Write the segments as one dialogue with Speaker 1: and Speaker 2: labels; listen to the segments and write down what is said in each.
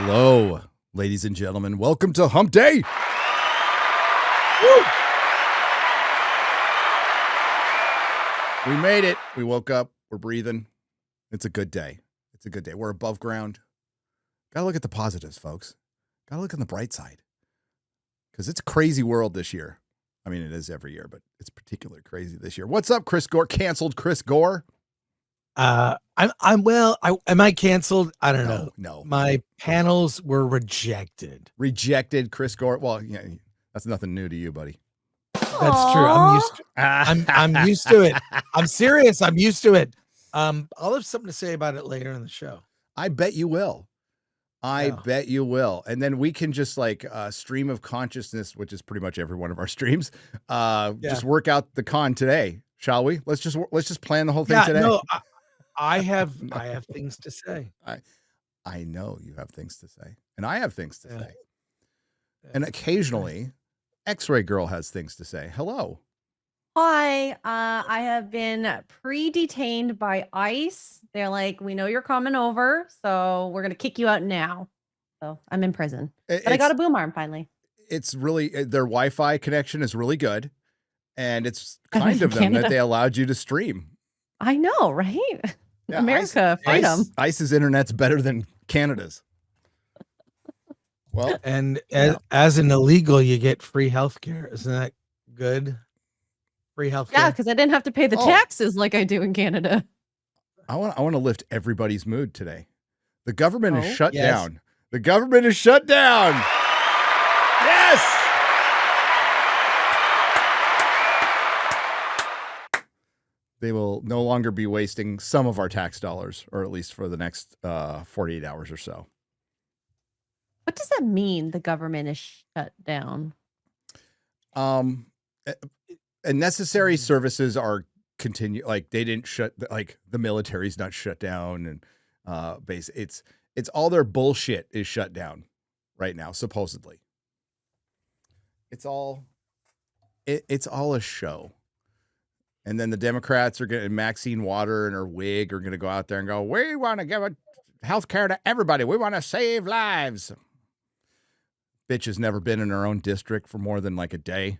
Speaker 1: Hello, ladies and gentlemen. Welcome to Hump Day. Woo! We made it. We woke up. We're breathing. It's a good day. It's a good day. We're above ground. Got to look at the positives, folks. Got to look on the bright side. Because it's a crazy world this year. I mean, it is every year, but it's particularly crazy this year. What's up, Chris Gore? Canceled Chris Gore?
Speaker 2: Am I canceled? I don't know.
Speaker 1: No.
Speaker 2: My panels were rejected.
Speaker 1: Rejected Chris Gore. Well, yeah, that's nothing new to you, buddy.
Speaker 2: That's true. I'm used to it. I'm serious. I'm used to it. I'll have something to say about it later in the show.
Speaker 1: I bet you will. I bet you will. And then we can just like stream of consciousness, which is pretty much every one of our streams. Just work out the con today, shall we? Let's just plan the whole thing today.
Speaker 2: No, I have things to say.
Speaker 1: I know you have things to say, and I have things to say. And occasionally, X-Ray Girl has things to say. Hello.
Speaker 3: Hi, I have been pre-detained by ICE. They're like, we know you're coming over, so we're going to kick you out now. So I'm in prison. But I got a boom arm finally.
Speaker 1: It's really, their Wi-Fi connection is really good. And it's kind of them that they allowed you to stream.
Speaker 3: I know, right? Yeah, America, freedom.
Speaker 1: ICE's internet's better than Canada's. Well,
Speaker 2: and as an illegal, you get free healthcare. Isn't that good? Free healthcare.
Speaker 3: Yeah, because I didn't have to pay the taxes like I do in Canada.
Speaker 1: I want to lift everybody's mood today. The government is shut down. The government is shut down. Yes. They will no longer be wasting some of our tax dollars, or at least for the next 48 hours or so.
Speaker 3: What does that mean? The government is shut down.
Speaker 1: And necessary services are continue. Like they didn't shut. Like the military's not shut down, and it's all their bullshit is shut down right now. Supposedly, it's all a show. And then the Democrats are getting Maxine Water and her wig are going to go out there and go, we want to give health care to everybody. We want to save lives. Bitch has never been in her own district for more than like a day.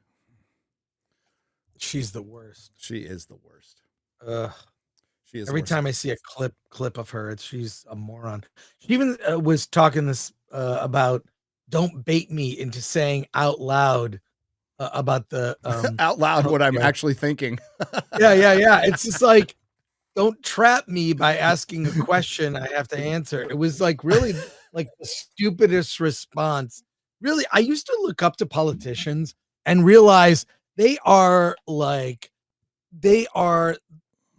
Speaker 2: She's the worst.
Speaker 1: She is the worst.
Speaker 2: She is. Every time I see a clip of her, she's a moron. She even was talking this about don't bait me into saying out loud about the
Speaker 1: out loud what I'm actually thinking.
Speaker 2: Yeah. It's just like, don't trap me by asking a question I have to answer. It was like really like the stupidest response. Really, I used to look up to politicians and realize they are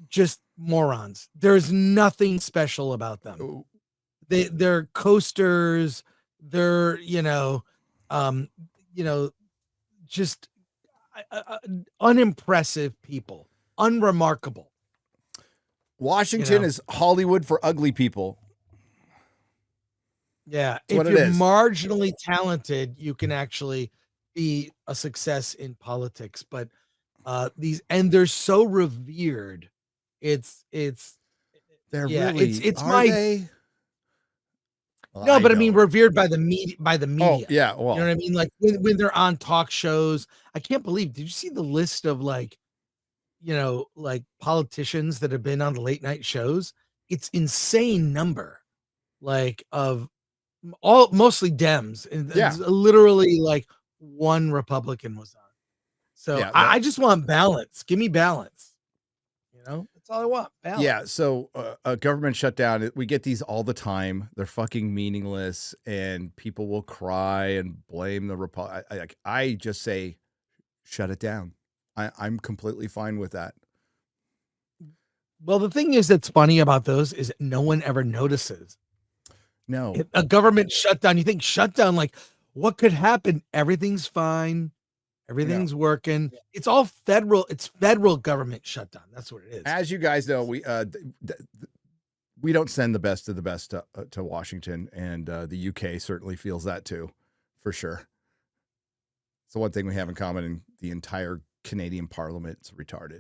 Speaker 2: just morons. There's nothing special about them. They're coasters. They're just unimpressive people, unremarkable.
Speaker 1: Washington is Hollywood for ugly people.
Speaker 2: Yeah, if you're marginally talented, you can actually be a success in politics. But they're so revered. No, but I mean revered by the media.
Speaker 1: Oh, yeah, well,
Speaker 2: you know what I mean? Like when they're on talk shows, I can't believe. Did you see the list of like politicians that have been on the late night shows? It's insane number, like of mostly Dems, and literally like one Republican was on. So I just want balance. Give me balance. That's all I want. Balance.
Speaker 1: Yeah. So a government shutdown, we get these all the time. They're fucking meaningless, and people will cry and blame the Republic. I just say, shut it down. I'm completely fine with that.
Speaker 2: Well, the thing is that's funny about those is no one ever notices.
Speaker 1: No.
Speaker 2: A government shutdown, you think shutdown, like what could happen? Everything's fine. Everything's working. It's all federal. It's federal government shutdown. That's what it is.
Speaker 1: As you guys know, we don't send the best of the best to Washington, and the UK certainly feels that too, for sure. It's the one thing we have in common in the entire Canadian Parliament. It's retarded.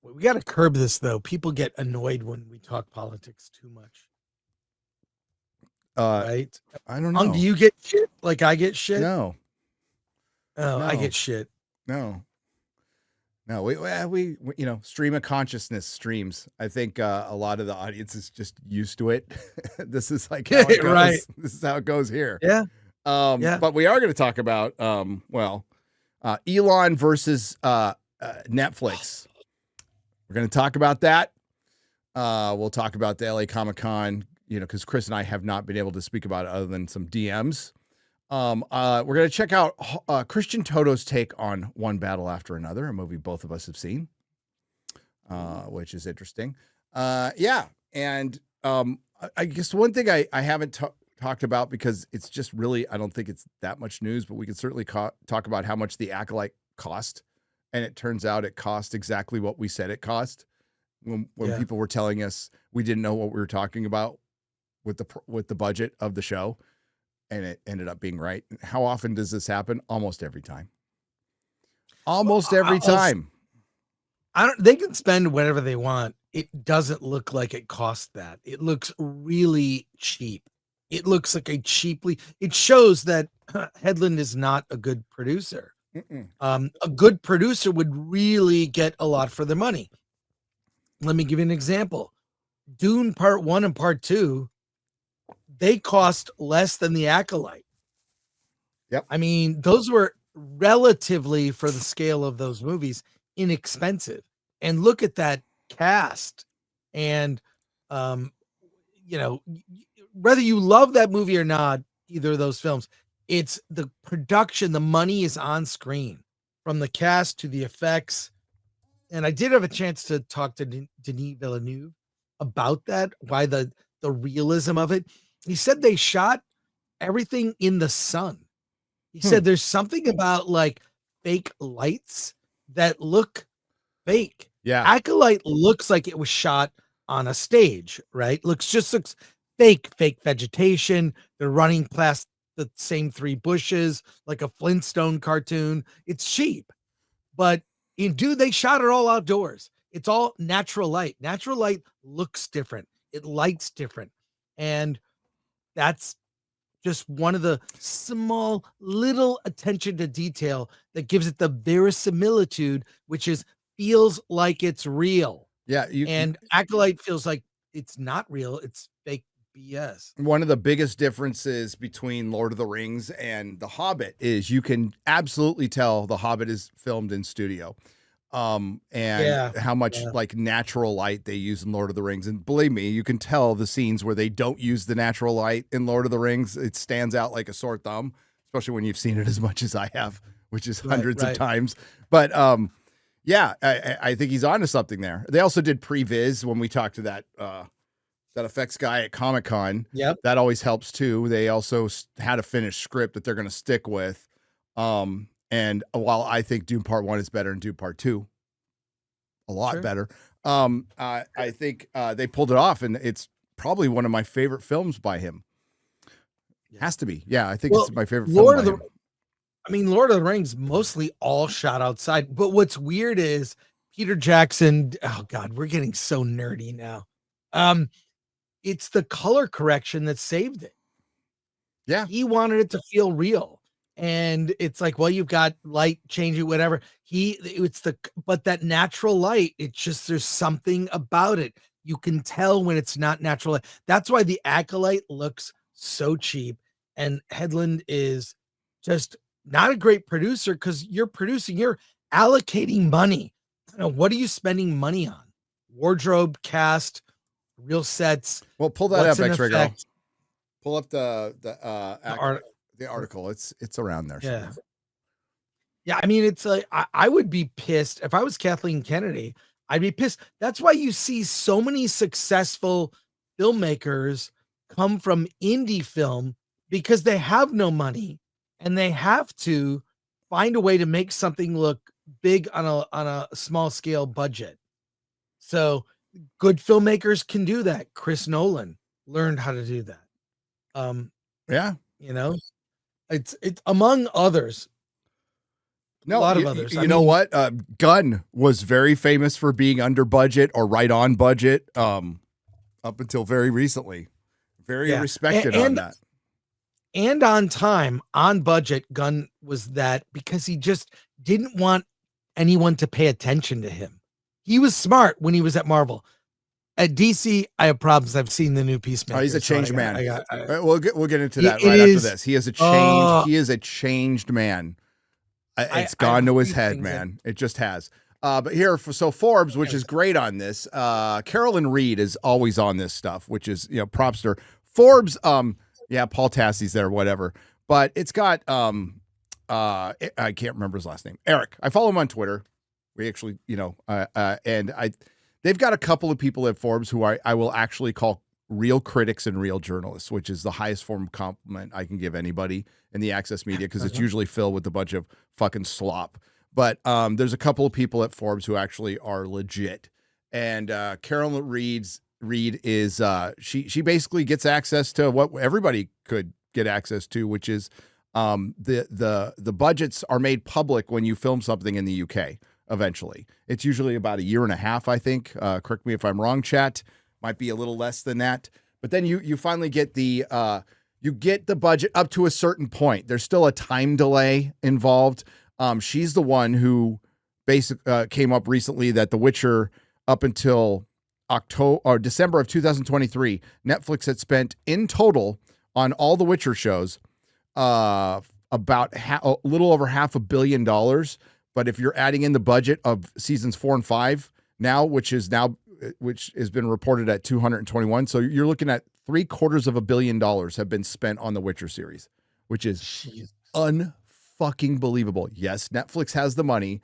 Speaker 2: We got to curb this, though. People get annoyed when we talk politics too much. right?
Speaker 1: I don't know.
Speaker 2: Do you get shit like I get shit?
Speaker 1: No.
Speaker 2: Oh,
Speaker 1: No.
Speaker 2: I get shit.
Speaker 1: No. We stream of consciousness streams. I think a lot of the audience is just used to it. This is like how it goes.
Speaker 2: Right.
Speaker 1: This is how it goes here.
Speaker 2: Yeah.
Speaker 1: But we are going to talk about Elon versus Netflix. We're going to talk about that. We'll talk about the LA Comic-Con, because Chris and I have not been able to speak about it other than some DMs. We're going to check out Christian Toto's take on One Battle After Another, a movie both of us have seen, which is interesting. And I guess one thing I haven't talked about, because it's just really, I don't think it's that much news, but we can certainly talk about how much the Acolyte cost. And it turns out it cost exactly what we said it cost when people were telling us we didn't know what we were talking about with the budget of the show. And it ended up being right. How often does this happen? Almost every time. Almost every time.
Speaker 2: They can spend whatever they want. It doesn't look like it cost that. It looks really cheap. It looks like it shows that Headland is not a good producer. A good producer would really get a lot for their money. Let me give you an example. Dune Part 1 and Part 2, they cost less than the Acolyte.
Speaker 1: Yep.
Speaker 2: I mean, those were relatively, for the scale of those movies, inexpensive. And look at that cast. And, whether you love that movie or not, either of those films, it's the production, the money is on screen, from the cast to the effects. And I did have a chance to talk to Denis Villeneuve about that, why the realism of it. He said they shot everything in the sun. He said there's something about like fake lights that look fake.
Speaker 1: Yeah.
Speaker 2: Acolyte looks like it was shot on a stage, right? Looks fake vegetation. They're running past the same three bushes like a Flintstone cartoon. It's cheap. But in Dune, they shot it all outdoors. It's all natural light. Natural light looks different. It lights different. And that's just one of the small little attention to detail that gives it the verisimilitude, which feels like it's real.
Speaker 1: Yeah.
Speaker 2: And Acolyte feels like it's not real. It's fake BS.
Speaker 1: One of the biggest differences between Lord of the Rings and The Hobbit is you can absolutely tell The Hobbit is filmed in studio. How much like natural light they use in Lord of the Rings. And believe me, you can tell the scenes where they don't use the natural light in Lord of the Rings. It stands out like a sore thumb, especially when you've seen it as much as I have, which is hundreds of times. But I think he's onto something there. They also did previs when we talked to that effects guy at Comic-Con.
Speaker 2: Yep.
Speaker 1: That always helps too. They also had a finished script that they're going to stick with. And while I think Dune Part 1 is better than Dune Part 2, a lot better, I think they pulled it off, and it's probably one of my favorite films by him. Has to be. Yeah, I think it's my favorite film by him.
Speaker 2: Lord of the Rings mostly all shot outside. But what's weird is Peter Jackson, oh God, we're getting so nerdy now. It's the color correction that saved it.
Speaker 1: Yeah.
Speaker 2: He wanted it to feel real. And it's like, well, you've got light changing, whatever. But that natural light, there's something about it. You can tell when it's not natural light. That's why the Acolyte looks so cheap. And Headland is just not a great producer, because you're allocating money. What are you spending money on? Wardrobe, cast, real sets.
Speaker 1: Well, pull that up, X-Ray Girl. Pull up the article. It's around there.
Speaker 2: Yeah. Yeah. I mean, it's like, I would be pissed if I was Kathleen Kennedy. I'd be pissed. That's why you see so many successful filmmakers come from indie film, because they have no money and they have to find a way to make something look big on a small scale budget. So good filmmakers can do that. Chris Nolan learned how to do that. It's among others.
Speaker 1: No,
Speaker 2: a lot of others.
Speaker 1: You know what? Gunn was very famous for being under budget or right on budget up until very recently. Very respected on that.
Speaker 2: And on time, on budget, Gunn was that because he just didn't want anyone to pay attention to him. He was smart when he was at Marvel. At DC, I have problems. I've seen the new Peacemaker.
Speaker 1: Oh, he's a changed man. We'll get into that
Speaker 2: after
Speaker 1: this. He is a changed. He is a changed man. It's gone to his head, man. It just has. But here, so Forbes, which is great on this. Carolyn Reed is always on this stuff, which is propster. Forbes, Paul Tassie's there, whatever. But it's got I can't remember his last name. Eric. I follow him on Twitter. We actually, they've got a couple of people at Forbes who I will actually call real critics and real journalists, which is the highest form of compliment I can give anybody in the access media, because it's usually filled with a bunch of fucking slop. But there's a couple of people at Forbes who actually are legit. And Carolyn Reed is she basically gets access to what everybody could get access to, which is the budgets are made public when you film something in the UK. Eventually, it's usually about a year and a half, I think. Correct me if I'm wrong, chat. Might be a little less than that. But then you finally get the budget up to a certain point. There's still a time delay involved. She's the one who came up recently that The Witcher, up until October or December of 2023, Netflix had spent in total on all the Witcher shows about a little over $500 million. But if you're adding in the budget of seasons 4 and 5 now, which has been reported at 221, so you're looking at $750 million have been spent on the Witcher series, which is unfucking believable. Yes, Netflix has the money,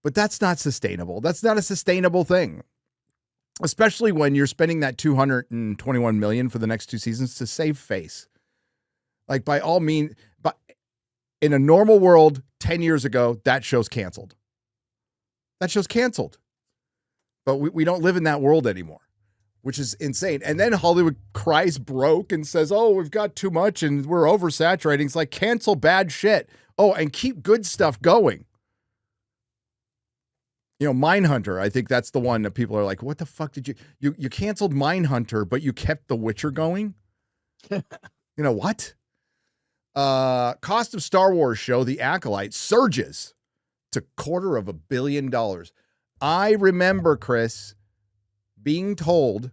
Speaker 1: but that's not sustainable. That's not a sustainable thing, especially when you're spending that $221 million for the next 2 seasons to save face. Like, by all means, but in a normal world, 10 years ago, that show's canceled. That show's canceled. But we don't live in that world anymore, which is insane. And then Hollywood cries broke and says, oh, we've got too much and we're oversaturating. It's like, cancel bad shit. Oh, and keep good stuff going. Mindhunter, I think that's the one that people are like, what the fuck did you canceled Mindhunter, but you kept The Witcher going? What? Cost of Star Wars show The Acolyte surges to $250 million. I remember, Chris, being told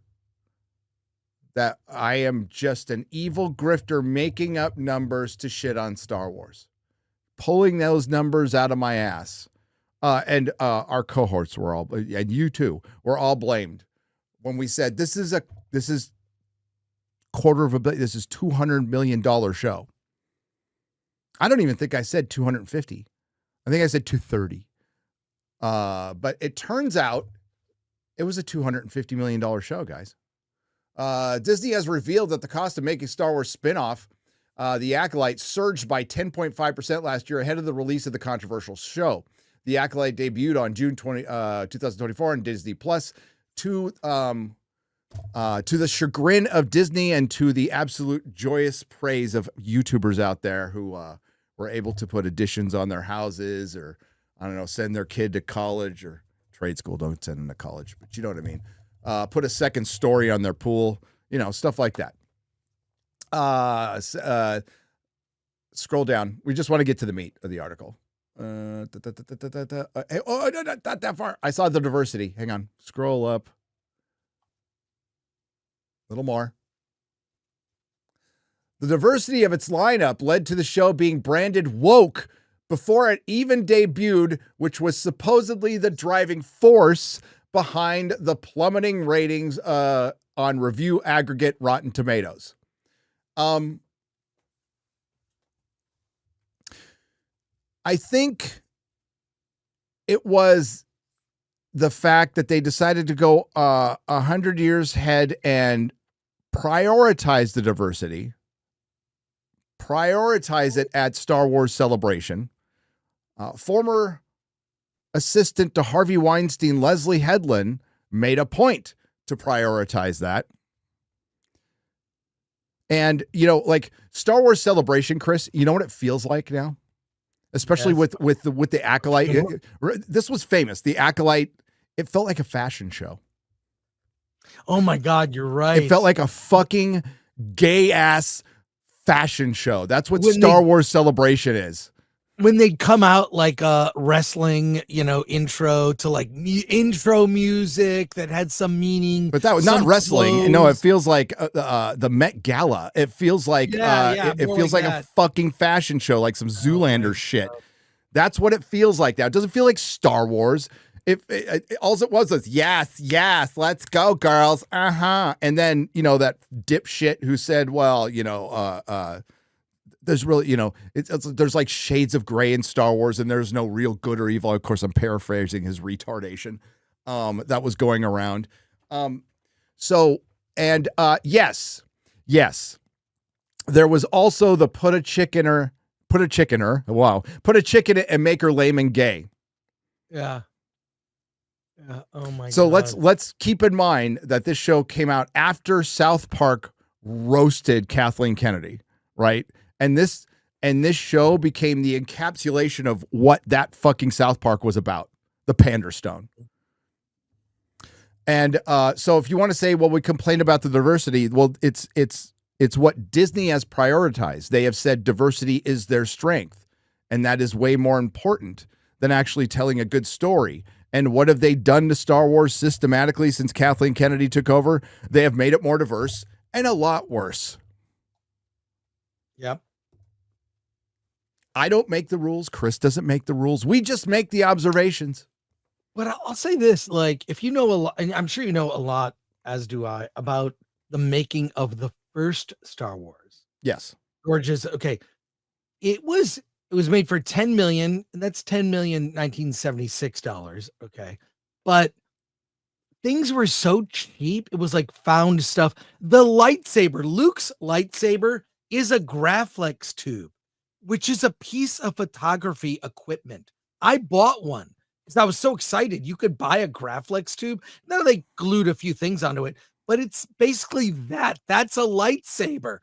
Speaker 1: that I am just an evil grifter making up numbers to shit on Star Wars, pulling those numbers out of my ass. And our cohorts were all, and you too, were all blamed when we said this is $250 million. This is $200 million show. I don't even think I said 250. I think I said 230. But it turns out it was a $250 million show, guys. Disney has revealed that the cost of making Star Wars spinoff, The Acolyte, surged by 10.5% last year ahead of the release of the controversial show. The Acolyte debuted on June 2024 on Disney Plus to the chagrin of Disney and to the absolute joyous praise of YouTubers out there who were able to put additions on their houses, or, I don't know, send their kid to college or trade school. Don't send them to college, but you know what I mean. Put a second story on their pool, stuff like that. Scroll down. We just want to get to the meat of the article. Oh, no, not that far. I saw the diversity. Hang on. Scroll up. A little more. The diversity of its lineup led to the show being branded woke before it even debuted, which was supposedly the driving force behind the plummeting ratings on review aggregate Rotten Tomatoes. I think it was the fact that they decided to go 100 years ahead and prioritize the diversity, prioritize it at Star Wars Celebration. Former assistant to Harvey Weinstein, Leslie Headland, made a point to prioritize that. And, like Star Wars Celebration, Chris, you know what it feels like now? Especially with the Acolyte. This was famous. The Acolyte, it felt like a fashion show.
Speaker 2: Oh my God, you're right.
Speaker 1: It felt like a fucking gay ass fashion show. That's what Star Wars Celebration is.
Speaker 2: When they'd come out like a wrestling, intro to like intro music that had some meaning,
Speaker 1: but that was not wrestling. Flows. No, it feels like the Met Gala. It feels like it feels like a fucking fashion show, like some Zoolander shit. That's what it feels like. Now it doesn't feel like Star Wars. All it was yes, let's go, girls, and then that dipshit who said, well, there's really, there's like shades of gray in Star Wars, and there's no real good or evil. Of course, I'm paraphrasing his retardation that was going around. Yes, there was also the put a chicken in it and make her lame and gay.
Speaker 2: Yeah. Oh my God.
Speaker 1: So let's keep in mind that this show came out after South Park roasted Kathleen Kennedy, right? And this show became the encapsulation of what that fucking South Park was about, the Panderstone. And so if you want to say, well, we complained about the diversity, well, it's what Disney has prioritized. They have said diversity is their strength, and that is way more important than actually telling a good story. And what have they done to Star Wars systematically since Kathleen Kennedy took over? They have made it more diverse and a lot worse.
Speaker 2: Yep.
Speaker 1: I don't make the rules. Chris doesn't make the rules. We just make the observations.
Speaker 2: But I'll say this, like, if you know a lot, and I'm sure you know a lot, as do I, about the making of the first Star Wars.
Speaker 1: Yes.
Speaker 2: Gorgeous. Okay. It was made for $10 million, and that's $10,019,76. Okay. But things were so cheap. It was like found stuff. The lightsaber, Luke's lightsaber, is a Graflex tube, which is a piece of photography equipment. I bought one because I was so excited. You could buy a Graflex tube. Now they glued a few things onto it, but it's basically that. That's a lightsaber.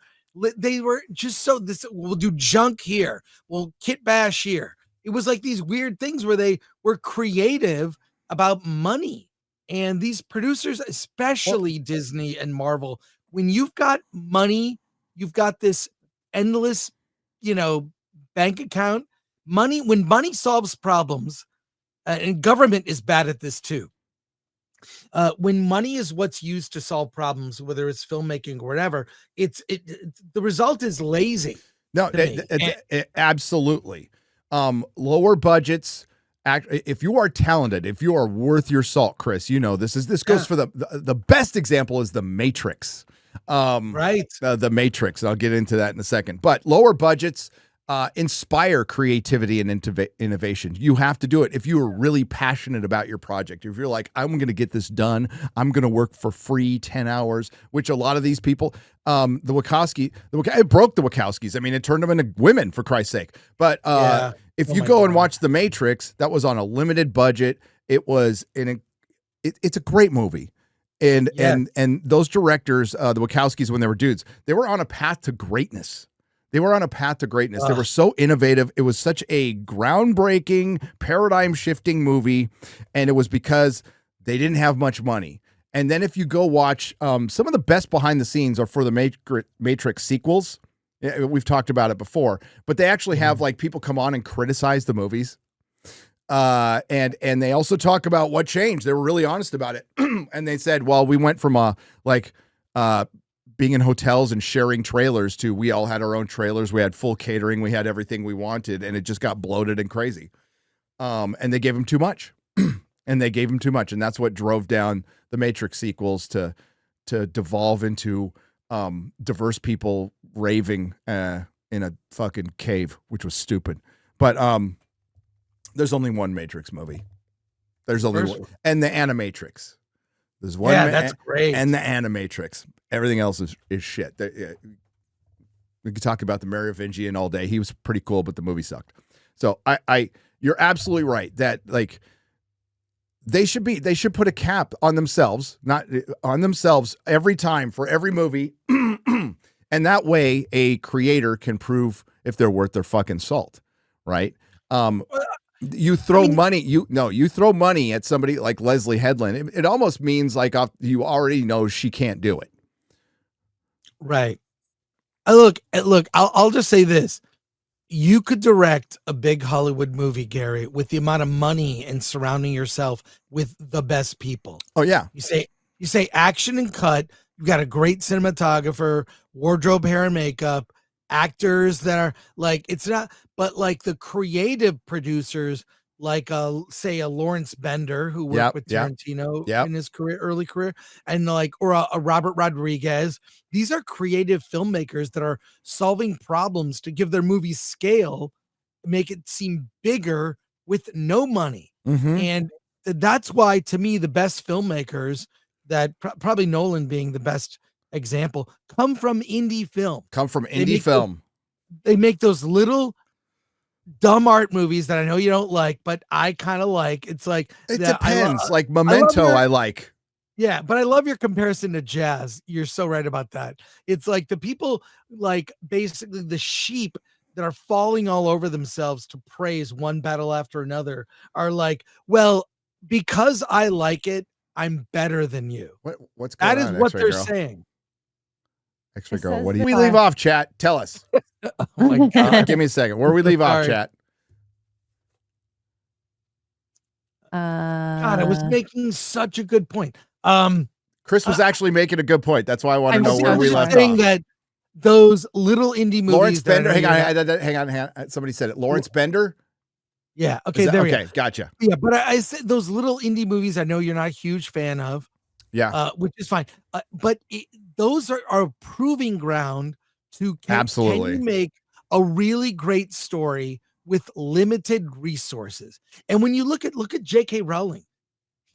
Speaker 2: They were just we'll do junk here. We'll kit bash here. It was like these weird things where they were creative about money. And these producers, especially Disney and Marvel, when you've got money, you've got this endless, bank account. Money, when money solves problems, and government is bad at this too. When money is what's used to solve problems, whether it's filmmaking or whatever, the result is lazy.
Speaker 1: No, absolutely. Lower budgets. If you are talented, if you are worth your salt, Chris, this goes for the best example is The Matrix.
Speaker 2: Right.
Speaker 1: The Matrix. I'll get into that in a second. But lower budgets inspire creativity and innovation. You have to do it if you are really passionate about your project. If you're like, I'm going to get this done, I'm going to work for free 10 hours, which a lot of these people, it broke the Wachowskis. I mean, it turned them into women, for Christ's sake. But if you go and watch The Matrix, that was on a limited budget. It was it's a great movie. And those directors, the Wachowskis, when they were dudes, they were on a path to greatness. They were on a path to greatness. They were so innovative. It was such a groundbreaking, paradigm-shifting movie, and it was because they didn't have much money. And then if you go watch some of the best behind the scenes are for the Matrix sequels. We've talked about it before, but they actually have like people come on and criticize the movies. And they also talk about what changed. They were really honest about it. And they said, well, we went from being in hotels and sharing trailers to we all had our own trailers. We had full catering. We had everything we wanted, and it just got bloated and crazy. And they gave him too much. And that's what drove down the Matrix sequels to devolve into diverse people raving in a fucking cave, which was stupid. But there's only one Matrix movie. There's only one. And the Animatrix. There's one.
Speaker 2: Yeah, that's great.
Speaker 1: And the Animatrix. Everything else is shit. We could talk about the Merovingian all day. He was pretty cool, but the movie sucked. So you're absolutely right that like they should put a cap on themselves, not on themselves every time for every movie. And that way a creator can prove if they're worth their fucking salt. Right. You throw money. You throw money at somebody like Leslie Headland. It almost means like you already know she can't do it.
Speaker 2: Right. look, I'll just say this. You could direct a big Hollywood movie, Gary, with the amount of money and surrounding yourself with the best people.
Speaker 1: Oh yeah.
Speaker 2: You say action and cut. You've got a great cinematographer, wardrobe, hair, and makeup, actors that are like, it's not, but like the creative producers, like say a Lawrence Bender who worked with Tarantino in his early career, and like, or a Robert Rodriguez. These are creative filmmakers that are solving problems to give their movies scale, make it seem bigger with no money. And that's why, to me, the best filmmakers, that probably Nolan being the best example, come from indie film. They make those little dumb art movies that I know you don't like, but I kind of like. It's like,
Speaker 1: it depends. Like Memento, I like.
Speaker 2: Yeah, but I love your comparison to jazz. You're so right about that. It's like the people, like basically the sheep that are falling all over themselves to praise one battle after another, are like, well, because I like it, I'm better than you.
Speaker 1: What's going on?
Speaker 2: That is what they're saying.
Speaker 1: X-Ray Girl, what do we leave off, chat? Tell us.
Speaker 2: Oh my God.
Speaker 1: Give me a second. Where do we leave off, chat?
Speaker 2: God, I was making such a good point.
Speaker 1: Chris was actually making a good point. That's why I want to know where we left
Speaker 2: off.
Speaker 1: That
Speaker 2: those little indie movies.
Speaker 1: Lawrence Bender. Hang on. Somebody said it. Lawrence Bender.
Speaker 2: Yeah. Okay. There we go.
Speaker 1: Gotcha.
Speaker 2: Yeah, but I said those little indie movies. I know you're not a huge fan of.
Speaker 1: Yeah.
Speaker 2: Which is fine. But those are a proving ground to
Speaker 1: absolutely
Speaker 2: can you make a really great story with limited resources. And when you look at J.K. Rowling,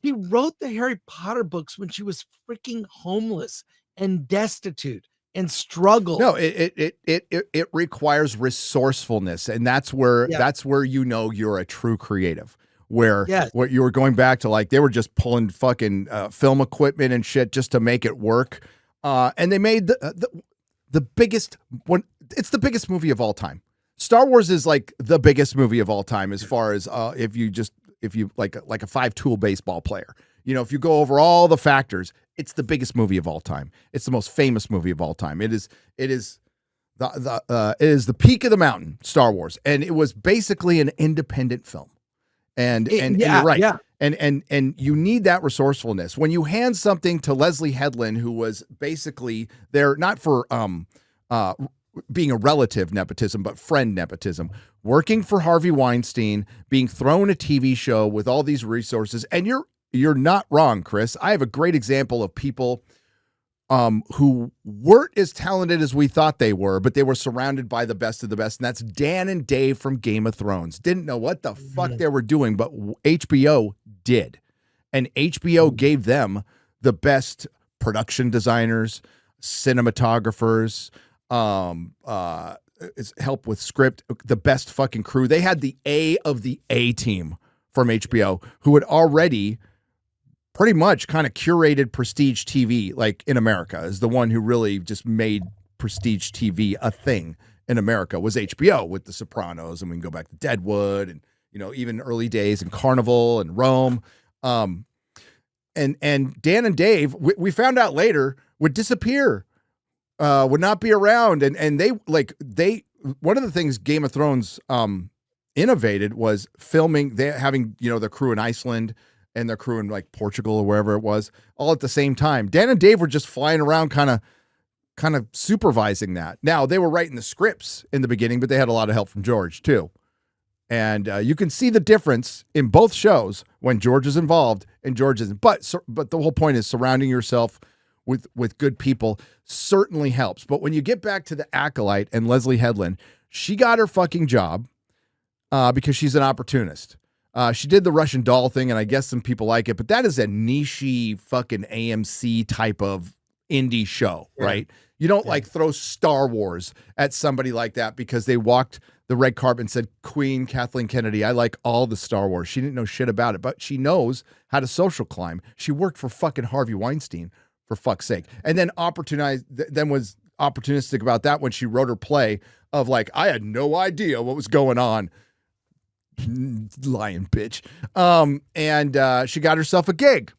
Speaker 2: she wrote the Harry Potter books when she was freaking homeless and destitute and struggled.
Speaker 1: No, it requires resourcefulness, and that's where you know you're a true creative. Where what you were going back to, like they were just pulling fucking film equipment and shit just to make it work, and they made the biggest one. It's the biggest movie of all time. Star Wars is like the biggest movie of all time as far as if you like a 5-tool baseball player. You know, if you go over all the factors, it's the biggest movie of all time. It's the most famous movie of all time. It is the peak of the mountain, Star Wars, and it was basically an independent film. And you're right.
Speaker 2: Yeah.
Speaker 1: And you need that resourcefulness. When you hand something to Leslie Headland, who was basically there not for being a relative nepotism, but friend nepotism, working for Harvey Weinstein, being thrown a TV show with all these resources. And you're not wrong, Chris. I have a great example of people who weren't as talented as we thought they were, but they were surrounded by the best of the best. And that's Dan and Dave from Game of Thrones. Didn't know what the fuck they were doing, but HBO did. And HBO gave them the best production designers, cinematographers, help with script, the best fucking crew. They had the A of the A team from HBO who had already pretty much kind of curated prestige TV, like in America, is the one who really just made prestige TV a thing in America was HBO with The Sopranos. And we can go back to Deadwood and, you know, even early days in Carnival and Rome. And Dan and Dave, we found out later, would disappear, would not be around. And they one of the things Game of Thrones innovated was filming, having, you know, their crew in Iceland and their crew in like Portugal or wherever it was, all at the same time. Dan and Dave were just flying around kind of supervising that. Now, they were writing the scripts in the beginning, but they had a lot of help from George too. And you can see the difference in both shows when George is involved and George isn't. But the whole point is surrounding yourself with good people certainly helps. But when you get back to the Acolyte and Leslie Headland, she got her fucking job because she's an opportunist. She did the Russian doll thing, and I guess some people like it, but that is a niche-y fucking AMC type of indie show, right? You don't like throw Star Wars at somebody like that because they walked the red carpet and said, Queen Kathleen Kennedy, I like all the Star Wars. She didn't know shit about it, but she knows how to social climb. She worked for fucking Harvey Weinstein, for fuck's sake. And then was opportunistic about that when she wrote her play of like, I had no idea what was going on. Lying bitch. And she got herself a gig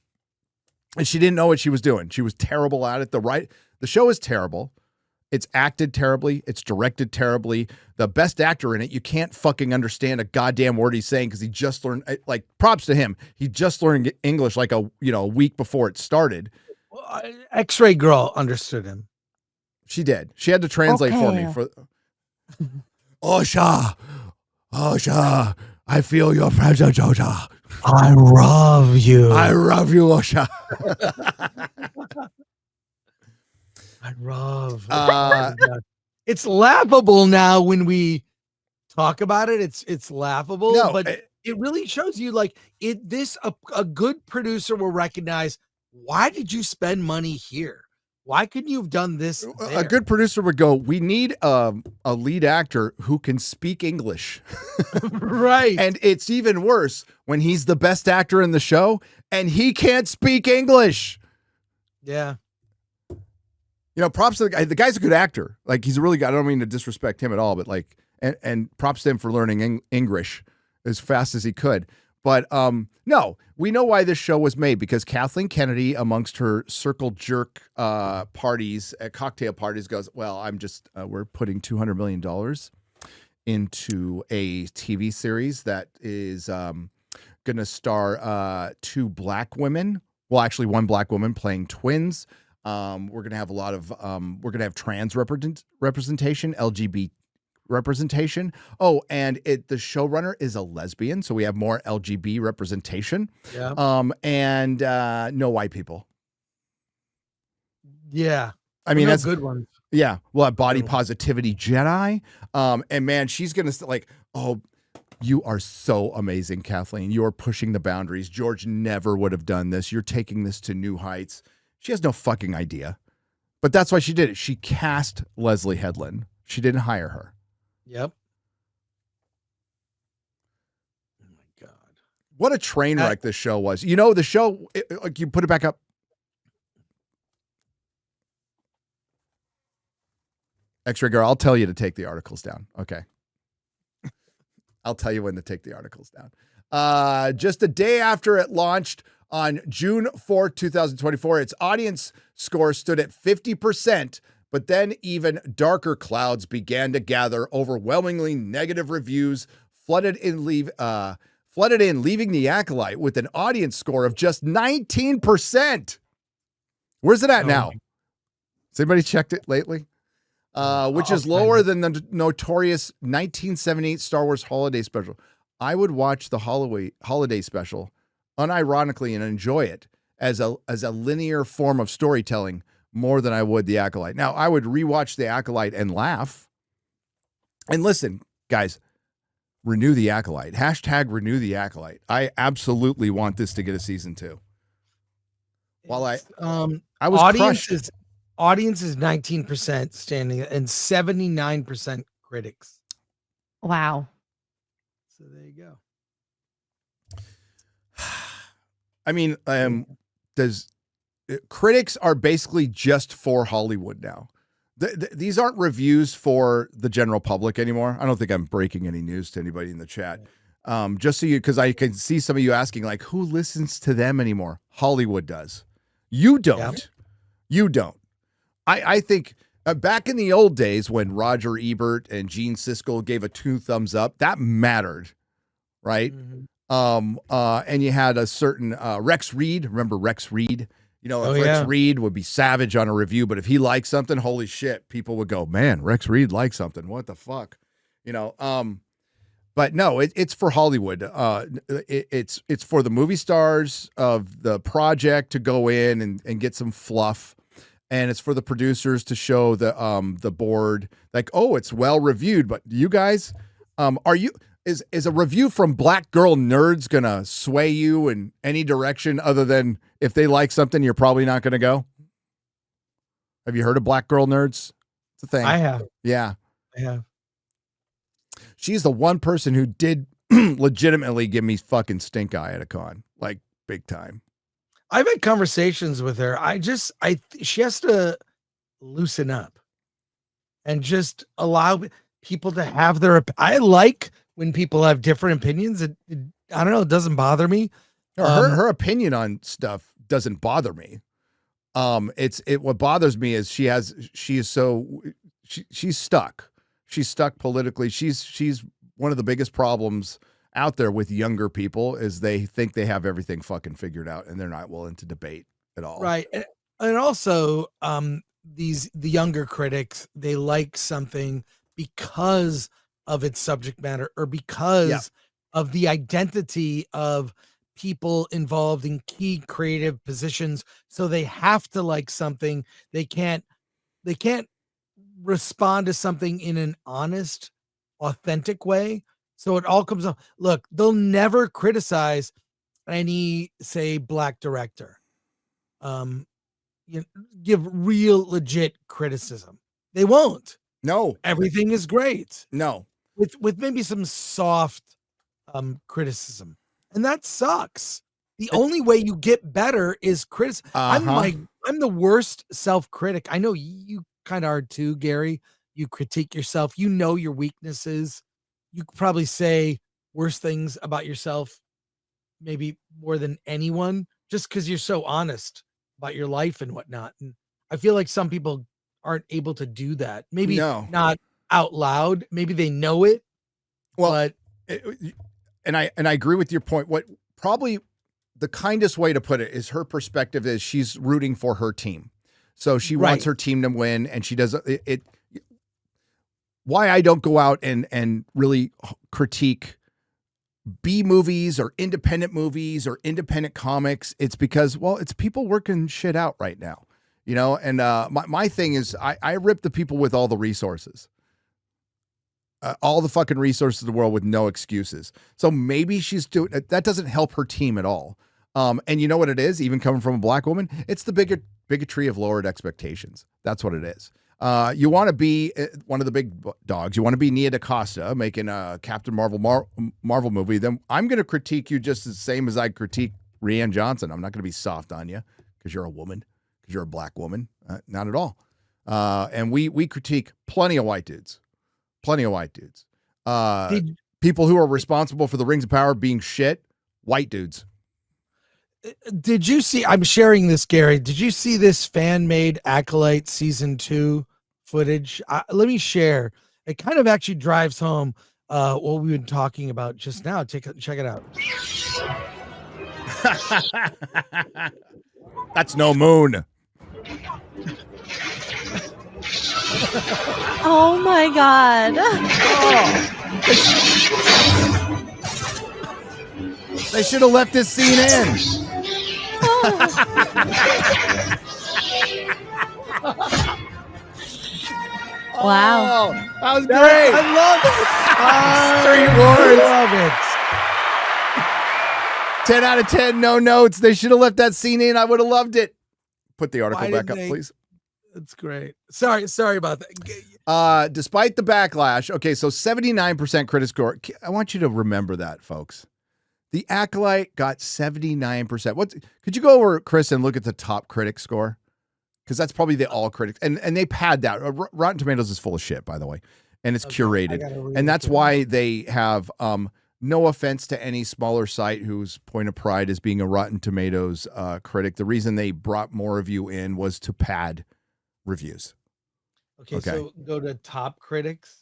Speaker 1: and she didn't know what she was doing. She was terrible at it. The show is terrible. It's acted terribly. It's directed terribly. The best actor in it, you can't fucking understand a goddamn word he's saying because he just learned. Like, props to him. He just learned English like a week before it started.
Speaker 2: Well, X-Ray Girl understood him.
Speaker 1: She did. She had to translate for me. Osha, I feel your presence, Osha.
Speaker 2: I love you.
Speaker 1: I love you, Osha.
Speaker 2: I love. It's laughable now when we talk about it. It's laughable, but it really shows you like a good producer will recognize, why did you spend money here? Why couldn't you have done this there?
Speaker 1: A good producer would go, we need a lead actor who can speak English.
Speaker 2: Right.
Speaker 1: And it's even worse when he's the best actor in the show and he can't speak English.
Speaker 2: Yeah.
Speaker 1: Props to the guy. The guy's a good actor. Like, he's a really good. I don't mean to disrespect him at all, but like, and props to him for learning English as fast as he could. But no, we know why this show was made, because Kathleen Kennedy, amongst her circle jerk parties at cocktail parties, goes, well, we're putting $200 million into a TV series that is going to star two black women. Well, actually, one black woman playing twins. We're going to have a lot of we're going to have trans representation, LGBT representation. Oh, and the showrunner is a lesbian, so we have more LGBT representation.
Speaker 2: Yeah.
Speaker 1: And no white people.
Speaker 2: Yeah.
Speaker 1: I mean, that's
Speaker 2: good one.
Speaker 1: Yeah. Well, a body positivity Jedi. And man, she's gonna oh, you are so amazing, Kathleen. You're pushing the boundaries. George never would have done this. You're taking this to new heights. She has no fucking idea. But that's why she did it. She cast Leslie Headland. She didn't hire her.
Speaker 2: Yep. Oh my God.
Speaker 1: What a train wreck this show was. The show, like, you put it back up. X-Ray Girl, I'll tell you to take the articles down. Okay. I'll tell you when to take the articles down. Just a day after it launched on June 4th, 2024, its audience score stood at 50%, but then even darker clouds began to gather. Overwhelmingly negative reviews flooded in, leaving The Acolyte with an audience score of just 19%. Where's it at now? Has anybody checked it lately? Which is lower than the notorious 1978 Star Wars Holiday Special. I would watch the Holiday Special unironically and enjoy it as a linear form of storytelling more than I would The Acolyte. Now, I would rewatch The Acolyte and laugh. And listen, guys, renew The Acolyte. # renew The Acolyte. I absolutely want this to get a season 2. While I was crushed.
Speaker 2: Audience is 19% standing and 79% critics.
Speaker 3: Wow.
Speaker 2: So there you go.
Speaker 1: I mean, critics are basically just for Hollywood now. These aren't reviews for the general public anymore. I don't think I'm breaking any news to anybody in the chat. Just so because I can see some of you asking, like, who listens to them anymore? Hollywood does. You don't. Yep. You don't. I think back in the old days when Roger Ebert and Gene Siskel gave a 2 thumbs up, that mattered, right? Mm-hmm. And you had a certain Rex Reed. Remember Rex Reed? Rex Reed would be savage on a review, but if he liked something, holy shit, people would go, man, Rex Reed likes something. What the fuck? But no, it's for Hollywood. It's for the movie stars of the project to go in and get some fluff. And it's for the producers to show the board, like, oh, it's well reviewed. But you guys, is a review from Black Girl Nerds gonna sway you in any direction other than if they like something, you're probably not gonna go? Have you heard of Black Girl Nerds? It's a thing.
Speaker 2: I have.
Speaker 1: Yeah,
Speaker 2: I have.
Speaker 1: She's the one person who did legitimately give me fucking stink eye at a con, like big time.
Speaker 2: I've had conversations with her. She has to loosen up and just allow people to have their. I like when people have different opinions. I don't know. It doesn't bother me.
Speaker 1: Her opinion on stuff doesn't bother me. What bothers me is she is so she's stuck. She's stuck politically. She's one of the biggest problems out there with younger people is they think they have everything fucking figured out and they're not willing to debate at all.
Speaker 2: Right. And also, the younger critics, they like something because of its subject matter or because of the identity of people involved in key creative positions. So they have to like something. They can't respond to something in an honest, authentic way. So it all comes up. Look, they'll never criticize any, say, black director. Give real legit criticism. They won't.
Speaker 1: No.
Speaker 2: Everything is great.
Speaker 1: No.
Speaker 2: With maybe some soft criticism. And that sucks. The only way you get better is criticism. I'm the worst self-critic. I know you kind of are too, Gary. You critique yourself. You know your weaknesses. You could probably say worse things about yourself, maybe more than anyone, just because you're so honest about your life and whatnot. And I feel like some people aren't able to do that. Maybe not out loud. Maybe they know it.
Speaker 1: Well, and I agree with your point. What probably the kindest way to put it is her perspective is she's rooting for her team. So she wants her team to win, and she does it. Why I don't go out and really critique B movies or independent comics, it's because, well, it's people working shit out right now, you know? And my thing is I rip the people with all the resources, all the fucking resources of the world with no excuses. So maybe she's doing, that doesn't help her team at all. And you know what it is, even coming from a black woman, it's the bigotry of lowered expectations. That's what it is. You want to be one of the big dogs. You want to be Nia DaCosta making a Captain Marvel movie. Then I'm going to critique you just the same as I critique Rianne Johnson. I'm not going to be soft on you because you're a woman, because you're a black woman. Not at all. And we critique plenty of white dudes. People who are responsible for the Rings of Power being shit, white dudes.
Speaker 2: Did you see, I'm sharing this, Gary. Did you see this fan-made Acolyte season 2 footage? Let me share. It kind of actually drives home what we've been talking about just now. Check it out.
Speaker 1: That's no moon.
Speaker 3: Oh my God.
Speaker 1: They should have left this scene in.
Speaker 3: Wow.
Speaker 1: That was great.
Speaker 2: I love it.
Speaker 1: Street Wars.
Speaker 2: I love it.
Speaker 1: 10 out of 10, no notes. They should have left that scene in. I would have loved it. Put the article back up, please.
Speaker 2: That's great. Sorry about that.
Speaker 1: Despite the backlash, okay, so 79% critic score. I want you to remember that, folks. The Acolyte got 79%. What could you go over, Chris, and look at the top critic score? Because that's probably the all critics, and they pad that. Rotten Tomatoes is full of shit, by the way, and it's curated, and that's why they have. No offense to any smaller site whose point of pride is being a Rotten Tomatoes critic. The reason they brought more of you in was to pad reviews.
Speaker 2: Okay, so go to top critics.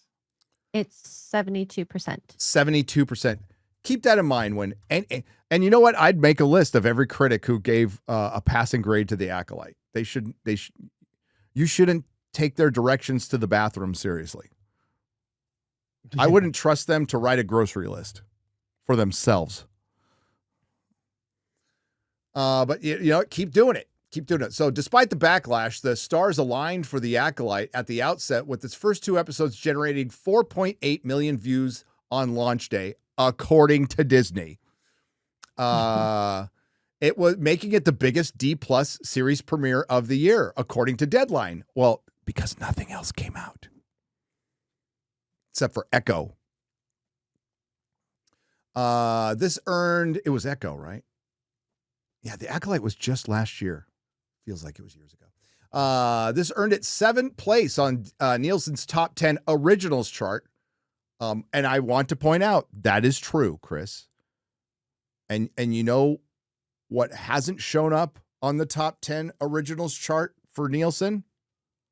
Speaker 3: It's 72%.
Speaker 1: 72%. Keep that in mind when and you know what? I'd make a list of every critic who gave a passing grade to the Acolyte. You shouldn't take their directions to the bathroom seriously. I wouldn't trust them to write a grocery list for themselves. But you know, keep doing it. Keep doing it. So despite the backlash, the stars aligned for the Acolyte at the outset, with its first 2 episodes generating 4.8 million views on launch day, according to Disney. It was making it the biggest D+ series premiere of the year, according to Deadline. Well, because nothing else came out. Except for Echo. This earned, it was Echo, right? Yeah, the Acolyte was just last year. Feels like it was years ago. This earned it 7th place on Nielsen's top 10 originals chart. And I want to point out that is true, Chris. And you know what hasn't shown up on the top 10 originals chart for Nielsen?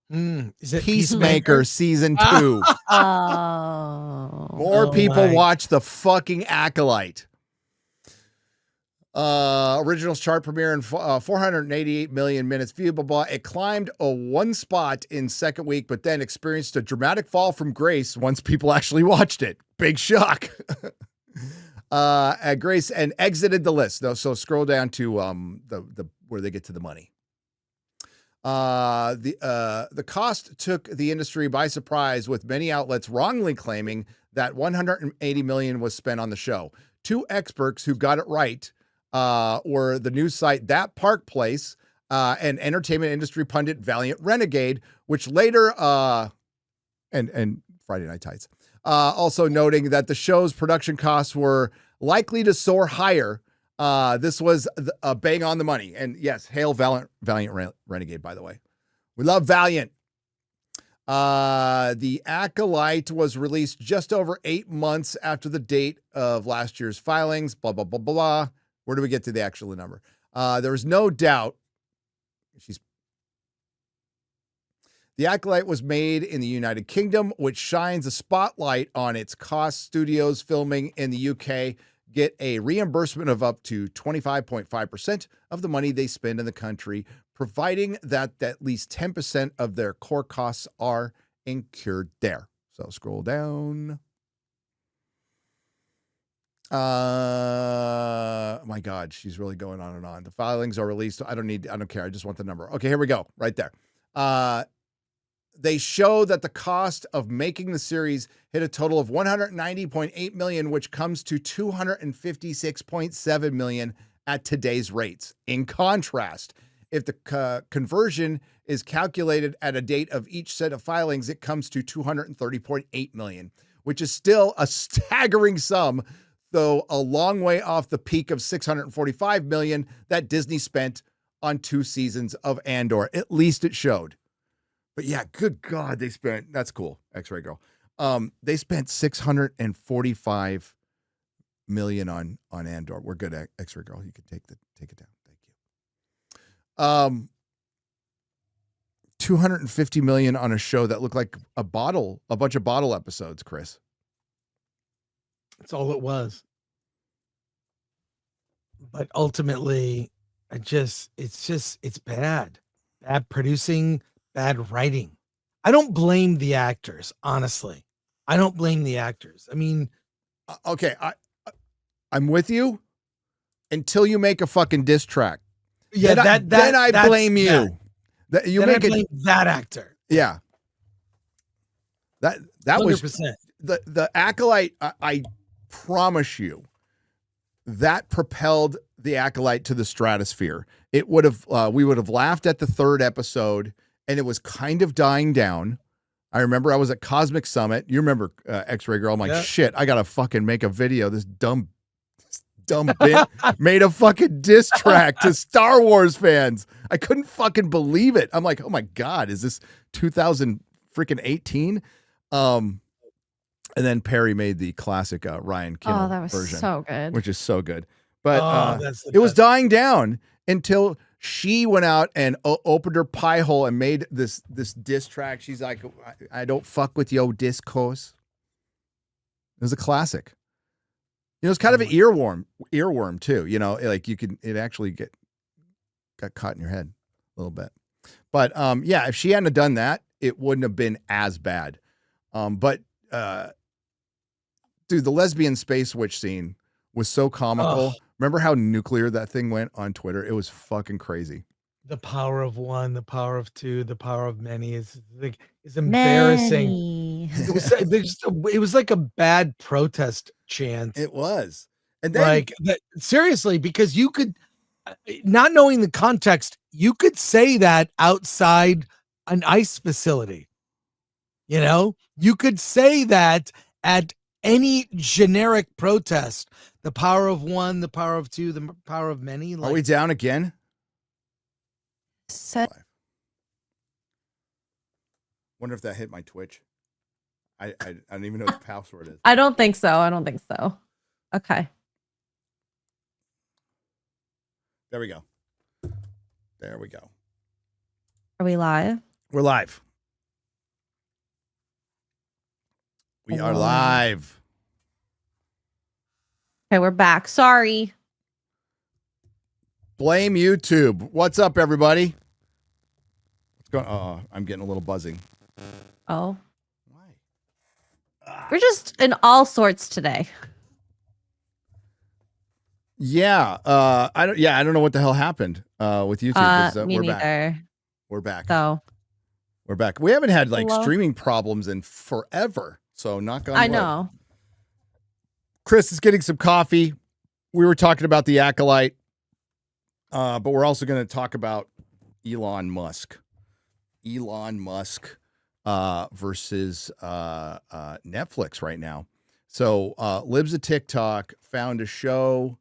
Speaker 2: Is it
Speaker 1: Peacemaker season 2.
Speaker 3: Oh.
Speaker 1: More people watch the fucking Acolyte. Originals chart premiere in 488 million minutes viewed, blah, blah. It climbed a 1 spot in second week, but then experienced a dramatic fall from grace once people actually watched it. Big shock. At grace and exited the list. So scroll down to the where they get to the money. The cost took the industry by surprise, with many outlets wrongly claiming that 180 million was spent on the show. 2 experts who got it right were the news site That Park Place and entertainment industry pundit Valiant Renegade, which later and Friday Night Tights also noting that the show's production costs were likely to soar higher. This was a bang on the money. And yes, hail Valiant Renegade, by the way. We love Valiant. The Acolyte was released just over 8 months after the date of last year's filings, blah, blah, blah, blah. Where do we get to the actual number? There was no doubt. The Acolyte was made in the United Kingdom, which shines a spotlight on its costs. Studios filming in the UK get a reimbursement of up to 25.5% of the money they spend in the country, providing that at least 10% of their core costs are incurred there. So scroll down. My God, she's really going on and on. The filings are released. I don't care. I just want the number. Okay, here we go. Right there. They show that the cost of making the series hit a total of 190.8 million, which comes to 256.7 million at today's rates. In contrast, if the conversion is calculated at a date of each set of filings, it comes to 230.8 million, which is still a staggering sum, though a long way off the peak of 645 million that Disney spent on 2 seasons of Andor. At least it showed. But yeah, good God, that's cool, X-Ray Girl. They spent 645 million on Andor. We're good at X-Ray Girl. You can take it down. Thank you. 250 million on a show that looked like a bunch of bottle episodes, Chris.
Speaker 2: That's all it was. But ultimately, it's bad. Bad producing, bad writing. I don't blame the actors, honestly. I don't blame the actors. I mean,
Speaker 1: okay, I'm with you until you make a fucking diss track.
Speaker 2: Yeah,
Speaker 1: then I blame you. That you
Speaker 2: make blame that actor.
Speaker 1: Yeah. That
Speaker 2: 100%.
Speaker 1: was the Acolyte. I promise you, that propelled the Acolyte to the stratosphere. It would have we would have laughed at the 3rd episode, and it was kind of dying down. I remember I was at Cosmic Summit. You remember X-Ray Girl? I'm like, shit, I gotta fucking make a video. This dumb bitch made a fucking diss track to Star Wars fans. I couldn't fucking believe it. I'm like, oh my God, is this 2018? And then Perry made the classic Ryan Kimmel
Speaker 3: that was
Speaker 1: version,
Speaker 3: so good,
Speaker 1: which is so good. But
Speaker 2: it
Speaker 1: was dying down until she went out and opened her pie hole and made this diss track. She's like, I don't fuck with yo discourse. It was a classic. You know, it's kind of an earworm too. You know, like it actually got caught in your head a little bit. But yeah, if she hadn't done that, it wouldn't have been as bad. But dude, the lesbian space witch scene was so comical. Remember how nuclear that thing went on Twitter? It was fucking crazy.
Speaker 2: The power of one, the power of two, the power of many is embarrassing.
Speaker 3: Many.
Speaker 2: It was like a bad protest chant.
Speaker 1: It was. And then
Speaker 2: seriously, because you could, not knowing the context, you could say that outside an ICE facility. You know, you could say that at any generic protest. The power of one, the power of two, the power of many.
Speaker 1: Are we down again? Wonder if that hit my Twitch. I don't even know what the password is.
Speaker 3: I don't think so. Okay.
Speaker 1: There we go. There we go.
Speaker 3: Are we live?
Speaker 1: We're live. We are live.
Speaker 3: Okay, we're back. Sorry.
Speaker 1: Blame YouTube. What's up, everybody? What's going? Oh, I'm getting a little buzzing.
Speaker 3: Oh.
Speaker 1: Why?
Speaker 3: We're just in all sorts today.
Speaker 1: Yeah. I don't know what the hell happened with YouTube.
Speaker 3: Me
Speaker 1: We're
Speaker 3: neither.
Speaker 1: back. We're back.
Speaker 3: So
Speaker 1: We're back. We haven't had like
Speaker 3: Hello?
Speaker 1: streaming problems in forever. So knock on wood.
Speaker 3: I know.
Speaker 1: Chris is getting some coffee. We were talking about the Acolyte, but we're also going to talk about Elon Musk. Elon Musk versus Netflix right now. So Libs of TikTok found a show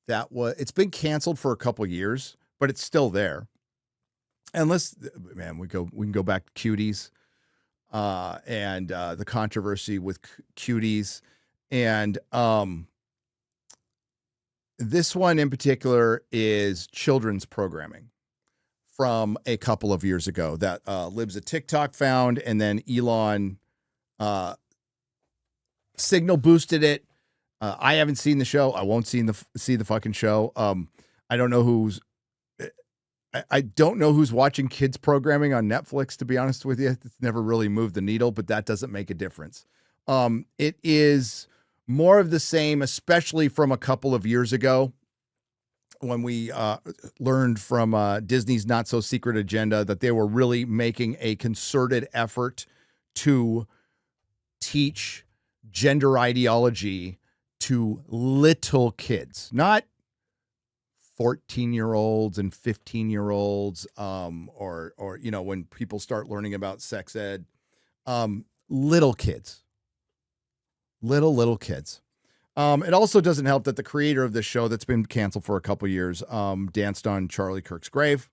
Speaker 1: that it's been canceled for a couple years, but it's still there. And we can go back to Cuties and the controversy with Cuties. And this one in particular is children's programming from a couple of years ago that Libs of TikTok found, and then Elon signal boosted it. I haven't seen the show. I won't see the fucking show. I don't know who's watching kids programming on Netflix, to be honest with you. It's never really moved the needle, but that doesn't make a difference. It is more of the same, especially from a couple of years ago when we learned from Disney's Not So Secret Agenda that they were really making a concerted effort to teach gender ideology to little kids, not 14-year-olds and 15-year-olds, or when people start learning about sex ed, little kids, little kids. It also doesn't help that the creator of this show that's been canceled for a couple years danced on Charlie Kirk's grave.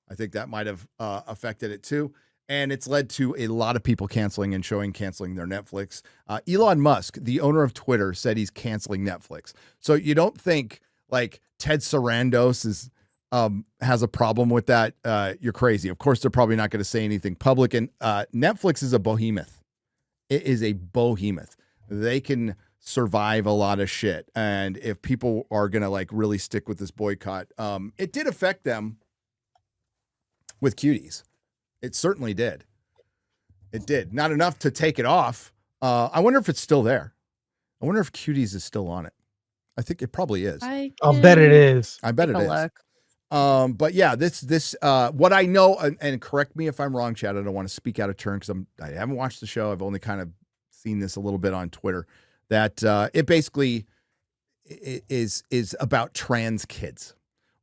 Speaker 1: I think that might have affected it too. And it's led to a lot of people canceling their Netflix. Elon Musk, the owner of Twitter, said he's canceling Netflix. So you don't think like Ted Sarandos has a problem with that? You're crazy. Of course, they're probably not going to say anything public. And Netflix is a behemoth. It is a behemoth. They can survive a lot of shit. And if people are going to like really stick with this boycott, it did affect them with Cuties. It certainly did. It did. Not enough to take it off. I wonder if it's still there. I wonder if Cuties is still on it. I think it probably is.
Speaker 2: I'll bet it is.
Speaker 1: I bet it is. Look. But yeah, this what I know, and correct me if I'm wrong, Chad. I don't want to speak out of turn because I haven't watched the show. I've only kind of seen this a little bit on Twitter. That it basically is about trans kids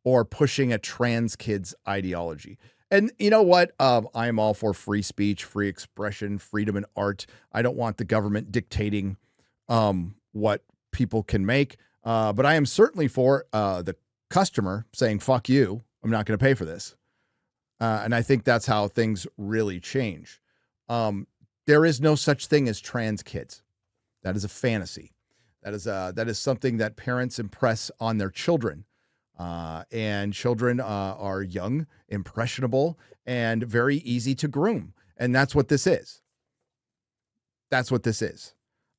Speaker 1: or pushing a trans kids ideology. And you know what? I am all for free speech, free expression, freedom in art. I don't want the government dictating what people can make. But I am certainly for the customer saying, fuck you, I'm not going to pay for this. And I think that's how things really change. There is no such thing as trans kids. That is a fantasy. That is something that parents impress on their children. And children are young, impressionable, and very easy to groom. And that's what this is. That's what this is.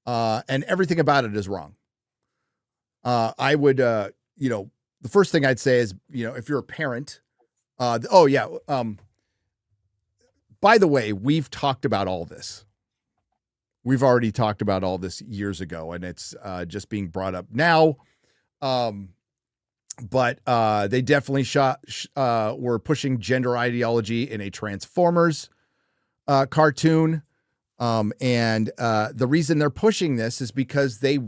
Speaker 1: And everything about it is wrong. I would, the first thing I'd say is, if you're a parent, by the way, we've talked about all this. We've already talked about all this years ago, and it's just being brought up now. But they definitely were pushing gender ideology in a Transformers cartoon. And the reason they're pushing this is because they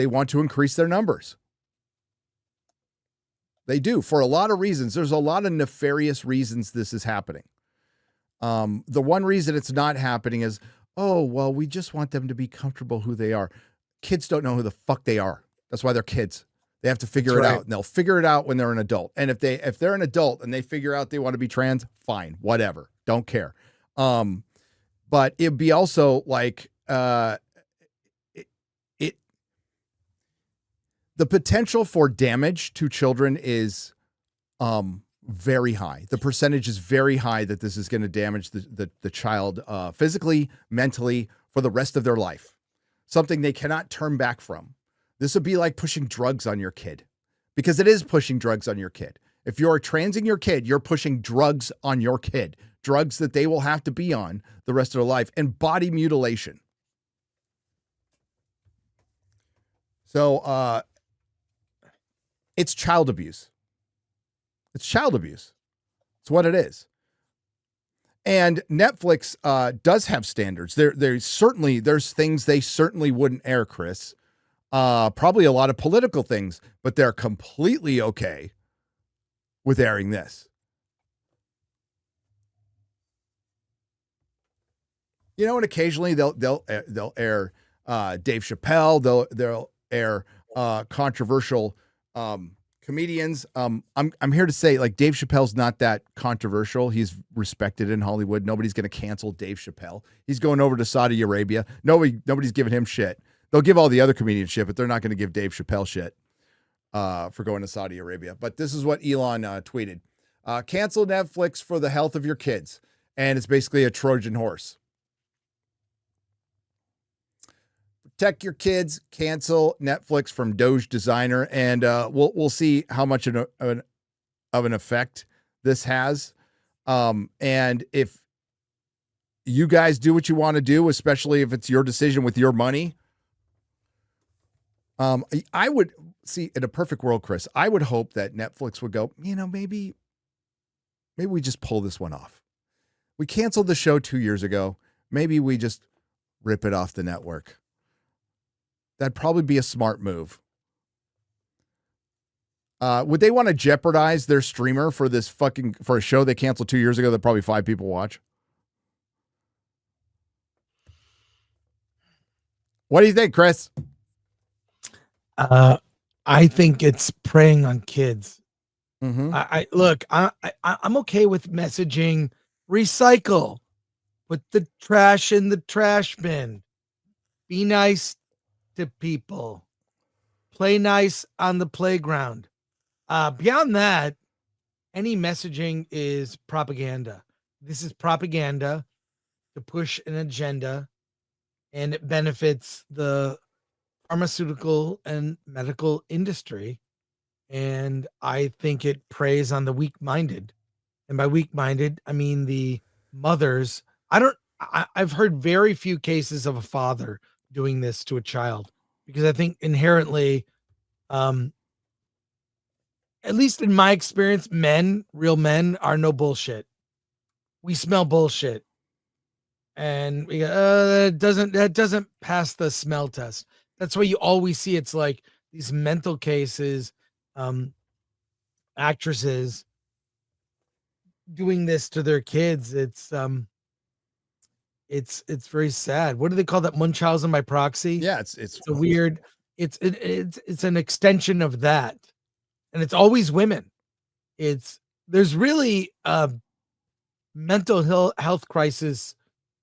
Speaker 1: want to increase their numbers. They do, for a lot of reasons. There's a lot of nefarious reasons this is happening. The one reason it's not happening is, we just want them to be comfortable who they are. Kids don't know who the fuck they are. That's why they're kids. They have to figure it out, and they'll figure it out when they're an adult. And if they're an adult and they figure out they want to be trans, fine, whatever, don't care. But it'd be also like the potential for damage to children is very high. The percentage is very high that this is going to damage the child physically, mentally, for the rest of their life. something they cannot turn back from. This would be like pushing drugs on your kid, because it is pushing drugs on your kid. If you're transing your kid, you're pushing drugs on your kid, drugs that they will have to be on the rest of their life, and body mutilation. So it's child abuse. It's child abuse. It's what it is. And Netflix does have standards. There's things they certainly wouldn't air, Chris. Probably a lot of political things, but they're completely okay with airing this. You know, and occasionally they'll air Dave Chappelle. They'll air controversial comedians. I'm here to say, like, Dave Chappelle's not that controversial. He's respected in Hollywood. Nobody's going to cancel Dave Chappelle. He's going over to Saudi Arabia. Nobody's giving him shit. They'll give all the other comedians shit, but they're not going to give Dave Chappelle shit for going to Saudi Arabia. But this is what Elon tweeted. Cancel Netflix for the health of your kids. And it's basically a Trojan horse. Protect your kids, cancel Netflix from Doge Designer, and we'll see how much of an effect this has. And if you guys do what you want to do, especially if it's your decision with your money, I would see, in a perfect world, Chris, I would hope that Netflix would go, maybe we just pull this one off. We canceled the show 2 years ago. Maybe we just rip it off the network. That'd probably be a smart move. Would they want to jeopardize their streamer for a show they canceled 2 years ago that probably 5 people watch? What do you think, Chris?
Speaker 2: I think it's preying on kids.
Speaker 1: Mm-hmm.
Speaker 2: I'm okay with messaging, recycle, put the trash in the trash bin, be nice to people, play nice on the playground. Beyond that, any messaging is propaganda. This is propaganda to push an agenda, and it benefits the pharmaceutical and medical industry. And I think it preys on the weak-minded. And by weak-minded, I mean the mothers. I've heard very few cases of a father doing this to a child, because I think inherently, at least in my experience, real men are no bullshit. We smell bullshit. And we go, that doesn't pass the smell test. That's why you always see it's like these mental cases, actresses doing this to their kids. It's very sad. What do they call that? Munchausen by proxy?
Speaker 1: Yeah, it's
Speaker 2: a weird. It's an extension of that, and it's always women. There's really a mental health crisis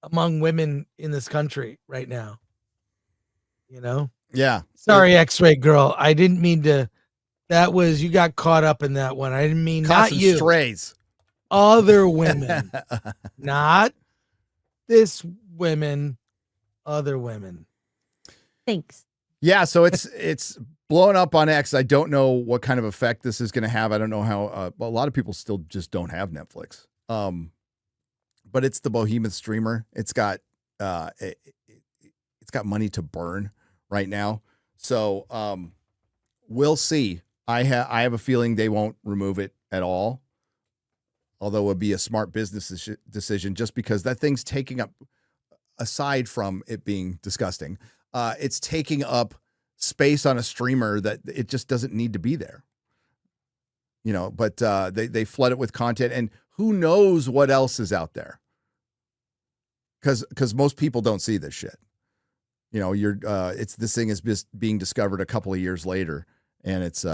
Speaker 2: among women in this country right now.
Speaker 1: Yeah.
Speaker 2: Sorry, X-ray girl. I didn't mean to. You got caught up in that one. I didn't mean not you.
Speaker 1: Strays.
Speaker 2: Other women, not this women, other women.
Speaker 3: Thanks.
Speaker 1: Yeah, so it's blowing up on X. I don't know what kind of effect this is going to have. I don't know how. A lot of people still just don't have Netflix. But it's the behemoth streamer. It's got money to burn right now. So we'll see. I have a feeling they won't remove it at all. Although it would be a smart business decision, just because that thing's taking up, aside from it being disgusting, it's taking up space on a streamer that it just doesn't need to be there. But they flood it with content, and who knows what else is out there? Because most people don't see this shit. This thing is just being discovered a couple of years later, and it's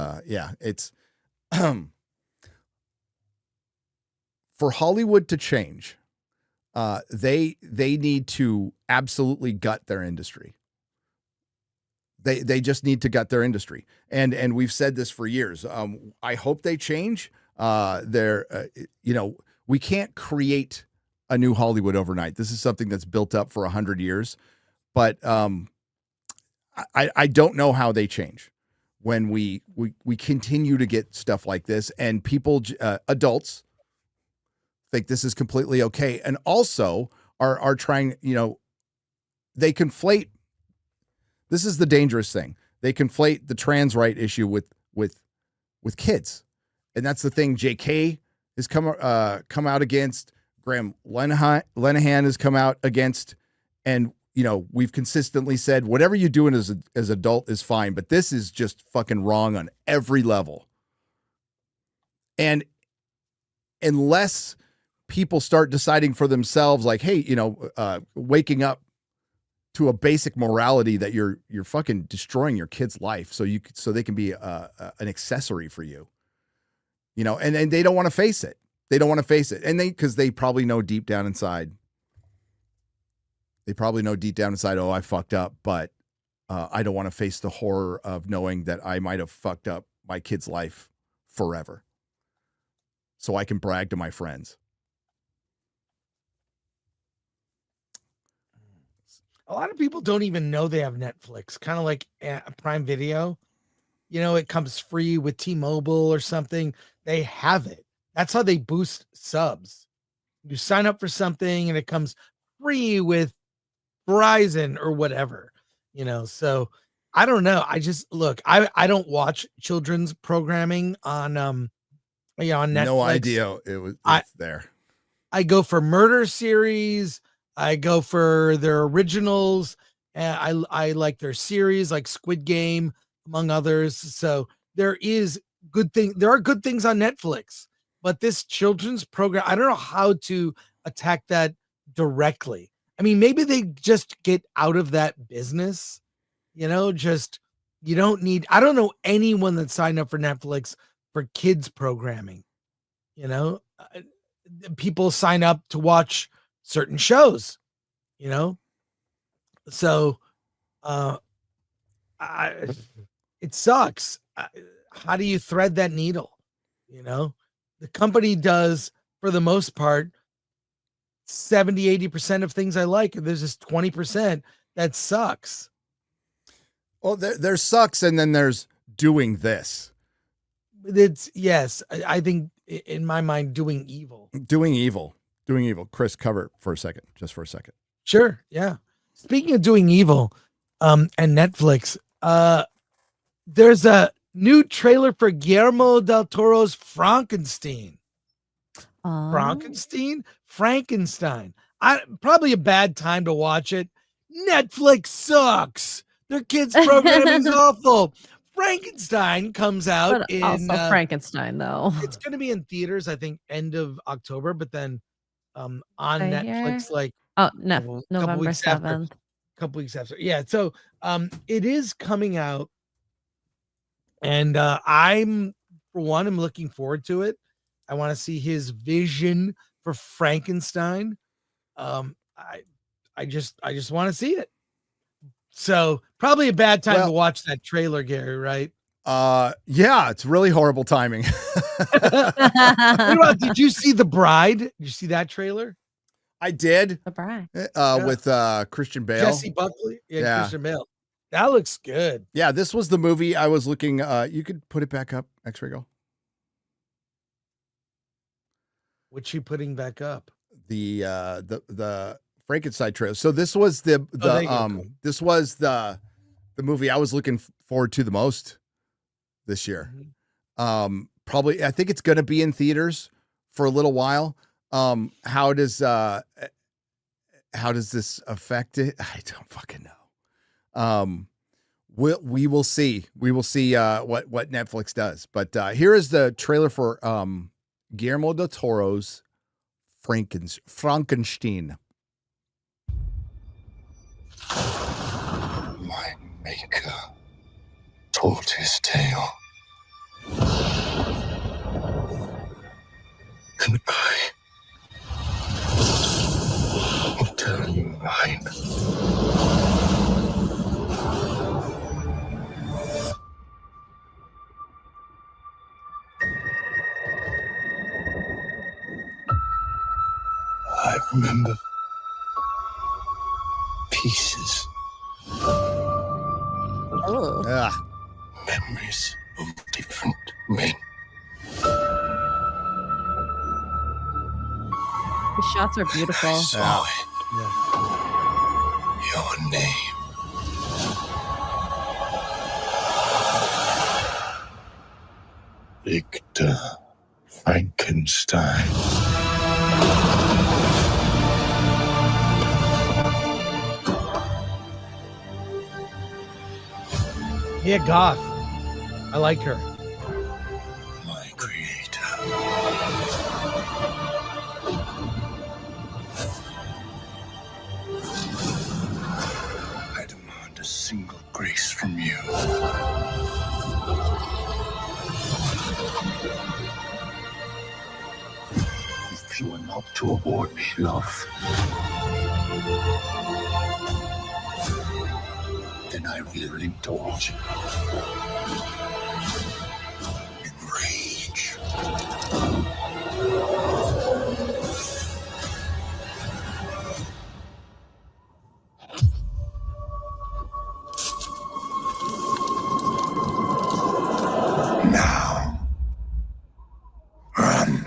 Speaker 1: for Hollywood to change, they need to absolutely gut their industry. They just need to gut their industry, and we've said this for years. I hope they change. We can't create a new Hollywood overnight. This is something that's built up for 100 years, but I don't know how they change when we continue to get stuff like this, and people, adults, think this is completely okay, and also are trying, they conflate. This is the dangerous thing. They conflate the trans right issue with kids, and that's the thing. JK has come out against. Graham Lenehan has come out against, and we've consistently said whatever you're doing as adult is fine, but this is just fucking wrong on every level. And unless people start deciding for themselves, like, hey, waking up to a basic morality that you're fucking destroying your kid's life so they can be an accessory for you, and they don't want to face it. They don't want to face it. And because they probably know deep down inside, oh, I fucked up, but I don't want to face the horror of knowing that I might have fucked up my kid's life forever. So I can brag to my friends.
Speaker 2: A lot of people don't even know they have Netflix, kind of like Prime Video. It comes free with T-Mobile or something. They have it. That's how they boost subs. You sign up for something and it comes free with Verizon or whatever, so I don't know. I just I don't watch children's programming on on Netflix.
Speaker 1: No idea it's there.
Speaker 2: I go for murder series. I go for their originals. And I like their series like Squid Game, among others. So there are good things on Netflix, but this children's program, I don't know how to attack that directly. I mean, maybe they just get out of that business, you don't need, I don't know anyone that signed up for Netflix for kids programming, people sign up to watch certain shows, so, it sucks. How do you thread that needle? The company does, for the most part, 70-80% of things I like, and there's just 20% that sucks.
Speaker 1: Well, there sucks, and then there's doing this.
Speaker 2: Yes, I think in my mind, doing evil.
Speaker 1: Chris, cover it for a second, just for a second.
Speaker 2: Sure, yeah. Speaking of doing evil, and Netflix, there's a new trailer for Guillermo del Toro's Frankenstein. Frankenstein. Probably a bad time to watch it. Netflix sucks. Their kids programming is awful. Frankenstein comes out
Speaker 3: but also Frankenstein, though.
Speaker 2: It's going to be in theaters, I think, end of October, but then on Netflix,
Speaker 3: November 7th.
Speaker 2: Couple weeks after. Yeah, so it is coming out, and I'm looking forward to it. I want to see his vision for Frankenstein. I just want to see it. So probably a bad time to watch that trailer, Gary, right?
Speaker 1: Yeah, it's really horrible timing.
Speaker 2: Did you see The Bride? Did you see that trailer?
Speaker 1: I did.
Speaker 3: The Bride.
Speaker 1: With Christian Bale.
Speaker 2: Jesse Buckley. Yeah, Christian Bale. That looks good.
Speaker 1: Yeah, this was the movie I was looking. You could put it back up, X-Ray Go.
Speaker 2: What's she putting back up?
Speaker 1: The Frankenstein trailer. So this was this was the movie I was looking forward to the most this year. Mm-hmm. Probably, I think it's going to be in theaters for a little while. How does this affect it? I don't fucking know. We will see. We will see what Netflix does. But here is the trailer for Guillermo del Toro's Frankenstein.
Speaker 4: My maker told his tale, and I will tell you mine. I remember pieces.
Speaker 3: Oh,
Speaker 1: Ugh.
Speaker 4: Memories of different men.
Speaker 3: the shots are
Speaker 4: I
Speaker 3: beautiful.
Speaker 4: saw
Speaker 2: Yeah.
Speaker 4: it. Your name. Victor Frankenstein.
Speaker 2: Yeah, goth. I like her.
Speaker 4: My creator. I demand a single grace from you. If you are not to award me love, then I will indulge in rage. Now, run.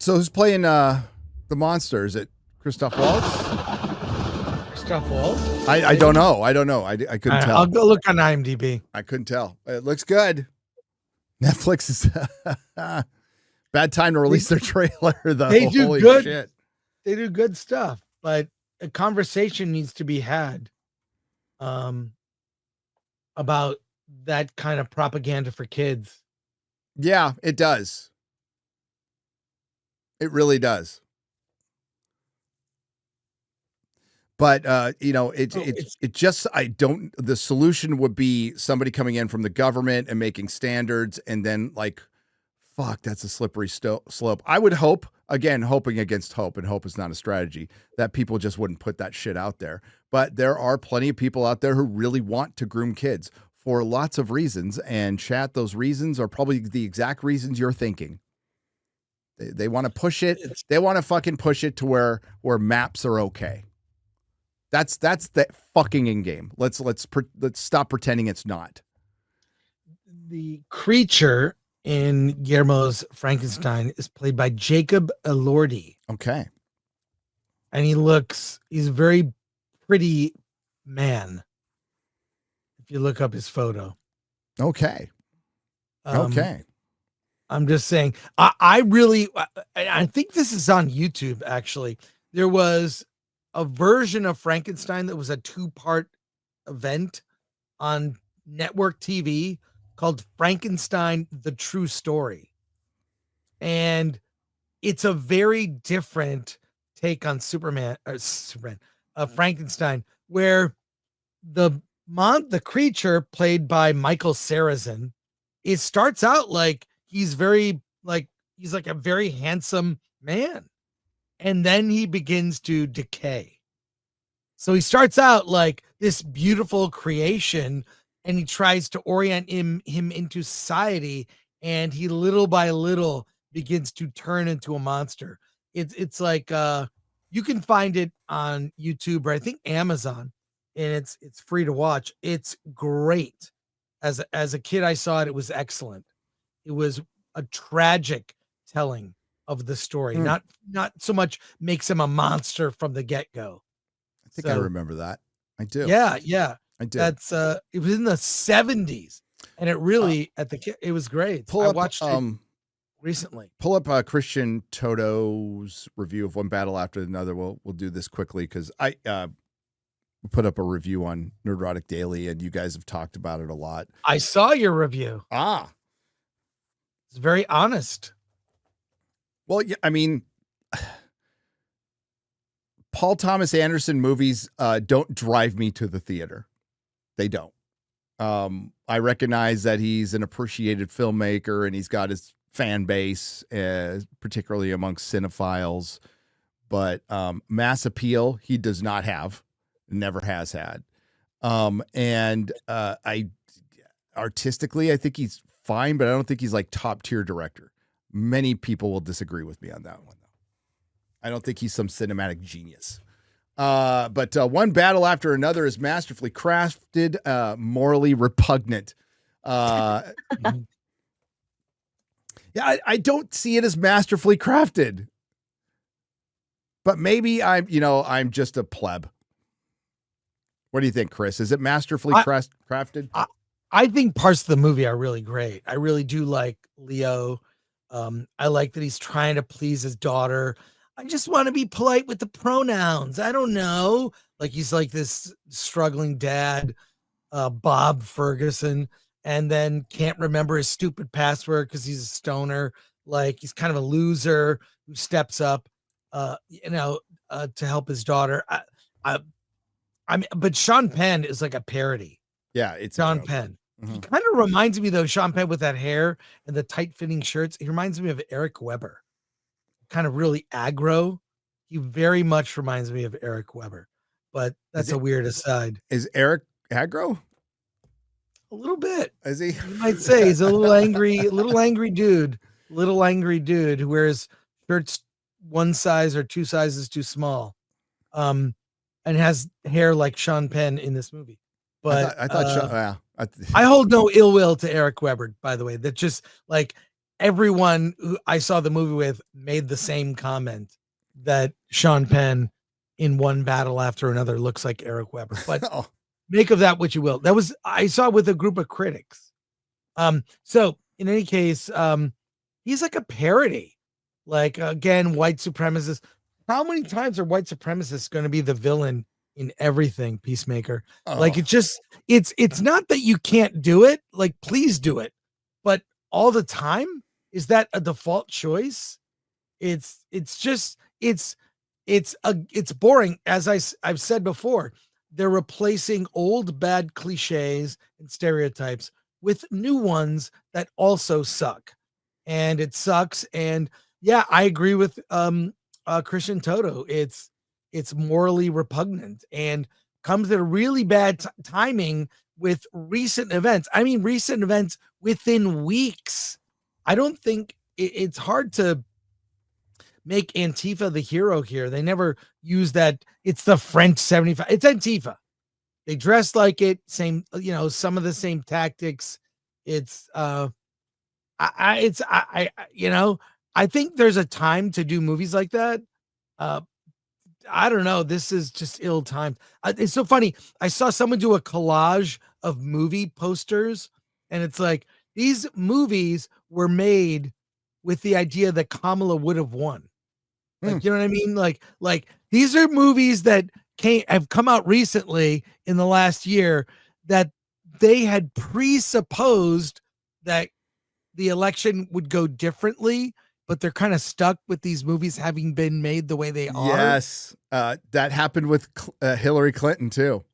Speaker 1: So who's playing the monster? Is it Christoph Waltz?
Speaker 2: Christoph Waltz?
Speaker 1: I don't know. I don't know. I couldn't tell.
Speaker 2: I'll go look on IMDb.
Speaker 1: I couldn't tell. It looks good. Netflix is bad time to release their trailer though.
Speaker 2: They do
Speaker 1: Holy
Speaker 2: good.
Speaker 1: shit.
Speaker 2: They do good stuff, but a conversation needs to be had about that kind of propaganda for kids.
Speaker 1: Yeah, it does. It really does. But it just the solution would be somebody coming in from the government and making standards, and then like, fuck, that's a slippery slope. I would hope, again, hoping against hope, and hope is not a strategy, that people just wouldn't put that shit out there. But there are plenty of people out there who really want to groom kids for lots of reasons, and chat, those reasons are probably the exact reasons you're thinking. They want to push it. They want to fucking push it to where maps are okay. That's the fucking in game. Let's stop pretending it's not.
Speaker 2: The creature in Guillermo's Frankenstein is played by Jacob Elordi.
Speaker 1: Okay.
Speaker 2: And he's a very pretty man. If you look up his photo.
Speaker 1: Okay. Okay.
Speaker 2: I'm just saying, I think this is on YouTube, actually. There was a version of Frankenstein that was a 2-part event on network TV called Frankenstein, The True Story. And it's a very different take on Frankenstein, where the creature played by Michael Sarrazin, it starts out like he's like a very handsome man. And then he begins to decay. So he starts out like this beautiful creation, and he tries to orient him into society, and he little by little begins to turn into a monster. It's like you can find it on YouTube, or I think Amazon, and it's free to watch. It's great. As a kid, I saw it. It was excellent. It was a tragic telling of the story. Not so much makes him a monster from the get-go.
Speaker 1: I think I remember that. I do.
Speaker 2: Yeah.
Speaker 1: I do.
Speaker 2: That's it was in the 70s, and it really it was great. I watched it recently.
Speaker 1: Pull up Christian Toto's review of One Battle After Another. We'll do this quickly because I put up a review on Nerdrotic Daily, and you guys have talked about it a lot.
Speaker 2: I saw your review.
Speaker 1: It's
Speaker 2: very honest.
Speaker 1: Well, yeah, I mean, Paul Thomas Anderson movies don't drive me to the theater. They don't. I recognize that he's an appreciated filmmaker, and he's got his fan base, particularly amongst cinephiles. But mass appeal, he does not have, never has had. And artistically, I think he's fine, but I don't think he's like top tier director. Many people will disagree with me on that one, though. I don't think he's some cinematic genius. But one battle after another is masterfully crafted, morally repugnant. Yeah, I don't see it as masterfully crafted. But maybe I'm just a pleb. What do you think, Chris? Is it masterfully crafted?
Speaker 2: I think parts of the movie are really great. I really do like Leo. I like that he's trying to please his daughter. I just want to be polite with the pronouns. I don't know. Like he's like this struggling dad, Bob Ferguson, and then can't remember his stupid password because he's a stoner. Like he's kind of a loser who steps up, to help his daughter. I mean, but Sean Penn is like a parody.
Speaker 1: Yeah, it's
Speaker 2: Sean Penn. Mm-hmm. He kind of reminds me though, Sean Penn with that hair and the tight fitting shirts. He reminds me of Eric Weber. Kind of really aggro. He very much reminds me of Eric Weber, but that's a weird aside.
Speaker 1: Is Eric aggro?
Speaker 2: A little bit.
Speaker 1: Is he?
Speaker 2: You might say he's a little angry dude who wears shirts one size or two sizes too small. And has hair like Sean Penn in this movie. But
Speaker 1: I thought
Speaker 2: I hold no ill will to Eric Weber, by the way. That just like everyone who I saw the movie with made the same comment that Sean Penn in one battle after another looks like Eric Weber. But make of that what you will. I saw it with a group of critics. So in any case, he's like a parody. Like again, white supremacists. How many times are white supremacists going to be the villain in everything, Peacemaker? Like it's not that you can't do it, like please do it, but all the time, is that a default choice? It's boring. As I've said before, they're replacing old bad cliches and stereotypes with new ones that also suck, and it sucks. And yeah, I agree with Christian Toto. It's morally repugnant and comes at a really bad timing with recent events. I mean, recent events within weeks. I don't think it's hard to make Antifa the hero here. They never use that. It's the French 75. It's Antifa. They dress like it. Same, some of the same tactics. It's I think there's a time to do movies like that. I don't know. This is just ill-timed. It's so funny. I saw someone do a collage of movie posters, and it's like these movies were made with the idea that Kamala would have won. Like, you know what I mean? Like these are movies that have come out recently in the last year that they had presupposed that the election would go differently, but they're kind of stuck with these movies having been made the way they are.
Speaker 1: Yes. That happened with Hillary Clinton too.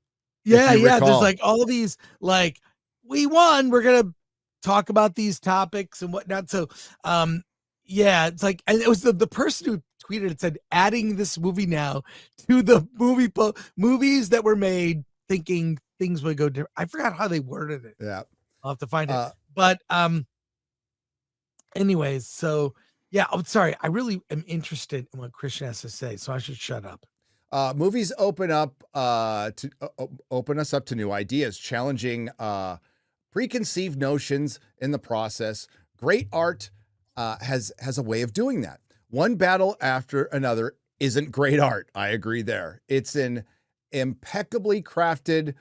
Speaker 2: Yeah. There's like all these, like, we won. We're going to talk about these topics and whatnot. So, yeah, it's like, and it was the person who tweeted it said, adding this movie now to the movies that were made thinking things would go different. I forgot how they worded it.
Speaker 1: Yeah.
Speaker 2: I'll have to find it. But, anyways, so yeah, I'm sorry. I really am interested in what Christian has to say, so I should shut up.
Speaker 1: Movies open us up to new ideas, challenging preconceived notions in the process. Great art has a way of doing that. One battle after another isn't great art. I agree there. It's an impeccably crafted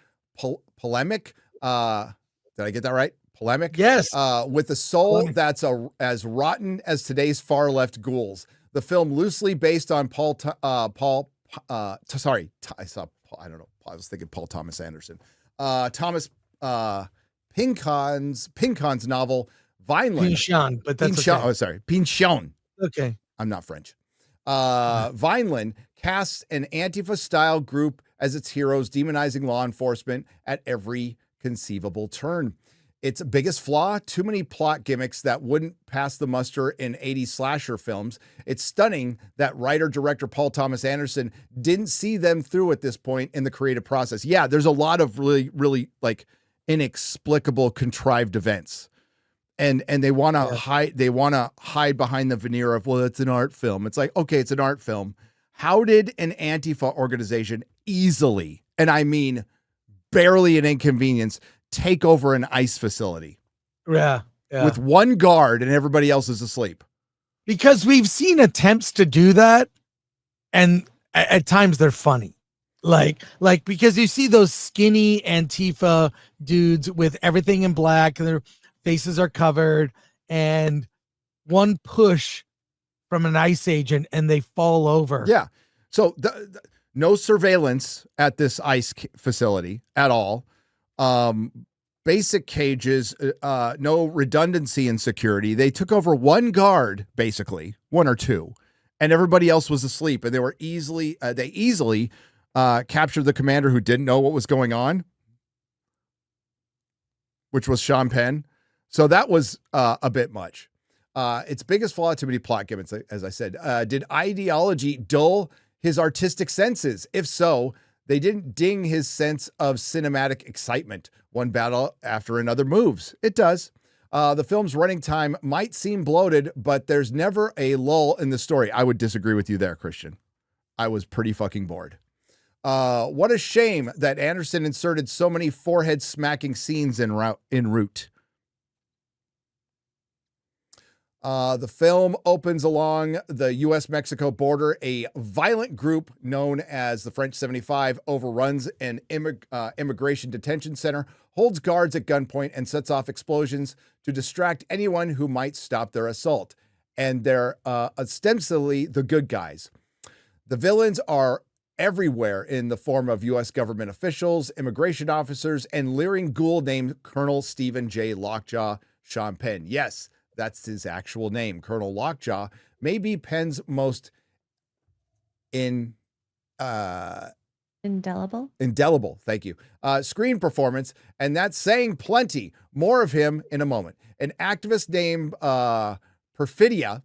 Speaker 1: polemic. Did I get that right? Polemic?
Speaker 2: Yes.
Speaker 1: With a soul that's as rotten as today's far left ghouls. The film loosely based on I was thinking Paul Thomas Anderson. Thomas Pynchon's novel Vineland.
Speaker 2: Pynchon, but that's okay.
Speaker 1: Oh, sorry. Pynchon.
Speaker 2: Okay.
Speaker 1: I'm not French. Vineland casts an Antifa-style group as its heroes, demonizing law enforcement at every conceivable turn. Its biggest flaw, too many plot gimmicks that wouldn't pass the muster in 80s slasher films. It's stunning that writer-director Paul Thomas Anderson didn't see them through at this point in the creative process. Yeah, there's a lot of really, really like inexplicable, contrived events. and they want to hide behind the veneer of, well, it's an art film. It's like, okay, it's an art film. How did an Antifa organization easily, and I mean barely an inconvenience, take over an ICE facility?
Speaker 2: Yeah.
Speaker 1: With one guard and everybody else is asleep.
Speaker 2: Because we've seen attempts to do that, and at times they're funny. Like because you see those skinny Antifa dudes with everything in black and their faces are covered, and one push from an ICE agent and they fall over.
Speaker 1: Yeah. So no surveillance at this ICE facility at all. Basic cages, no redundancy in security. They took over one guard, basically, one or two, and everybody else was asleep. And they were easily captured the commander who didn't know what was going on, which was Sean Penn. So that was a bit much. Its biggest flaw, too many plot gimmicks, as I said. Did ideology dull his artistic senses? If so, they didn't ding his sense of cinematic excitement. One battle after another moves. It does. The film's running time might seem bloated, but there's never a lull in the story. I would disagree with you there, Christian. I was pretty fucking bored. What a shame that Anderson inserted so many forehead smacking scenes en route. The film opens along the U.S.-Mexico border. A violent group known as the French 75 overruns an immigration detention center, holds guards at gunpoint, and sets off explosions to distract anyone who might stop their assault. And they're ostensibly the good guys. The villains are everywhere in the form of U.S. government officials, immigration officers, and leering ghoul named Colonel Stephen J. Lockjaw Sean Penn. Yes, that's his actual name. Colonel Lockjaw may be Penn's most indelible, thank you, screen performance, and that's saying plenty. More of him in a moment. An activist named Perfidia,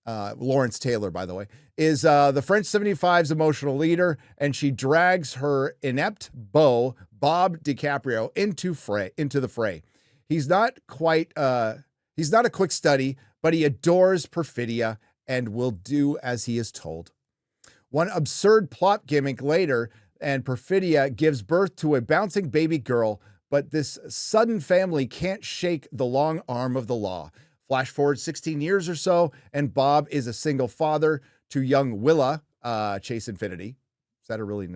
Speaker 1: Lawrence Taylor, by the way, is the French 75's emotional leader, and she drags her inept beau, Bob DiCaprio, into the fray. He's not a quick study, but he adores Perfidia and will do as he is told. One absurd plot gimmick later, and Perfidia gives birth to a bouncing baby girl, but this sudden family can't shake the long arm of the law. Flash forward 16 years or so, and Bob is a single father to young Willa, Chase Infinity. Is that really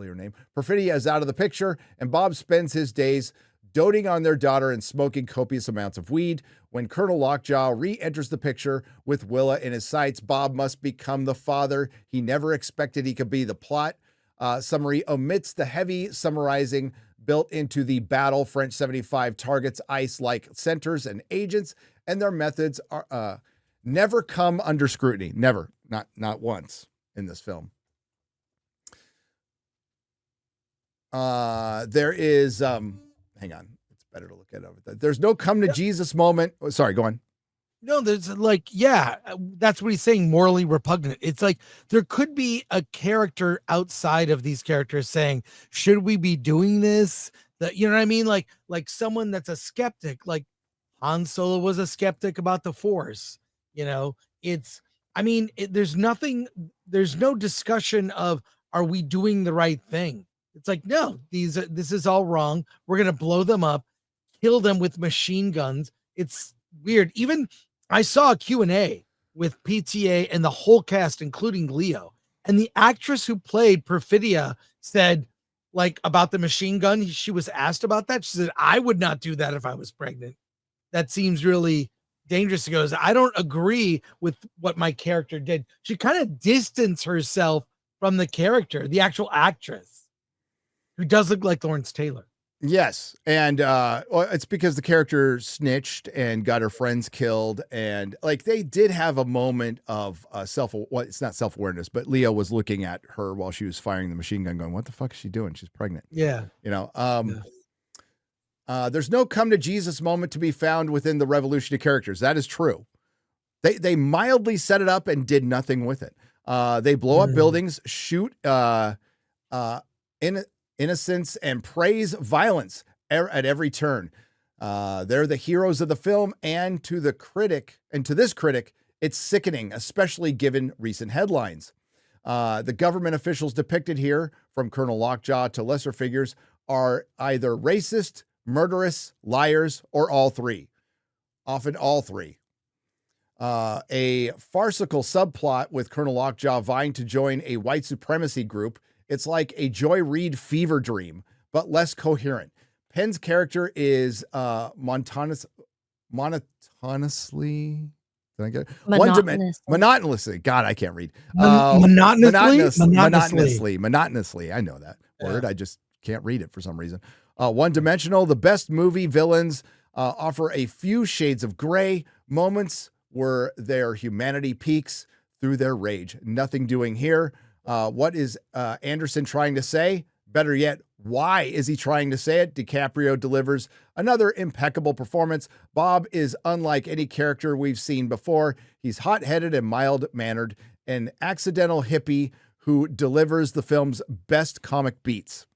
Speaker 1: her name? Perfidia is out of the picture, and Bob spends his days doting on their daughter and smoking copious amounts of weed. When Colonel Lockjaw re-enters the picture with Willa in his sights, Bob must become the father he never expected he could be. The plot summary omits the heavy summarizing built into the battle. French 75 targets ICE-like centers and agents, and their methods are never come under scrutiny. Never. Not once in this film. There is... hang on. It's better to look at it. There's no come to Jesus moment. Oh, sorry, go on.
Speaker 2: No, there's that's what he's saying, morally repugnant. It's like there could be a character outside of these characters saying, should we be doing this? That, you know what I mean? Like someone that's a skeptic, like Han Solo was a skeptic about the Force. You know, there's no discussion of, are we doing the right thing? It's like, no, this is all wrong. We're going to blow them up, kill them with machine guns. It's weird. Even I saw a Q&A with PTA and the whole cast, including Leo. And the actress who played Perfidia said, like, about the machine gun, she was asked about that. She said, I would not do that if I was pregnant. That seems really dangerous. She goes, I don't agree with what my character did. She kind of distanced herself from the character, the actual actress, who does look like Lawrence Taylor.
Speaker 1: Yes. And it's because the character snitched and got her friends killed. And like, they did have a moment of it's not self-awareness, but Leo was looking at her while she was firing the machine gun going, what the fuck is she doing? She's pregnant.
Speaker 2: Yeah.
Speaker 1: You know, there's no come to Jesus moment to be found within the revolution of characters. That is true. They mildly set it up and did nothing with it. They blow up buildings, shoot innocence, and praise violence at every turn. They're the heroes of the film, and to this critic, it's sickening, especially given recent headlines. The government officials depicted here, from Colonel Lockjaw to lesser figures, are either racist, murderous, liars, or all three. Often all three. A farcical subplot with Colonel Lockjaw vying to join a white supremacy group. It's like a Joy Reid fever dream, but less coherent. Penn's character is monotonously. Did I get it? Monotonously. God, I can't read. Monotonously. I know that word. I just can't read it for some reason. One-dimensional. The best movie villains offer a few shades of gray, moments where their humanity peaks through their rage. Nothing doing here. What is Anderson trying to say? Better yet, why is he trying to say it? DiCaprio delivers another impeccable performance. Bob is unlike any character we've seen before. He's hot-headed and mild-mannered, an accidental hippie who delivers the film's best comic beats.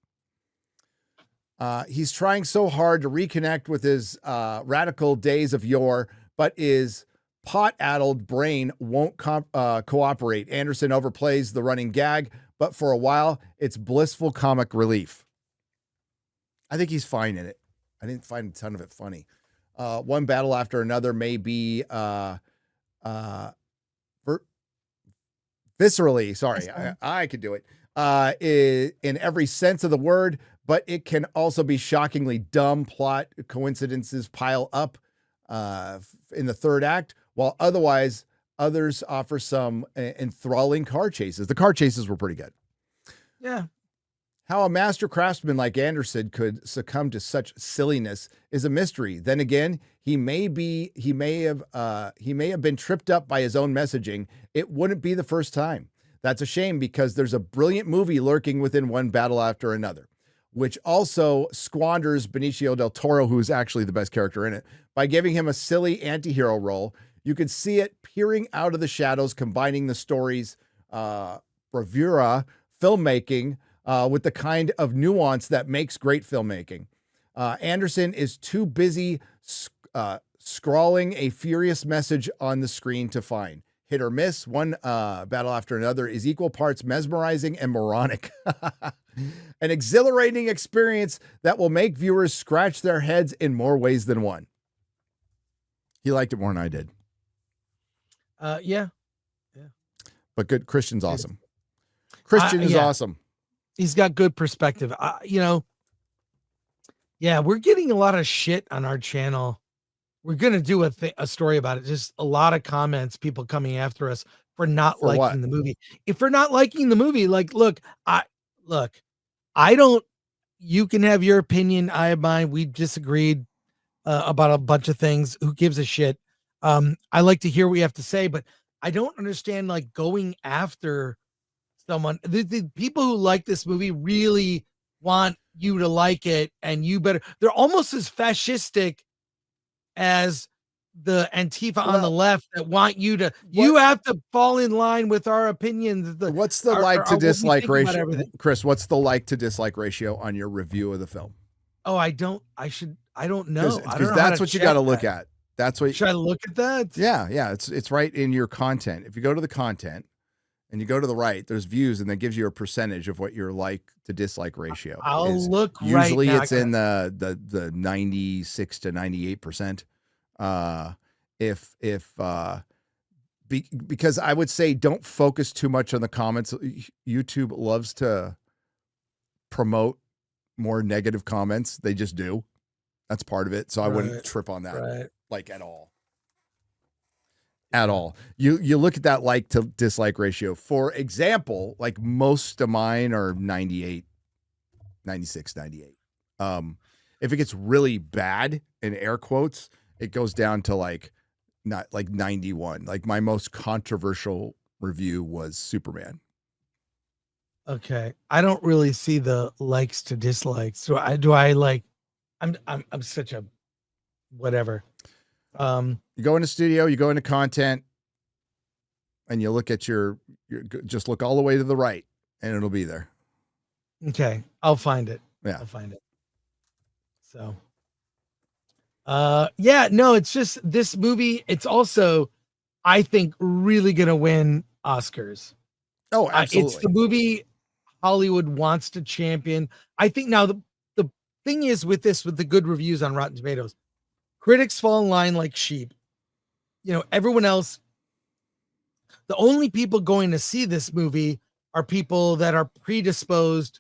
Speaker 1: He's trying so hard to reconnect with his radical days of yore, but his pot-addled brain won't cooperate. Anderson overplays the running gag, but for a while, it's blissful comic relief. I think he's fine in it. I didn't find a ton of it funny. One battle after another may be viscerally, sorry, I could do it, in every sense of the word, but it can also be shockingly dumb. Plot coincidences pile up in the third act, while others offer some enthralling car chases. The car chases were pretty good.
Speaker 2: Yeah.
Speaker 1: How a master craftsman like Anderson could succumb to such silliness is a mystery. Then again, he may have been tripped up by his own messaging. It wouldn't be the first time. That's a shame, because there's a brilliant movie lurking within one battle after another, which also squanders Benicio del Toro, who's actually the best character in it, by giving him a silly anti-hero role. You could see it peering out of the shadows, combining the story's bravura filmmaking with the kind of nuance that makes great filmmaking. Anderson is too busy scrawling a furious message on the screen to find. Hit or miss, one battle after another is equal parts mesmerizing and moronic. An exhilarating experience that will make viewers scratch their heads in more ways than one. He liked it more than I did.
Speaker 2: Yeah.
Speaker 1: But good. Christian's awesome. Christian is awesome.
Speaker 2: He's got good perspective. We're getting a lot of shit on our channel. We're going to do a story about it. Just a lot of comments, people coming after us for not liking the movie. If we're not liking the movie, you can have your opinion. I have mine. We disagreed about a bunch of things. Who gives a shit? I like to hear what you have to say, but I don't understand going after someone. The people who like this movie really want you to like it, and you better. They're almost as fascistic as the Antifa on the left that want you to. You have to fall in line with our opinions.
Speaker 1: What's the like to dislike ratio, Chris? What's the like to dislike ratio on your review of the film?
Speaker 2: Oh, I don't know.
Speaker 1: Because that's what you got to look at. That's what.
Speaker 2: Should I look at that?
Speaker 1: Yeah. It's right in your content. If you go to the content and you go to the right, there's views, and that gives you a percentage of what your like to dislike ratio.
Speaker 2: I'll look.
Speaker 1: Usually,
Speaker 2: right
Speaker 1: it's in the 96 to 98%. Because I would say don't focus too much on the comments. YouTube loves to promote more negative comments. They just do. That's part of it. So I wouldn't trip on that at all. At all. You look at that like to dislike ratio. For example, most of mine are 98, 96, 98. If it gets really bad, in air quotes, it goes down to not 91. My most controversial review was Superman.
Speaker 2: Okay. I don't really see the likes to dislikes. I'm such a whatever.
Speaker 1: You go into studio, you go into content, and you look at your just look all the way to the right, and it'll be there.
Speaker 2: Okay. I'll find it.
Speaker 1: Yeah.
Speaker 2: I'll find it. So Yeah, no, it's just this movie. It's also, I think, really gonna win Oscars.
Speaker 1: Oh,
Speaker 2: It's the
Speaker 1: absolutely.
Speaker 2: movie Hollywood wants to champion. I think now the thing is with this, with the good reviews on Rotten Tomatoes, critics fall in line like sheep. You know, everyone else, the only people going to see this movie are people that are predisposed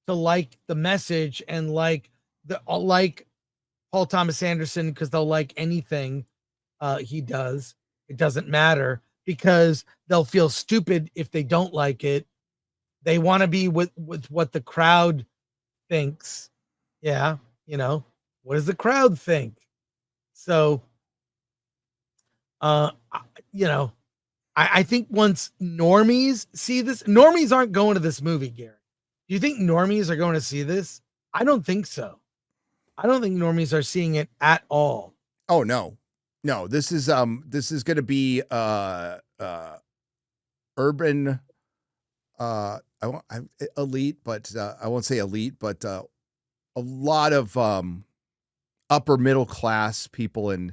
Speaker 2: to like the message and like Paul Thomas Anderson because they'll like anything he does. It doesn't matter because they'll feel stupid if they don't like it. They want to be with what the crowd thinks. Yeah, you know, what does the crowd think? So, uh, you know, I think once normies see this, normies aren't going to this movie, Gary. Do you think normies are going to see this? I don't think so. I don't think normies are seeing it at all.
Speaker 1: Oh no. No, this is going to be urban elite, but I won't say elite, but a lot of upper middle class people in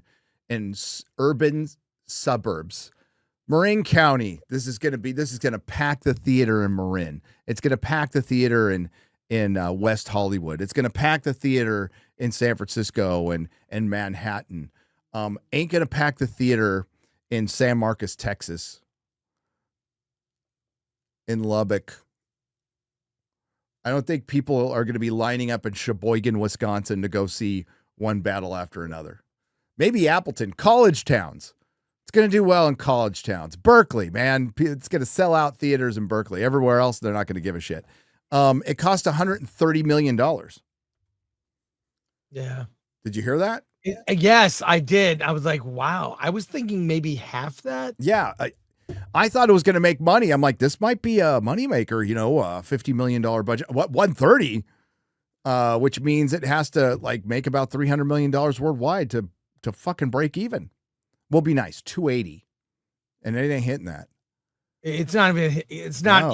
Speaker 1: urban suburbs. Marin County. This is going to pack the theater in Marin. It's going to pack the theater in West Hollywood. It's going to pack the theater in San Francisco and Manhattan. Ain't going to pack the theater in San Marcos, Texas, in Lubbock. I don't think people are going to be lining up in Sheboygan, Wisconsin to go see one battle after another. Maybe Appleton, college towns. It's going to do well in college towns. Berkeley, man, it's going to sell out theaters in Berkeley. Everywhere else, they're not going to give a shit. It cost $130 million.
Speaker 2: Yeah.
Speaker 1: Did you hear that?
Speaker 2: Yes, I did. I was like, wow. I was thinking maybe half that.
Speaker 1: Yeah. I thought it was going to make money. I'm like, this might be a moneymaker, you know, a $50 million budget. What, 130? Which means it has to like make about $300 million worldwide to fucking break even. Will be nice. 280. And it ain't hitting that.
Speaker 2: It's not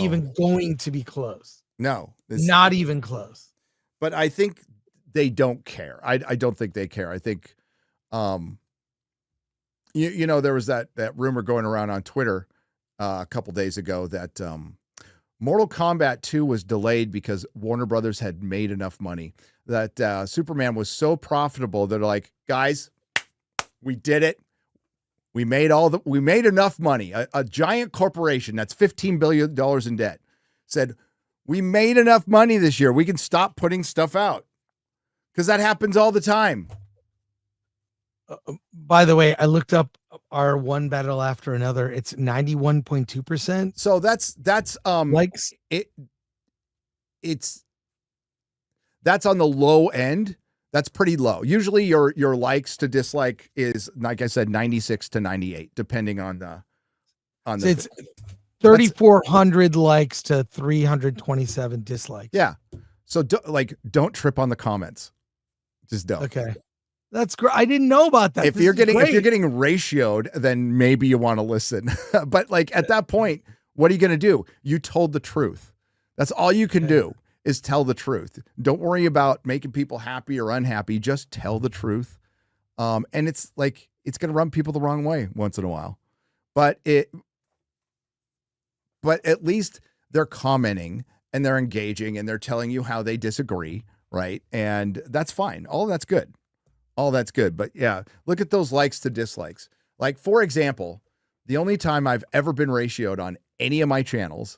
Speaker 2: even going to be close.
Speaker 1: No.
Speaker 2: Not even close.
Speaker 1: But I think they don't care. I don't think they care. I think, you know, there was that rumor going around on Twitter a couple days ago that Mortal Kombat 2 was delayed because Warner Brothers had made enough money, that Superman was so profitable that they're like, guys, we did it. We made enough money. A giant corporation that's $15 billion in debt said, we made enough money this year. We can stop putting stuff out. Because that happens all the time.
Speaker 2: By the way, I looked up our one battle after another. It's 91.2%.
Speaker 1: So that's
Speaker 2: likes.
Speaker 1: That's on the low end. That's pretty low. Usually your likes to dislike is, like I said, 96 to 98, depending on the
Speaker 2: so it's 3,400 likes to 327 dislikes.
Speaker 1: Yeah. So don't trip on the comments. Just don't.
Speaker 2: Okay. That's great. I didn't know about that.
Speaker 1: If you're getting ratioed, then maybe you want to listen. But like at that point, what are you going to do? You told the truth. That's all you can do is tell the truth. Don't worry about making people happy or unhappy. Just tell the truth. And it's like, it's going to rub people the wrong way once in a while, but at least they're commenting and they're engaging and they're telling you how they disagree. Right. And that's fine. All that's good. But yeah, look at those likes to dislikes. Like, for example, the only time I've ever been ratioed on any of my channels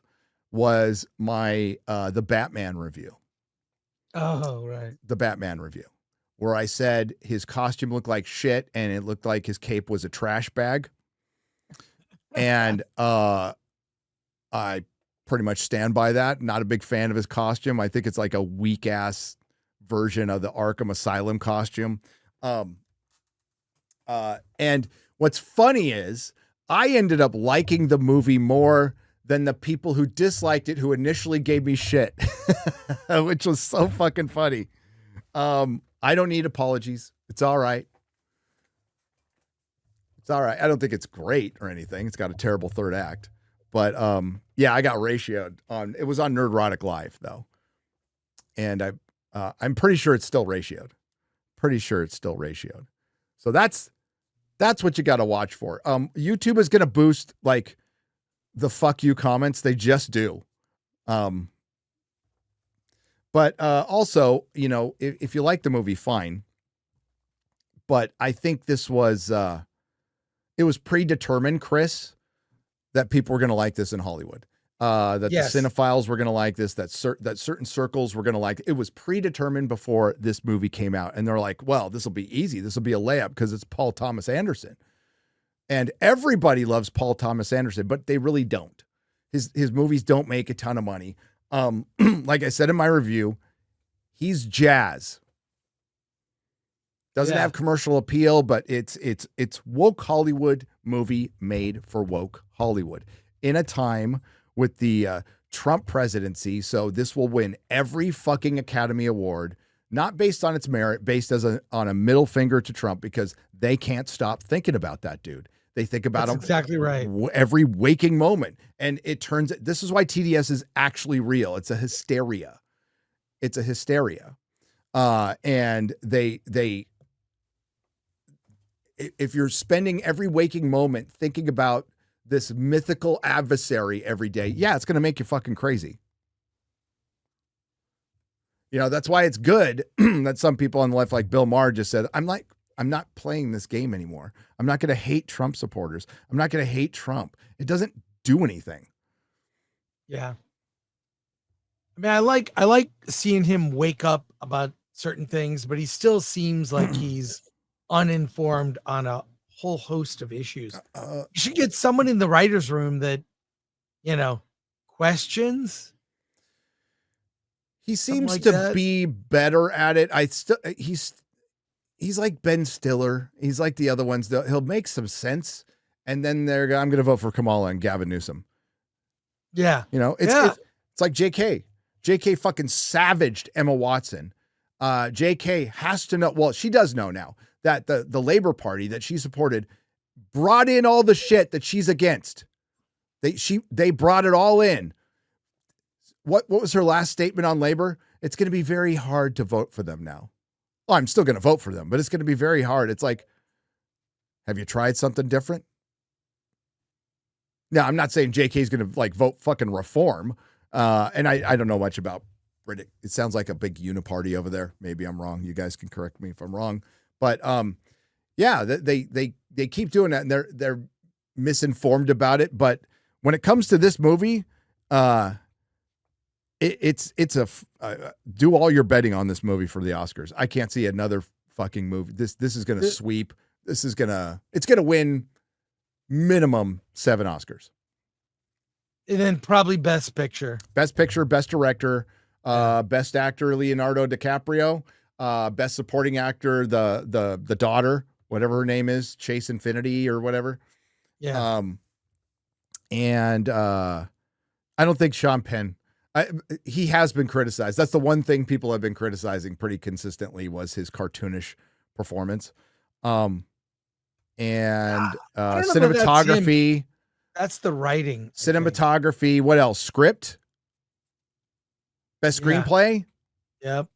Speaker 1: was my, the Batman review.
Speaker 2: Oh, right.
Speaker 1: The Batman review, where I said his costume looked like shit and it looked like his cape was a trash bag. And, I pretty much stand by that. Not a big fan of his costume. I think it's like a weak ass version of the Arkham Asylum costume. And what's funny is I ended up liking the movie more than the people who disliked it, who initially gave me shit, which was so fucking funny. I don't need apologies. It's all right. I don't think it's great or anything. It's got a terrible third act, but yeah, I got ratioed on. It was on Nerdrotic Live though, and I'm pretty sure it's still ratioed. So that's what you got to watch for. YouTube is going to boost like the fuck you comments. They just do. But also, you know, if you like the movie, fine. But I think this was, it was predetermined, Chris, that people were going to like this in Hollywood. That the cinephiles were going to like this, that certain circles were going to like it. It was predetermined before this movie came out. And they're like, well, this will be easy. This will be a layup because it's Paul Thomas Anderson. And everybody loves Paul Thomas Anderson, but they really don't. His movies don't make a ton of money. Like I said in my review, he's jazz. Doesn't have commercial appeal, but it's woke Hollywood movie made for woke Hollywood in a time with the Trump presidency. So this will win every fucking Academy Award, not based on its merit, based on a middle finger to Trump, because they can't stop thinking about that dude. They think about him
Speaker 2: exactly right
Speaker 1: every waking moment. And this is why TDS is actually real. It's a hysteria. It's a hysteria. And if you're spending every waking moment thinking about this mythical adversary every day, yeah, it's going to make you fucking crazy. You know, that's why it's good that some people on the left, like Bill Maher, just said, I'm not playing this game anymore. I'm not going to hate Trump supporters. I'm not going to hate Trump. It doesn't do anything.
Speaker 2: Yeah. I mean, I like seeing him wake up about certain things, but he still seems like he's uninformed on a whole host of issues. You should get someone in the writer's room that, you know, questions.
Speaker 1: He seems to be better at it. He's like Ben Stiller. He's like the other ones. He'll make some sense, and then I'm going to vote for Kamala and Gavin Newsom.
Speaker 2: Yeah,
Speaker 1: you know, it's like JK. JK fucking savaged Emma Watson. JK has to know. Well, she does know now that the Labor Party that she supported brought in all the shit that she's against. They brought it all in. What was her last statement on labor? It's going to be very hard to vote for them now. Well, I'm still going to vote for them, but it's going to be very hard. It's like, have you tried something different? Now, I'm not saying JK is going to like vote fucking reform. And I don't know much about Riddick. It sounds like a big uniparty over there. Maybe I'm wrong. You guys can correct me if I'm wrong. But yeah, they keep doing that, and they're misinformed about it. But when it comes to this movie, it's do all your betting on this movie for the Oscars. I can't see another fucking movie. This is gonna sweep. It's gonna win minimum 7 Oscars.
Speaker 2: And then probably Best Picture, Best
Speaker 1: Director, Best Actor Leonardo DiCaprio, Best Supporting Actor the daughter, whatever her name is, Chase Infinity or whatever.
Speaker 2: Yeah.
Speaker 1: And I don't think Sean Penn. He has been criticized. That's the one thing people have been criticizing pretty consistently was his cartoonish performance. And cinematography.
Speaker 2: That's the writing.
Speaker 1: Cinematography. What else? Script. Best screenplay.
Speaker 2: Yep.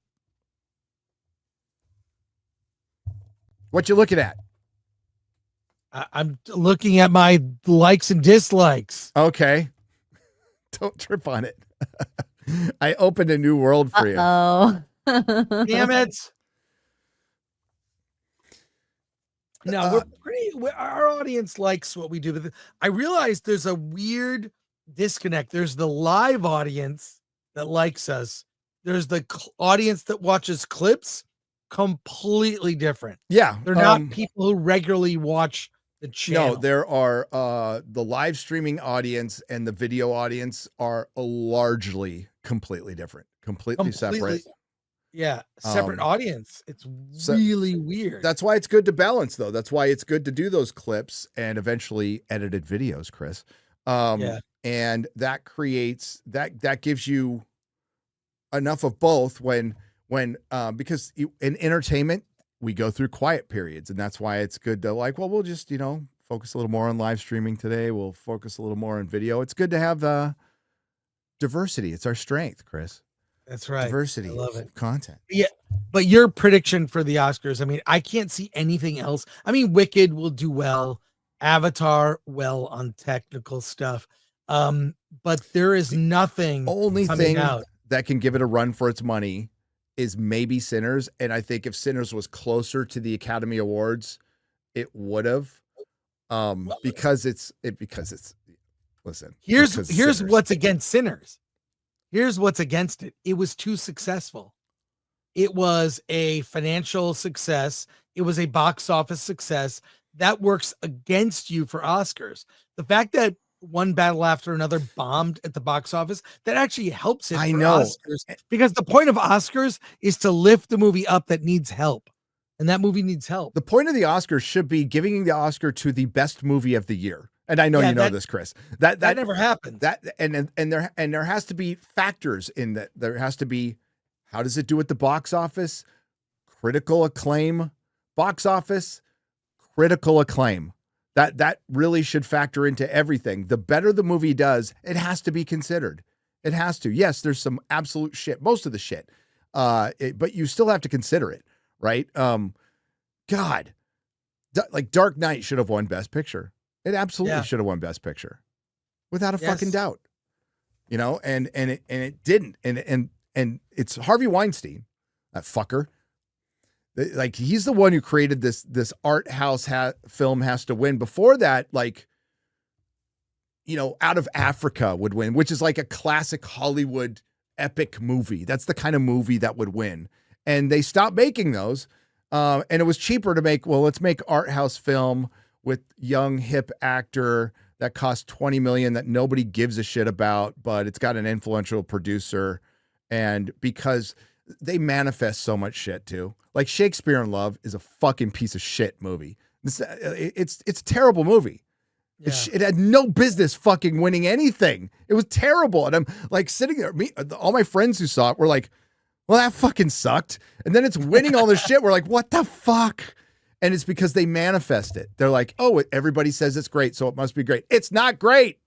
Speaker 1: What you looking at?
Speaker 2: I'm looking at my likes and dislikes.
Speaker 1: Okay. Don't trip on it. I opened a new world for you.
Speaker 3: Oh,
Speaker 2: damn it. No, our audience likes what we do. But I realized there's a weird disconnect. There's the live audience that likes us. There's the audience that watches clips, completely different.
Speaker 1: Yeah.
Speaker 2: They're not people who regularly watch the channel.
Speaker 1: No, there are the live streaming audience and the video audience are largely completely different, completely separate.
Speaker 2: Yeah, separate audience. It's really weird.
Speaker 1: That's why it's good to balance, though. That's why it's good to do those clips and eventually edited videos, Chris. And that creates that gives you enough of both because in entertainment we go through quiet periods, and that's why it's good to we'll just focus a little more on live streaming today. We'll focus a little more on video. It's good to have diversity. It's our strength, Chris.
Speaker 2: That's right.
Speaker 1: Diversity.
Speaker 2: I love it.
Speaker 1: Content.
Speaker 2: Yeah. But your prediction for the Oscars, I mean, I can't see anything else. I mean, Wicked will do well. Avatar, well on technical stuff. But there is nothing
Speaker 1: Only
Speaker 2: coming
Speaker 1: thing
Speaker 2: out
Speaker 1: that can give it a run for its money is maybe Sinners. And I think if Sinners was closer to the Academy Awards, it would have. Because it's listen.
Speaker 2: Here's
Speaker 1: Sinners.
Speaker 2: what's against Sinners. Here's what's against it. It was too successful. It was a financial success. It was a box office success. That works against you for Oscars. The fact that one battle after another bombed at the box office, that actually helps it for Oscars, because the point of Oscars is to lift the movie up that needs help. And that movie needs help.
Speaker 1: The point of the Oscars should be giving the Oscar to the best movie of the year. And I know you know this, Chris. That
Speaker 2: never happens.
Speaker 1: That and there has to be factors in that. There has to be, how does it do at the box office? Critical acclaim, box office, critical acclaim. That really should factor into everything. The better the movie does, it has to be considered. It has to. Yes, there's some absolute shit, most of the shit. But you still have to consider it, right? God, like Dark Knight should have won Best Picture. It absolutely should have won Best Picture, without a fucking doubt. You know, and it didn't. And it's Harvey Weinstein, that fucker. Like, he's the one who created this art house film has to win. Before that, like, you know, Out of Africa would win, which is like a classic Hollywood epic movie. That's the kind of movie that would win. And they stopped making those. And it was cheaper to make, well, let's make art house film with young hip actor that cost $20 million that nobody gives a shit about, but it's got an influential producer. And because they manifest so much shit too. Like Shakespeare in Love is a fucking piece of shit movie. It's a terrible movie. Yeah. It had no business fucking winning anything. It was terrible. And I'm like sitting there, all my friends who saw it were like, well, that fucking sucked. And then it's winning all this shit. We're like, what the fuck? And it's because they manifest it. They're like, oh, everybody says it's great, so it must be great. It's not great.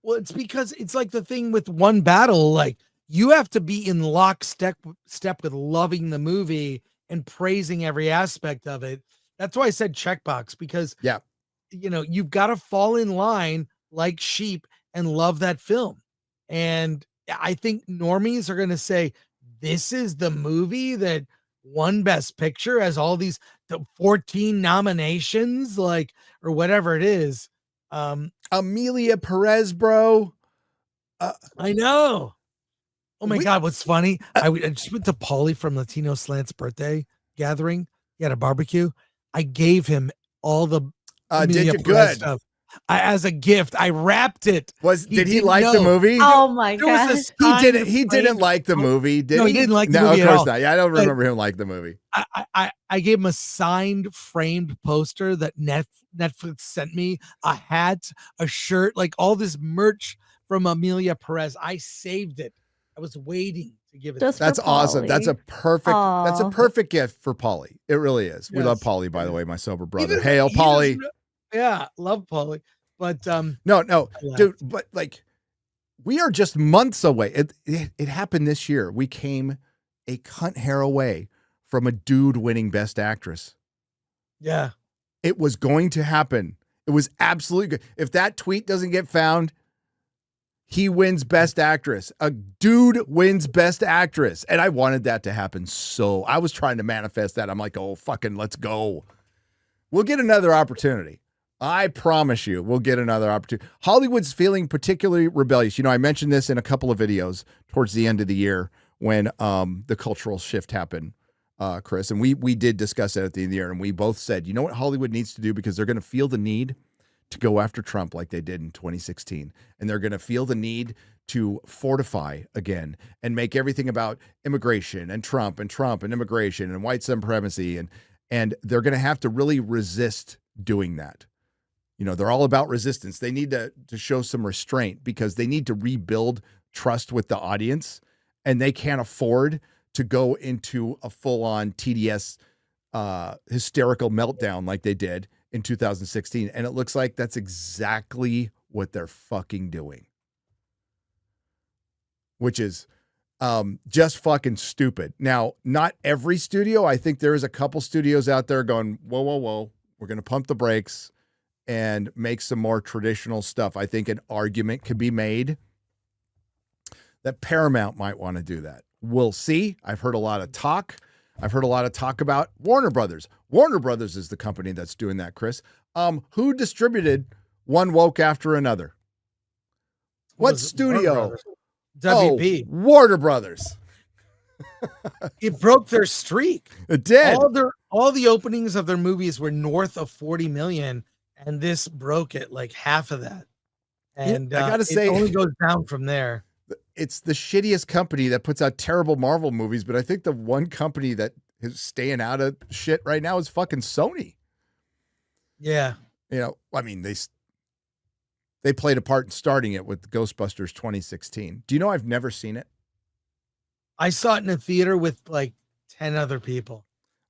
Speaker 2: Well, it's because it's like the thing with One Battle. Like, you have to be in lockstep with loving the movie and praising every aspect of it. That's why I said checkbox, because you know, you've got to fall in line like sheep and love that film. And I think normies are going to say, this is the movie that won Best Picture, has all these 14 nominations, like, or whatever it is.
Speaker 1: Amelia Perez, bro.
Speaker 2: I know. Oh my God, what's funny? I just went to Paulie from Latino Slant's birthday gathering. He had a barbecue. I gave him all the Amelia Perez stuff. As a gift, I wrapped it.
Speaker 1: Did he like the movie?
Speaker 3: Oh my God.
Speaker 1: He didn't like the movie, did he?
Speaker 2: No, he didn't like the movie.
Speaker 1: Of course not. Yeah, I don't remember him like the movie.
Speaker 2: I gave him a signed framed poster that Netflix sent me, a hat, a shirt, like all this merch from Amelia Perez. I saved it. I was waiting to give it.
Speaker 1: That's awesome. That's a perfect gift for Paulie. It really is. Yes. We love Paulie, by the way, my sober brother. Hail, Paulie.
Speaker 2: Yeah, love Paulie. But
Speaker 1: no, dude, but like, we are just months away. It happened this year. We came a cunt hair away from a dude winning Best Actress.
Speaker 2: Yeah.
Speaker 1: It was going to happen. It was absolutely good. If that tweet doesn't get found, he wins Best Actress. A dude wins Best Actress. And I wanted that to happen. So I was trying to manifest that. I'm like, oh, fucking let's go. We'll get another opportunity. I promise you, we'll get another opportunity. Hollywood's feeling particularly rebellious. You know, I mentioned this in a couple of videos towards the end of the year when the cultural shift happened, Chris. And we did discuss that at the end of the year. And we both said, you know what Hollywood needs to do, because they're going to feel the need to go after Trump like they did in 2016. And they're going to feel the need to fortify again and make everything about immigration and Trump and immigration and white supremacy. And they're going to have to really resist doing that. You know, they're all about resistance. They need to show some restraint, because they need to rebuild trust with the audience, and they can't afford to go into a full-on TDS hysterical meltdown like they did in 2016. And it looks like that's exactly what they're fucking doing. Which is, Just fucking stupid. Now, not every studio. I think there is a couple studios out there going, whoa, whoa, whoa. We're going to pump the brakes and make some more traditional stuff. I think an argument could be made that Paramount might want to do that. We'll see. I've heard a lot of talk. I've heard a lot of talk about Warner Brothers. Warner Brothers is the company that's doing that, Chris. Who distributed One Woke After Another? What studio?
Speaker 2: WB.
Speaker 1: Oh, Warner Brothers.
Speaker 2: It broke their streak.
Speaker 1: It did.
Speaker 2: All the openings of their movies were north of 40 million, and this broke it like half of that. And
Speaker 1: I gotta say,
Speaker 2: it only goes down from there.
Speaker 1: It's the shittiest company that puts out terrible Marvel movies, but I think the one company that is staying out of shit right now is fucking Sony.
Speaker 2: Yeah.
Speaker 1: You know, I mean, they played a part in starting it with Ghostbusters 2016. Do you know I've never seen it?
Speaker 2: I saw it in a theater with like 10 other people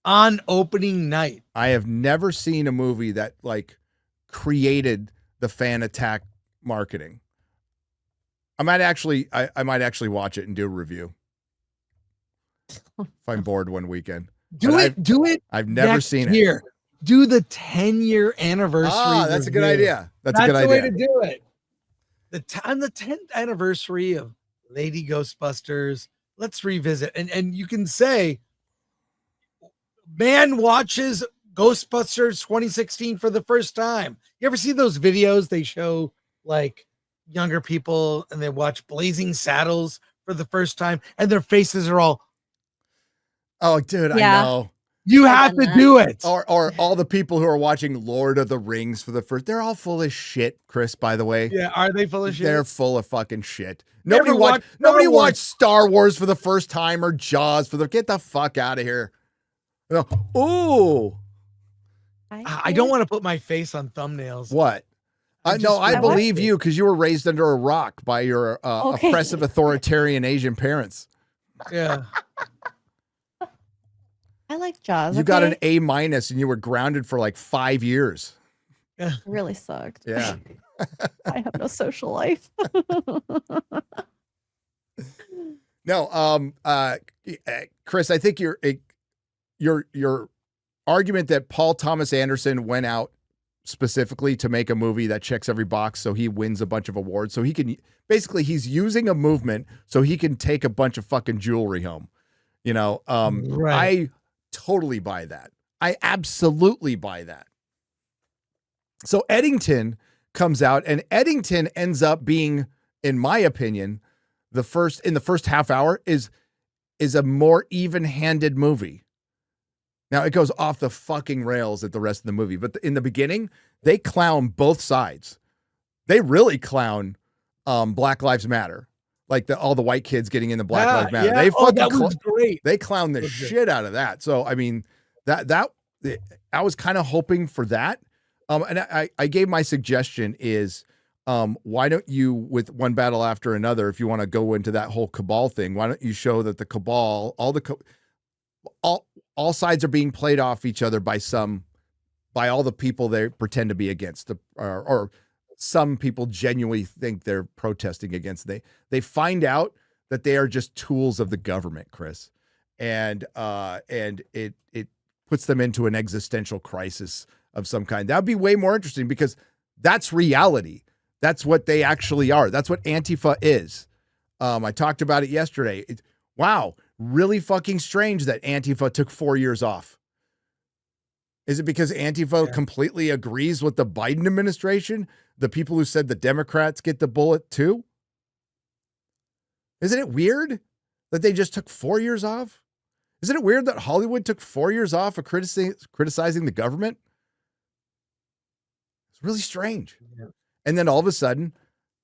Speaker 2: on opening night.
Speaker 1: I have never seen a movie that like created the fan attack marketing. I might actually watch it and do a review if I'm bored one weekend.
Speaker 2: Do it.
Speaker 1: I've never seen it.
Speaker 2: Do the 10-year anniversary.
Speaker 1: That's a good idea. That's a good
Speaker 2: the
Speaker 1: idea.
Speaker 2: way to do it. On the 10th anniversary of Lady Ghostbusters, let's revisit. And you can say, man watches Ghostbusters 2016 for the first time. You ever see those videos they show like younger people and they watch Blazing Saddles for the first time and their faces are all,
Speaker 1: oh, dude,
Speaker 3: Yeah.
Speaker 1: I know.
Speaker 2: you have to do it.
Speaker 1: Or all the people who are watching Lord of the Rings for the first, they're all full of shit, Chris, by the way.
Speaker 2: Yeah, are they full of shit?
Speaker 1: They're full of fucking shit.
Speaker 2: Never
Speaker 1: Nobody
Speaker 2: watched
Speaker 1: watched Star Wars for the first time or Jaws get the fuck out of here. Ooh.
Speaker 2: I don't want to put my face on thumbnails.
Speaker 1: What? No, I believe you because you were raised under a rock by your oppressive authoritarian Asian parents.
Speaker 2: Yeah.
Speaker 3: I like Jaws.
Speaker 1: You got an A- and you were grounded for like 5 years.
Speaker 2: Yeah.
Speaker 3: Really sucked.
Speaker 1: Yeah.
Speaker 3: I have no social life.
Speaker 1: No, Chris, I think your argument that Paul Thomas Anderson went out specifically to make a movie that checks every box so he wins a bunch of awards, so he can basically he's using a movement so he can take a bunch of fucking jewelry home. You know,
Speaker 2: Right.
Speaker 1: I totally buy that. I absolutely buy that. So Eddington comes out, and Eddington ends up being, in my opinion, the first half hour is a more even-handed movie. Now it goes off the fucking rails at the rest of the movie, but in the beginning, they clown both sides. They really clown Black Lives Matter, like all the white kids getting into Black Lives Matter.
Speaker 2: Yeah.
Speaker 1: They fucking
Speaker 2: that was great.
Speaker 1: they clown the shit out of that. So I mean, that I was kind of hoping for that. And I gave my suggestion is, why don't you, with One Battle After Another, if you want to go into that whole cabal thing, why don't you show that the cabal, all sides are being played off each other by all the people they pretend to be against, or some people genuinely think they're protesting against. They find out that they are just tools of the government, Chris, and it puts them into an existential crisis of some kind. That'd be way more interesting because that's reality. That's what they actually are. That's what Antifa is. I talked about it yesterday. Wow, really fucking strange that Antifa took 4 years off. Is it because Antifa completely agrees with the Biden administration? The people who said the Democrats get the bullet too? Isn't it weird that they just took 4 years off? Isn't it weird that Hollywood took 4 years off of criticizing the government? It's really strange. Yeah. And then all of a sudden,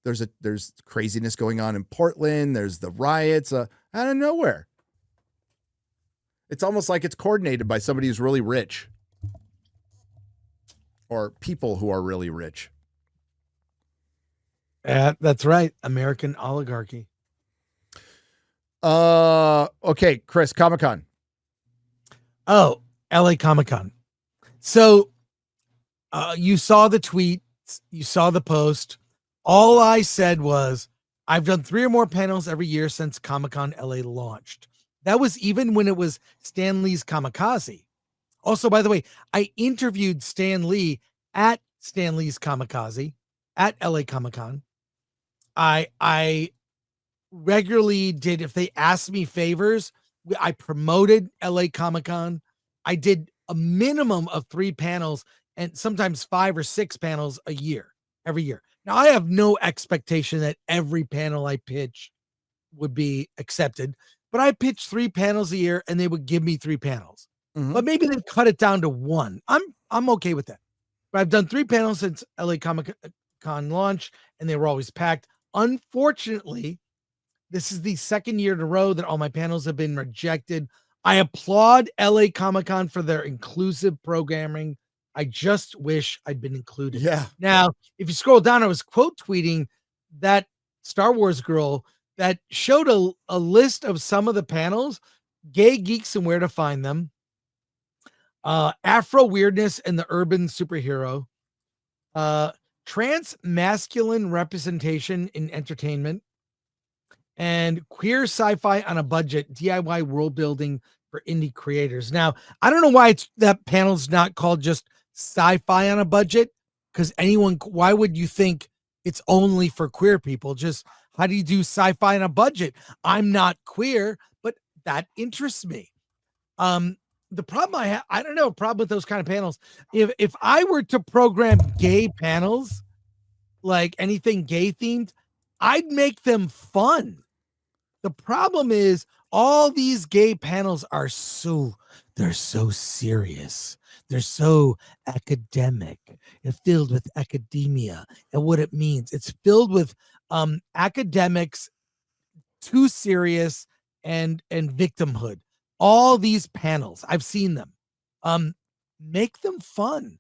Speaker 1: there's craziness going on in Portland. There's the riots out of nowhere. It's almost like it's coordinated by somebody who's really rich, or people who are really rich.
Speaker 2: That's right. American oligarchy.
Speaker 1: Okay, Chris, Comic-Con.
Speaker 2: Oh, LA Comic-Con. So you saw the tweet, you saw the post. All I said was, I've done 3 or more panels every year since Comic-Con LA launched. That was even when it was Stan Lee's Kamikaze. Also, by the way, I interviewed Stan Lee at Stan Lee's Kamikaze at LA Comic-Con. I regularly did, if they asked me favors, I promoted LA Comic-Con. I did a minimum of 3 panels and sometimes 5 or 6 panels a year, every year. Now, I have no expectation that every panel I pitch would be accepted, but I pitched 3 panels a year and they would give me 3 panels. But maybe they cut it down to 1. I'm okay with that. But I've done 3 panels since LA Comic-Con launch, and they were always packed. Unfortunately, this is the 2nd year in a row that all my panels have been rejected. I applaud LA Comic-Con for their inclusive programming. I just wish I'd been included.
Speaker 1: Yeah.
Speaker 2: Now, if you scroll down, I was quote tweeting that Star Wars girl that showed a list of some of the panels, gay geeks and where to find them, Afro weirdness and the urban superhero, trans masculine representation in entertainment, and queer sci-fi on a budget, DIY world building for indie creators. Now, I don't know why that panel's not called just sci-fi on a budget, because why would you think it's only for queer people? Just how do you do sci-fi on a budget? I'm not queer, but that interests me. The problem I don't know, a problem with those kind of panels. If I were to program gay panels, like anything gay themed, I'd make them fun. The problem is all these gay panels are they're so serious. They're so academic and filled with academia and what it means. It's filled with academics, too serious, and victimhood. All these panels, I've seen them. Make them fun.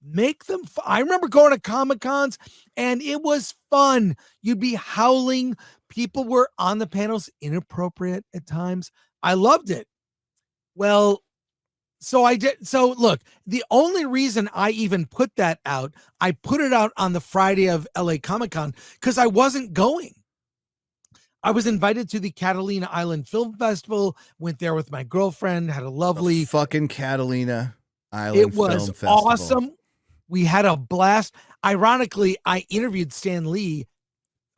Speaker 2: Make them fun. I remember going to Comic-Cons and it was fun. You'd be howling. People were on the panels inappropriate at times. I loved it. Well, so I did. So look, the only reason I even put that out, I put it out on the Friday of LA Comic-Con because I wasn't going. I was invited to the Catalina Island Film Festival, went there with my girlfriend, had a lovely
Speaker 1: fucking Catalina Island Film Festival.
Speaker 2: It was awesome. We had a blast. Ironically, I interviewed Stan Lee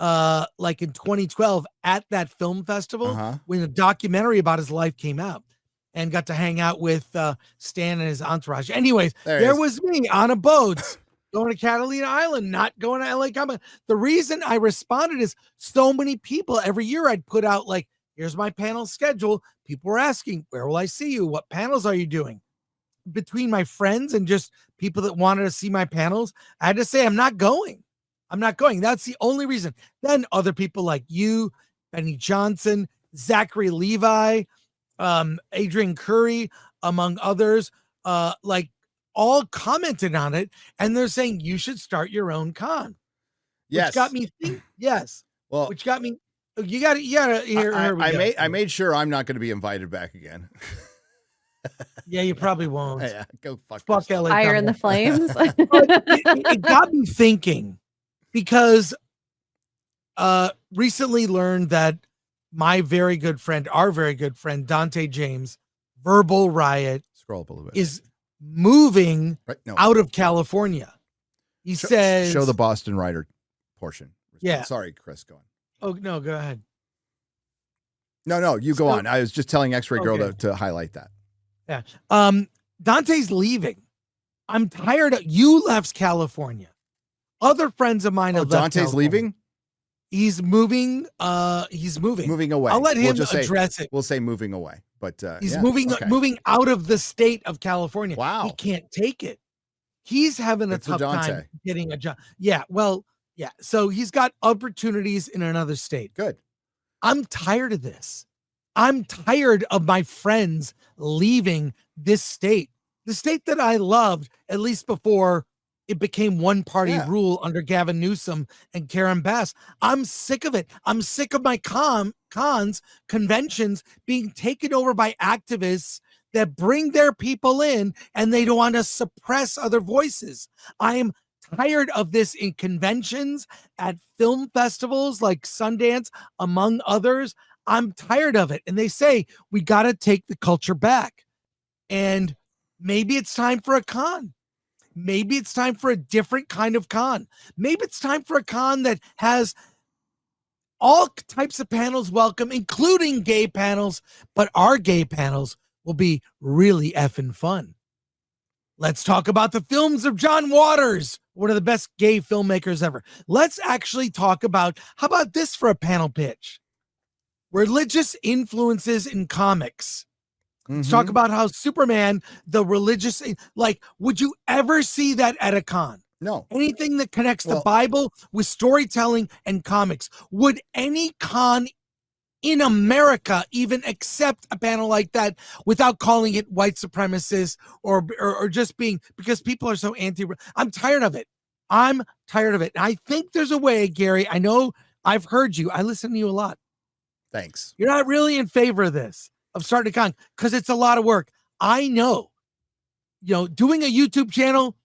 Speaker 2: like in 2012 at that film festival when a documentary about his life came out, and got to hang out with Stan and his entourage. Anyways, there was me on a boat going to Catalina Island, not going to LA Comic. The reason I responded is so many people every year I'd put out like, here's my panel schedule. People were asking, where will I see you? What panels are you doing? Between my friends and just people that wanted to see my panels, I had to say, I'm not going. I'm not going. That's the only reason. Then other people like you, Benny Johnson, Zachary Levi, Adrian Curry, among others, like all commented on it, and they're saying you should start your own con.
Speaker 1: Yes.
Speaker 2: Which got me thinking, yes. Well, which got me, you gotta here.
Speaker 1: I made sure I'm not going to be invited back again.
Speaker 2: Yeah, you probably won't.
Speaker 1: Yeah, go fuck
Speaker 2: LA.
Speaker 3: Fire in the flames.
Speaker 2: It got me thinking, because recently learned that our very good friend Dante James, Verbal Riot,
Speaker 1: scroll up a little bit,
Speaker 2: is moving out of California. He says,
Speaker 1: show the Boston writer portion.
Speaker 2: Yeah.
Speaker 1: Sorry, Chris, go on.
Speaker 2: Oh, no, go ahead.
Speaker 1: No, you go on. I was just telling X-Ray Girl to highlight that.
Speaker 2: Yeah. Dante's leaving. I'm tired of you left California. Other friends of mine have left
Speaker 1: Dante's
Speaker 2: California.
Speaker 1: leaving?
Speaker 2: He's moving. He's moving.
Speaker 1: Moving away.
Speaker 2: I'll let him address it.
Speaker 1: We'll say moving away. But
Speaker 2: he's moving out of the state of California.
Speaker 1: Wow.
Speaker 2: He can't take it. He's having a tough time getting a job. Yeah. Well, yeah. So he's got opportunities in another state.
Speaker 1: Good.
Speaker 2: I'm tired of this. I'm tired of my friends leaving this state, the state that I loved, at least before it became one party rule under Gavin Newsom and Karen Bass. I'm sick of it. I'm sick of my conventions being taken over by activists that bring their people in and they don't want to suppress other voices. I'm tired of this in conventions, at film festivals like Sundance, among others. I'm tired of it. And they say we got to take the culture back. And maybe it's time for a con. Maybe it's time for a different kind of con. Maybe it's time for a con that has all types of panels welcome, including gay panels, but our gay panels will be really effing fun. Let's talk about the films of John Waters, one of the best gay filmmakers ever. Let's actually talk about, how about this for a panel pitch? Religious influences in comics. Let's talk about how Superman, the religious, like, would you ever see that at a con?
Speaker 1: No.
Speaker 2: Anything that connects the Bible with storytelling and comics. Would any con in America even accept a panel like that without calling it white supremacist or just being, because people are so I'm tired of it. I'm tired of it. And I think there's a way, Gary. I know I've heard you. I listen to you a lot.
Speaker 1: Thanks.
Speaker 2: You're not really in favor of this, of starting a con, because it's a lot of work. I know, doing a YouTube channel,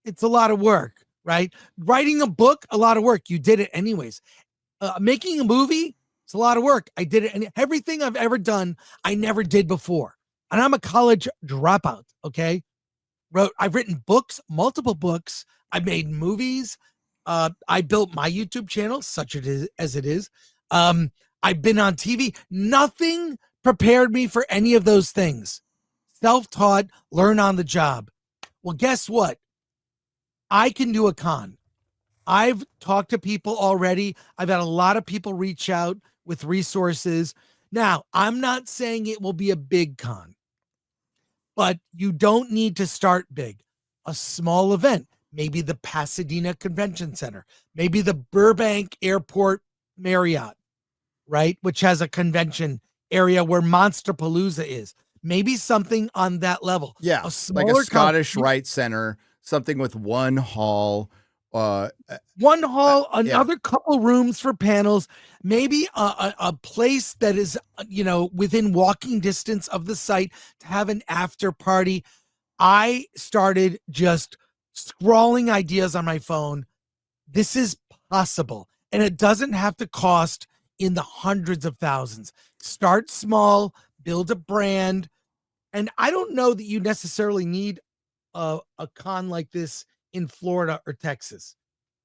Speaker 2: it's a lot of work, right? Writing a book, a lot of work. You did it anyways. Making a movie, it's a lot of work. I did it. And everything I've ever done, I never did before. And I'm a college dropout. Okay. I've written books, multiple books. I made movies. I built my YouTube channel, such as it is. I've been on TV. Nothing prepared me for any of those things. Self-taught, learn on the job. Well, guess what? I can do a con. I've talked to people already. I've had a lot of people reach out with resources. Now, I'm not saying it will be a big con, but you don't need to start big. A small event, maybe the Pasadena Convention Center, maybe the Burbank Airport Marriott, right? Which has a convention area where Monsterpalooza is. Maybe something on that level.
Speaker 1: Yeah, like a Scottish Rite Center, something with one hall.
Speaker 2: One hall, another couple rooms for panels, maybe a place that is, within walking distance of the site to have an after party. I started just scrawling ideas on my phone. This is possible, and it doesn't have to cost in the hundreds of thousands. Start small, build a brand. And I don't know that you necessarily need a con like this in Florida or Texas.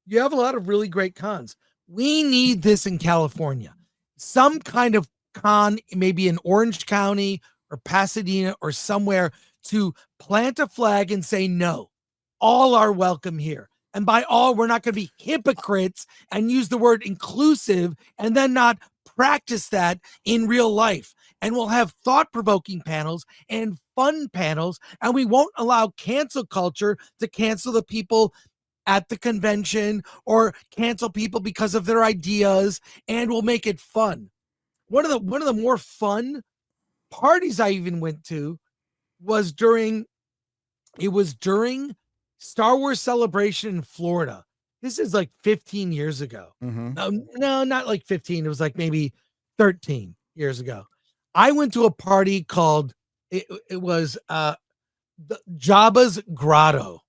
Speaker 2: You have a lot of really great cons. We need this in California. Some kind of con, maybe in Orange County or Pasadena or somewhere, to plant a flag and say, no, all are welcome here. And by all, we're not going to be hypocrites and use the word inclusive and then not practice that in real life. And we'll have thought-provoking panels and fun panels, and we won't allow cancel culture to cancel the people at the convention or cancel people because of their ideas, and we'll make it fun. One of the more fun parties I even went to was during Star Wars Celebration in Florida. This is like 15 years ago. No, not like 15. It was like maybe 13 years ago. I went to a party called, it was the Jabba's Grotto.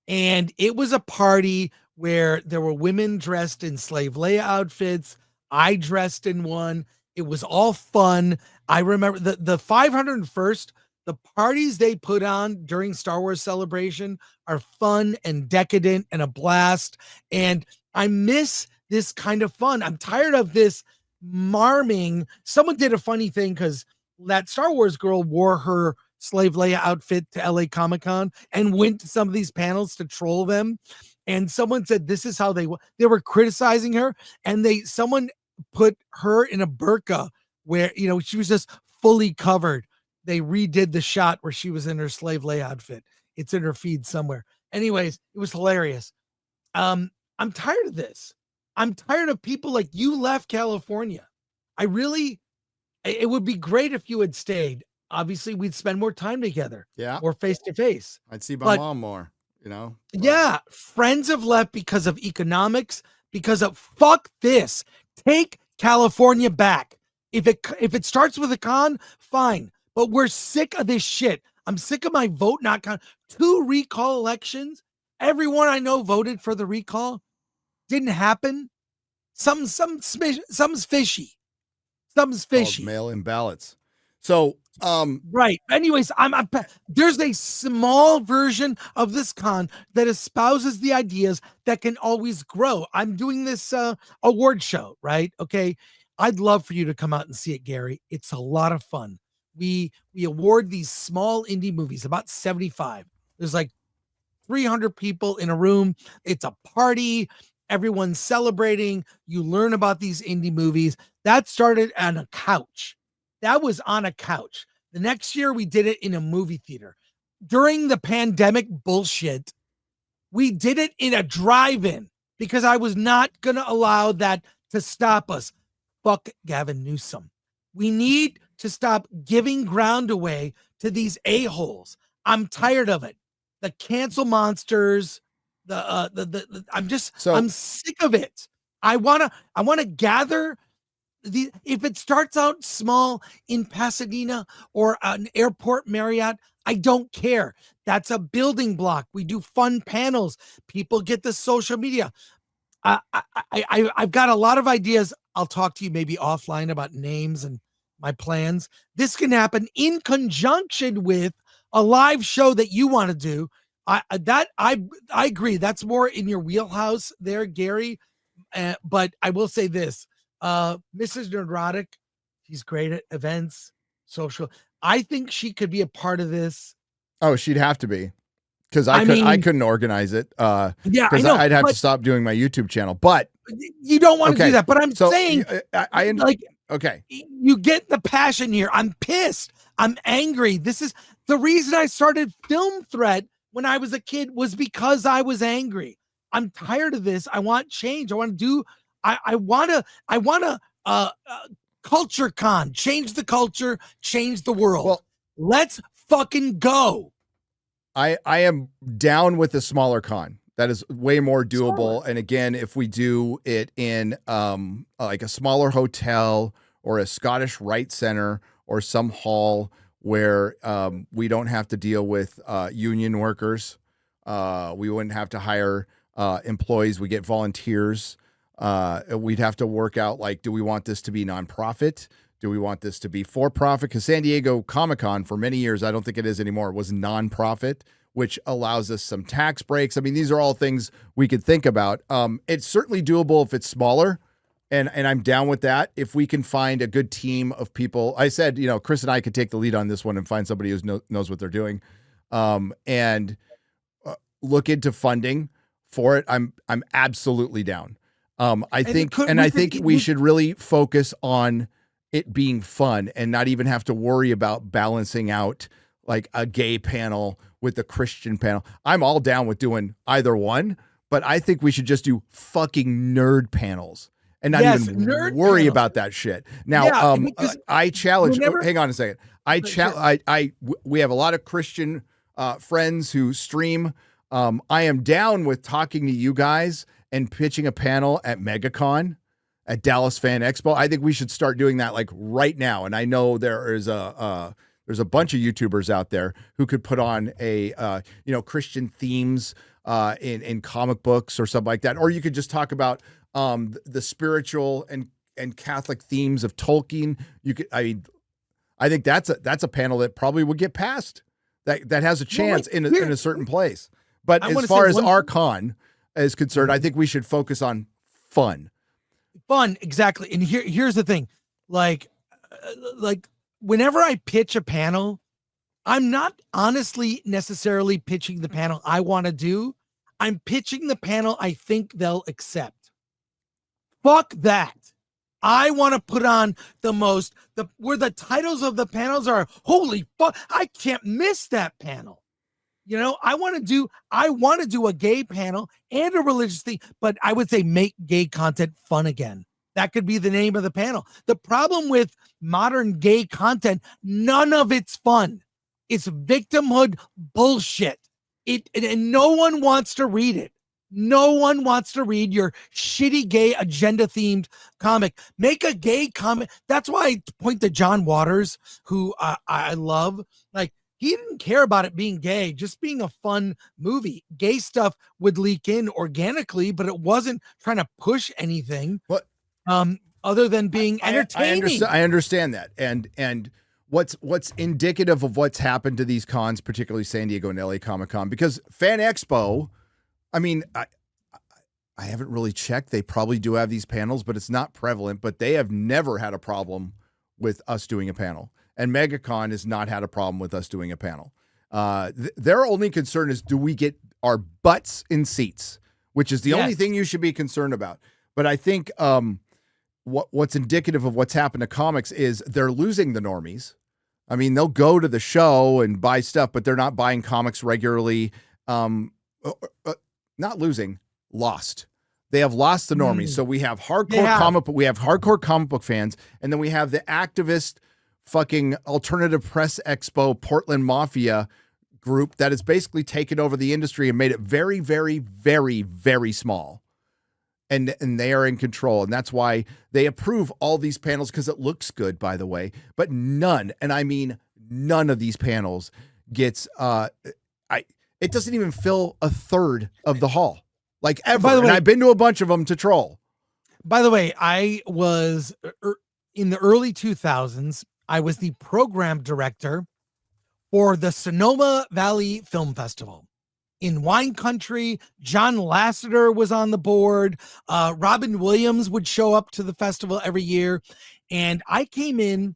Speaker 2: And it was a party where there were women dressed in Slave Leia outfits. I dressed in one. It was all fun. I remember the 501st, the parties they put on during Star Wars Celebration are fun and decadent and a blast. And I miss this kind of fun. I'm tired of this marming. Someone did a funny thing because that Star Wars girl wore her Slave Leia outfit to LA Comic-Con and went to some of these panels to troll them. And someone said this is how they were criticizing her, and someone put her in a burqa where she was just fully covered. They redid the shot where she was in her Slave Leia outfit. It's in her feed somewhere. Anyways, it was hilarious. I'm tired of this. I'm tired of people like you left California. It would be great if you had stayed. Obviously, we'd spend more time together.
Speaker 1: Yeah.
Speaker 2: Or face to face.
Speaker 1: I'd see my mom more,
Speaker 2: Yeah. Friends have left because of economics, because of fuck this. Take California back. If it starts with a con, fine. But we're sick of this shit. I'm sick of my vote not count. 2 recall elections. Everyone I know voted for the recall. Didn't happen. Something's fishy. Something's fishy.
Speaker 1: Mail-in ballots. So,
Speaker 2: right. Anyways, there's a small version of this con that espouses the ideas that can always grow. I'm doing this award show, right? Okay. I'd love for you to come out and see it, Gary. It's a lot of fun. We award these small indie movies, about 75. There's like 300 people in a room. It's a party. Everyone's celebrating. You learn about these indie movies. That started on a couch. That was on a couch. The next year, we did it in a movie theater. During the pandemic bullshit, we did it in a drive-in because I was not going to allow that to stop us. Fuck Gavin Newsom. We need to stop giving ground away to these a-holes. I'm tired of it. The cancel monsters, I'm sick of it. I wanna gather if it starts out small in Pasadena or an airport Marriott, I don't care. That's a building block. We do fun panels. People get the social media. I've got a lot of ideas. I'll talk to you maybe offline about names and my plans. This can happen in conjunction with a live show that you want to do. I agree. That's more in your wheelhouse there, Gary. But I will say this, Mrs. Nerdrotic, she's great at events, social. I think she could be a part of this.
Speaker 1: Oh, she'd have to be. Because I couldn't organize it.
Speaker 2: Yeah,
Speaker 1: because I'd have to stop doing my YouTube channel. But
Speaker 2: you don't want to do that. But I'm saying,
Speaker 1: I like, okay,
Speaker 2: you get the passion here. I'm pissed. I'm angry. This is the reason I started Film Threat when I was a kid, was because I was angry. I'm tired of this. I want change. I want to do. I want to culture con, change the culture, change the world. Well, let's fucking go.
Speaker 1: I am down with the smaller con. That is way more doable. And again, if we do it in like a smaller hotel or a Scottish Rite Center or some hall where we don't have to deal with union workers, we wouldn't have to hire employees. We get volunteers. We'd have to work out, like, do we want this to be nonprofit? Do we want this to be for-profit? Because San Diego Comic-Con, for many years, I don't think it is anymore, was nonprofit, which allows us some tax breaks. I mean, these are all things we could think about. It's certainly doable if it's smaller, and I'm down with that. If we can find a good team of people. I said, Chris and I could take the lead on this one and find somebody who knows what they're doing, and look into funding for it. I'm absolutely down. I think we should really focus on it being fun and not even have to worry about balancing out like a gay panel with a Christian panel. I'm all down with doing either one, but I think we should just do fucking nerd panels and not even worry about that shit. Now, I challenge, hang on a second. We have a lot of Christian friends who stream. I am down with talking to you guys and pitching a panel at MegaCon, at Dallas Fan Expo. I think we should start doing that like right now. And I know there's a bunch of YouTubers out there who could put on a Christian themes in comic books or something like that. Or you could just talk about the spiritual and Catholic themes of Tolkien. I think that's a panel that probably would get passed. That has a chance in a certain place. But as far as our con is concerned, I think we should focus on fun.
Speaker 2: Fun, exactly. And here's the thing. Like whenever I pitch a panel, I'm not honestly necessarily pitching the panel I want to do. I'm pitching the panel I think they'll accept. Fuck that. I want to put on where the titles of the panels are, holy fuck, I can't miss that panel. I want to do a gay panel and a religious thing, but I would say make gay content fun again. That could be the name of the panel. The problem with modern gay content, none of it's fun. It's victimhood bullshit. And no one wants to read it. No one wants to read your shitty gay agenda themed comic. Make a gay comic. That's why I point to John Waters, who I love. Like, he didn't care about it being gay, just being a fun movie. Gay stuff would leak in organically, but it wasn't trying to push anything.
Speaker 1: What?
Speaker 2: Other than being entertaining.
Speaker 1: I understand that. And what's indicative of what's happened to these cons, particularly San Diego and LA Comic-Con, because Fan Expo, I mean, I haven't really checked. They probably do have these panels, but it's not prevalent, but they have never had a problem with us doing a panel. And MegaCon has not had a problem with us doing a panel. Their only concern is, do we get our butts in seats, which is the only thing you should be concerned about. But I think what's indicative of what's happened to comics is they're losing the normies. I mean, they'll go to the show and buy stuff, but they're not buying comics regularly. Not losing, lost. They have lost the normies. So we have hardcore comic book fans, and then we have the activist fucking alternative press expo Portland Mafia group that has basically taken over the industry and made it very, very, very, very small. And they are in control. And that's why they approve all these panels, because it looks good, by the way. But none, and I mean none of these panels gets it doesn't even fill a third of the hall. Like ever. By the way, and I've been to a bunch of them to troll.
Speaker 2: By the way, I was in the early 2000s. I was the program director for the Sonoma Valley Film Festival in wine country. John Lasseter was on the board. Robin Williams would show up to the festival every year. And I came in,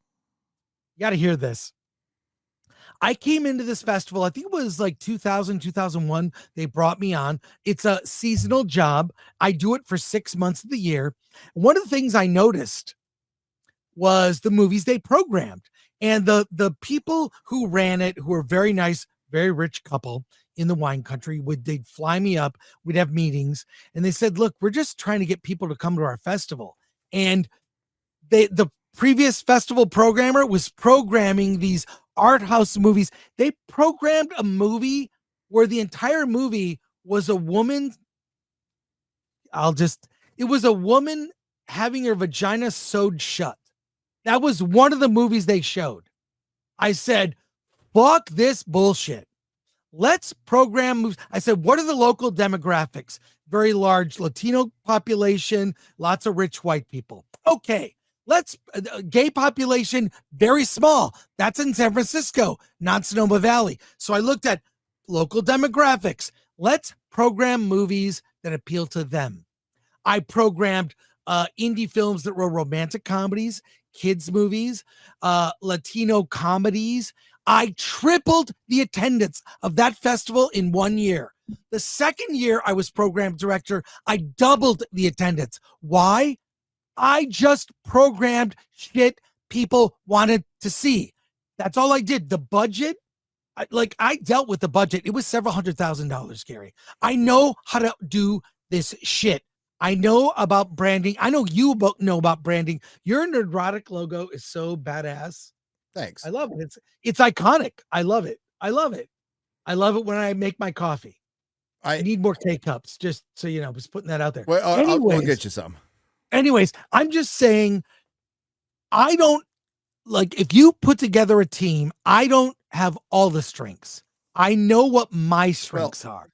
Speaker 2: you got to hear this. I came into this festival, I think it was like 2000, 2001. They brought me on. It's a seasonal job. I do it for 6 months of the year. One of the things I noticed was the movies they programmed. And the people who ran it, who were very nice, very rich couple in the wine country, they'd fly me up. We'd have meetings. And they said, look, we're just trying to get people to come to our festival. And the previous festival programmer was programming these art house movies. They programmed a movie where the entire movie was a woman. It was a woman having her vagina sewed shut. That was one of the movies they showed. I said, fuck this bullshit. Let's program movies. I said, what are the local demographics? Very large Latino population, lots of rich white people. Okay. Let's gay population, very small. That's in San Francisco, not Sonoma Valley. So I looked at local demographics. Let's program movies that appeal to them. I programmed indie films that were romantic comedies, kids movies, Latino comedies. I tripled the attendance of that festival in 1 year. The second year I was program director, I doubled the attendance. Why? I just programmed shit people wanted to see. That's all I did. The budget, I dealt with the budget. It was several $100,000, Gary. I know how to do this shit. I know about branding. I know you both know about branding. Your Nerdrotic logo is so badass.
Speaker 1: Thanks.
Speaker 2: I love it. It's iconic. I love it. I love it. I love it when I make my coffee. I need more K-cups, just so you know. I was putting that out there.
Speaker 1: Well, we'll get you some.
Speaker 2: Anyways, I'm just saying, I don't if you put together a team, I don't have all the strengths. I know what my strengths are,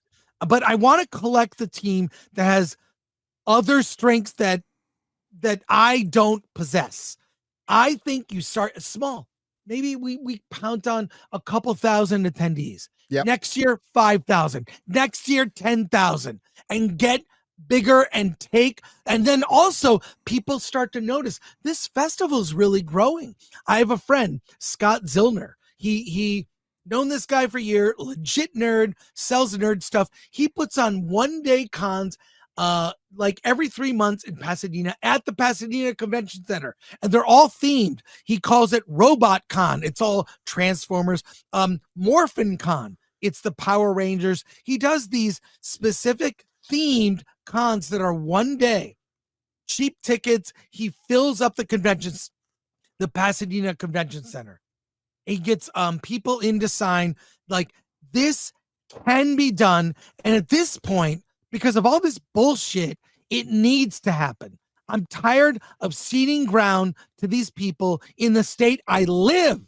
Speaker 2: but I want to collect the team that has other strengths that I don't possess. I think you start small. Maybe we count on a couple thousand attendees.
Speaker 1: Yep.
Speaker 2: Next year, 5,000. Next year, 10,000, and get bigger and then also people start to notice this festival is really growing. I have a friend, Scott Zillner. He known this guy for a year, legit nerd, sells nerd stuff. He puts on 1-day cons every 3 months in Pasadena at the Pasadena Convention Center, and they're all themed. He calls it Robot Con. It's all Transformers. Morphin Con. It's the Power Rangers. He does these specific themed cons that are 1 day, cheap tickets. He fills up the conventions, the Pasadena Convention Center. He gets people in to sign. This can be done. And at this point, because of all this bullshit, it needs to happen. I'm tired of ceding ground to these people in the state I live.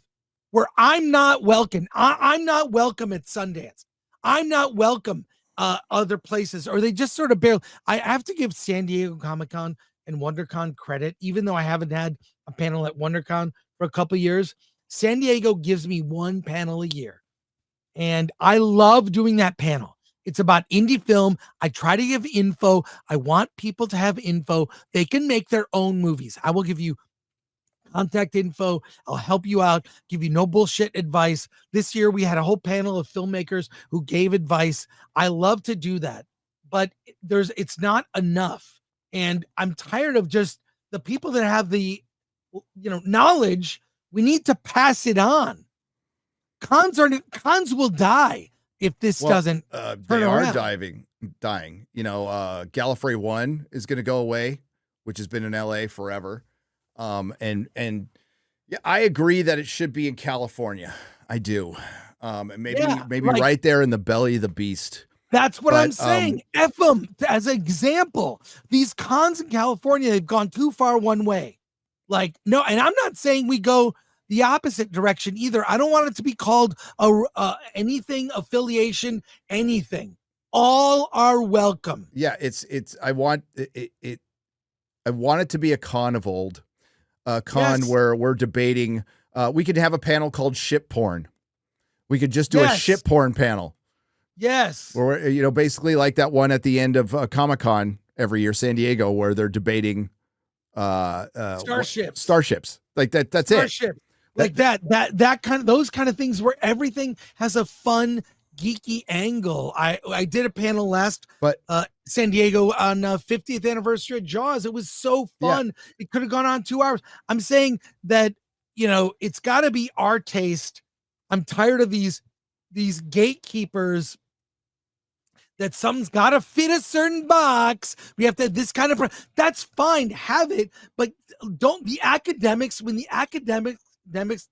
Speaker 2: where I'm not welcome. I'm not welcome at Sundance. I'm not welcome other places, or they just sort of barely. I have to give San Diego Comic-Con and WonderCon credit, even though I haven't had a panel at WonderCon for a couple years. San Diego gives me one panel a year, and I love doing that panel. It's about indie film. I try to give info. I want people to have info. They can make their own movies. I will give you contact info. I'll help you out, give you no bullshit advice. This year we had a whole panel of filmmakers who gave advice. I love to do that, but it's not enough. And I'm tired of just the people that have the, knowledge. We need to pass it on. Cons will die if this doesn't turn
Speaker 1: they
Speaker 2: around.
Speaker 1: Are dying. Gallifrey 1 is going to go away, which has been in LA forever. And yeah, I agree that it should be in California. I do. And maybe right there in the belly of the beast.
Speaker 2: That's what I'm saying. F them as an example. These cons in California, they've gone too far one way. No, and I'm not saying we go the opposite direction either. I don't want it to be called anything, affiliation, anything. All are welcome.
Speaker 1: Yeah, I want it to be a con of old. Where we're debating. We could have a panel called ship porn. We could just do a ship porn panel.
Speaker 2: Yes.
Speaker 1: Or, basically like that one at the end of Comic-Con every year, San Diego, where they're debating starships. Like that. That's
Speaker 2: Starship. Like those kind of things where everything has a fun, geeky angle. I did a panel last San Diego on 50th anniversary of Jaws. It was so fun. Yeah. It could have gone on 2 hours. I'm saying that, it's got to be our taste. I'm tired of these gatekeepers that something's got to fit a certain box. We have to have this kind of, that's fine. Have it, but don't the academics, when the academics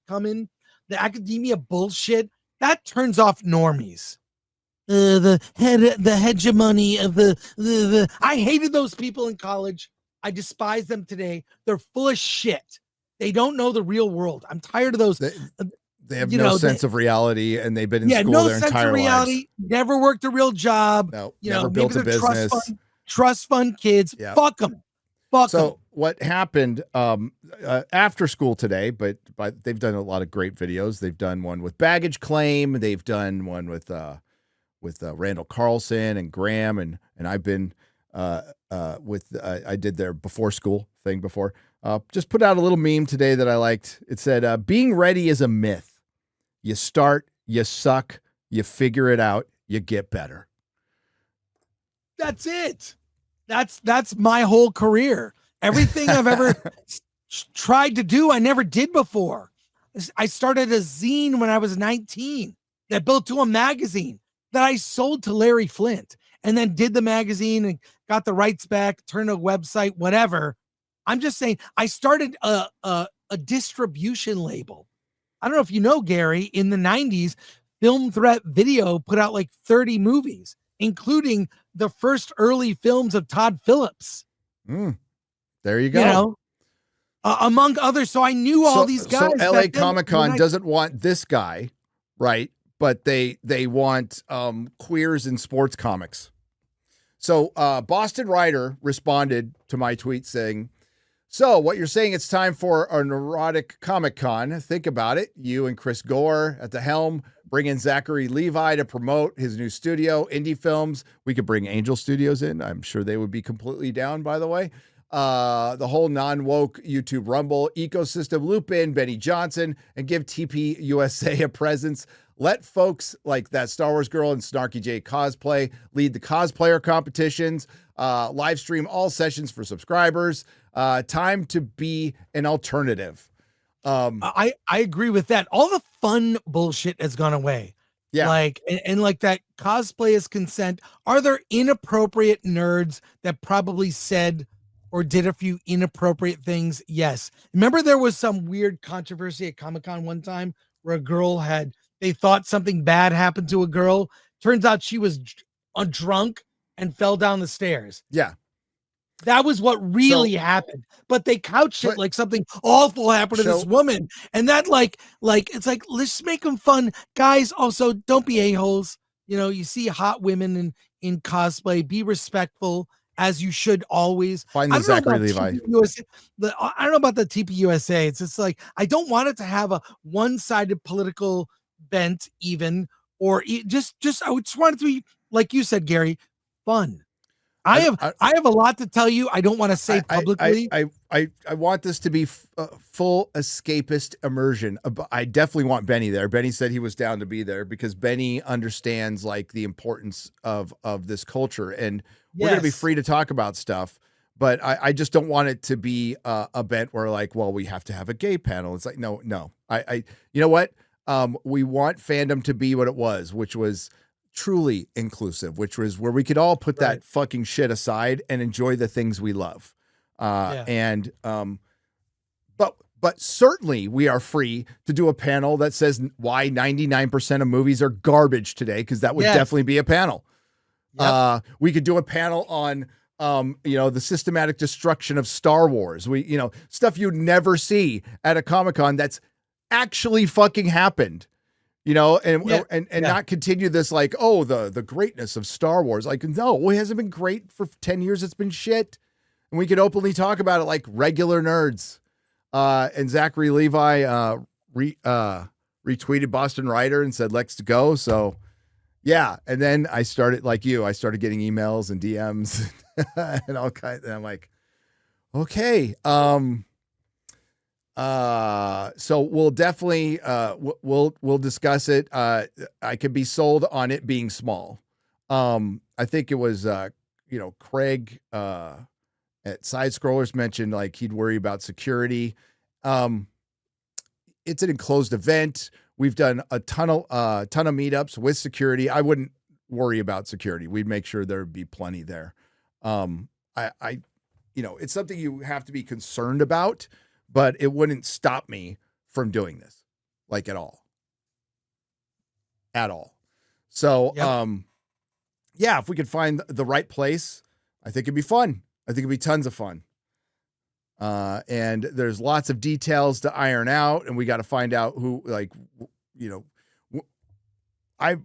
Speaker 2: come in, the academia bullshit, that turns off normies. The hegemony of the I hated those people in college. I despise them today. They're full of shit. They don't know the real world. I'm tired of those.
Speaker 1: They have no sense of reality, and they've been in school their entire lives.
Speaker 2: Never worked a real job.
Speaker 1: No, never built a business.
Speaker 2: Trust fund kids. Yep. Fuck them.
Speaker 1: What happened after school today, but they've done a lot of great videos. They've done one with Baggage Claim. They've done one with Randall Carlson and Graham, and I've been I did their before school thing before. Just put out a little meme today that I liked. It said, being ready is a myth. You start, you suck, you figure it out, you get better.
Speaker 2: That's it. That's my whole career. Everything I've ever tried to do, I never did before. I started a zine when I was 19 that built to a magazine that I sold to Larry Flint, and then did the magazine and got the rights back, turned a website, whatever. I'm just saying, I started a distribution label. I don't know if you know, Gary, in the 90s, Film Threat Video put out like 30 movies, including the first early films of Todd Phillips.
Speaker 1: There you go.
Speaker 2: Among others. So I knew all these guys.
Speaker 1: So LA Comic-Con doesn't want this guy, right? But they want queers in sports comics. So Boston Writer responded to my tweet saying, so what you're saying, it's time for a Nerdrotic Comic-Con. Think about it. You and Chris Gore at the helm, bring in Zachary Levi to promote his new studio, Indie Films. We could bring Angel Studios in. I'm sure they would be completely down, by the way. The whole non-woke YouTube Rumble ecosystem, loop in Benny Johnson and give TP USA a presence. Let folks like that Star Wars girl and Snarky J cosplay lead the cosplayer competitions, live stream all sessions for subscribers. Time to be an alternative.
Speaker 2: I agree with that. All the fun bullshit has gone away. Yeah. Like that cosplay is consent. Are there inappropriate nerds that probably said or did a few inappropriate things? Yes. Remember there was some weird controversy at Comic-Con one time where a girl they thought something bad happened to a girl. Turns out she was drunk and fell down the stairs.
Speaker 1: Yeah.
Speaker 2: That was what really happened. But they couched it like something awful happened to this woman. And that it's like, let's make them fun. Guys, also don't be a-holes. You know, you see hot women in cosplay, be respectful as you should always.
Speaker 1: Find the Zachary Levi.
Speaker 2: I don't know about the TPUSA. It's just like, I don't want it to have a one-sided political bent even, or just I would just want it to be, like you said, Gary, fun. I have a lot to tell you. I don't want to say publicly.
Speaker 1: I want this to be full escapist immersion. I definitely want Benny there. Benny said he was down to be there because Benny understands like the importance of this culture, and we're going to be free to talk about stuff. But I just don't want it to be a bent where like, well, we have to have a gay panel. It's like, no. You know what? We want fandom to be what it was, which was truly inclusive, which was where we could all put that fucking shit aside and enjoy the things we love. But certainly we are free to do a panel that says why 99% of movies are garbage today, because that would definitely be a panel. We could do a panel on the systematic destruction of Star Wars. Stuff you'd never see at a Comic-Con that's actually fucking happened. And not continue this like, oh, the greatness of Star Wars. Like, no, it hasn't been great for 10 years. It's been shit. And we could openly talk about it like regular nerds. And Zachary Levi retweeted Boston Writer and said, let's go. So yeah. And then I started getting emails and DMs and all kinds. And I'm like, okay. So we'll definitely we'll discuss it. I could be sold on it being small. I think it was Craig at Side Scrollers mentioned like he'd worry about security. It's an enclosed event. We've done a ton of meetups with security. I wouldn't worry about security. We'd make sure there'd be plenty there. It's something you have to be concerned about, but it wouldn't stop me from doing this, like at all. So, if we could find the right place, I think it'd be fun. I think it'd be tons of fun. And there's lots of details to iron out, and we got to find out who, I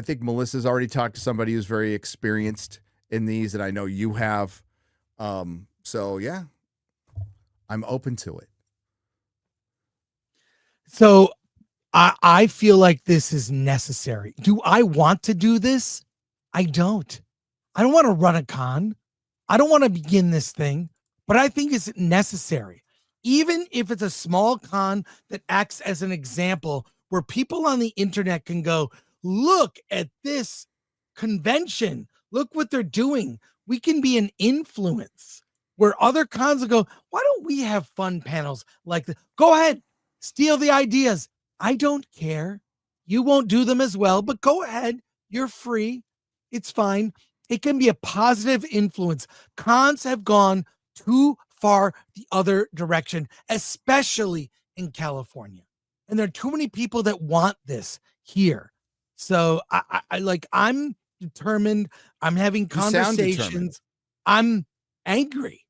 Speaker 1: think Melissa's already talked to somebody who's very experienced in these, and I know you have. So yeah. I'm open to it.
Speaker 2: So I feel like this is necessary. Do I want to do this? I don't. I don't want to run a con. I don't want to begin this thing, but I think it's necessary. Even if it's a small con that acts as an example where people on the internet can go, look at this convention. Look what they're doing. We can be an influence. Where other cons will go, why don't we have fun panels like this? Go ahead, steal the ideas. I don't care. You won't do them as well, but go ahead. You're free. It's fine. It can be a positive influence. Cons have gone too far the other direction, especially in California. And there are too many people that want this here. So I'm determined. I'm having conversations. I'm angry.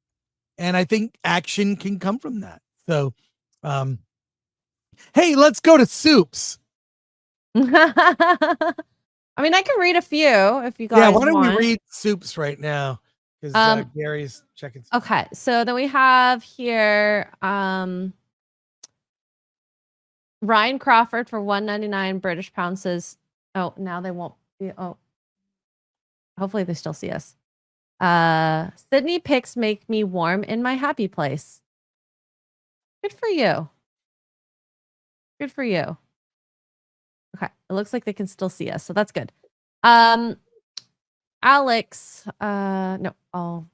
Speaker 2: And I think action can come from that. So, hey, let's go to soups.
Speaker 3: I mean, I can read a few if you guys want.
Speaker 2: Yeah, why don't we read soups right now? Because Gary's checking.
Speaker 3: Okay, so then we have here Ryan Crawford for $1.99 British pounds says, oh, now they won't be. Oh, hopefully they still see us. Sydney pics make me warm in my happy place. Good for you. Good for you. Okay, it looks like they can still see us, so that's good. Alex, no, I'll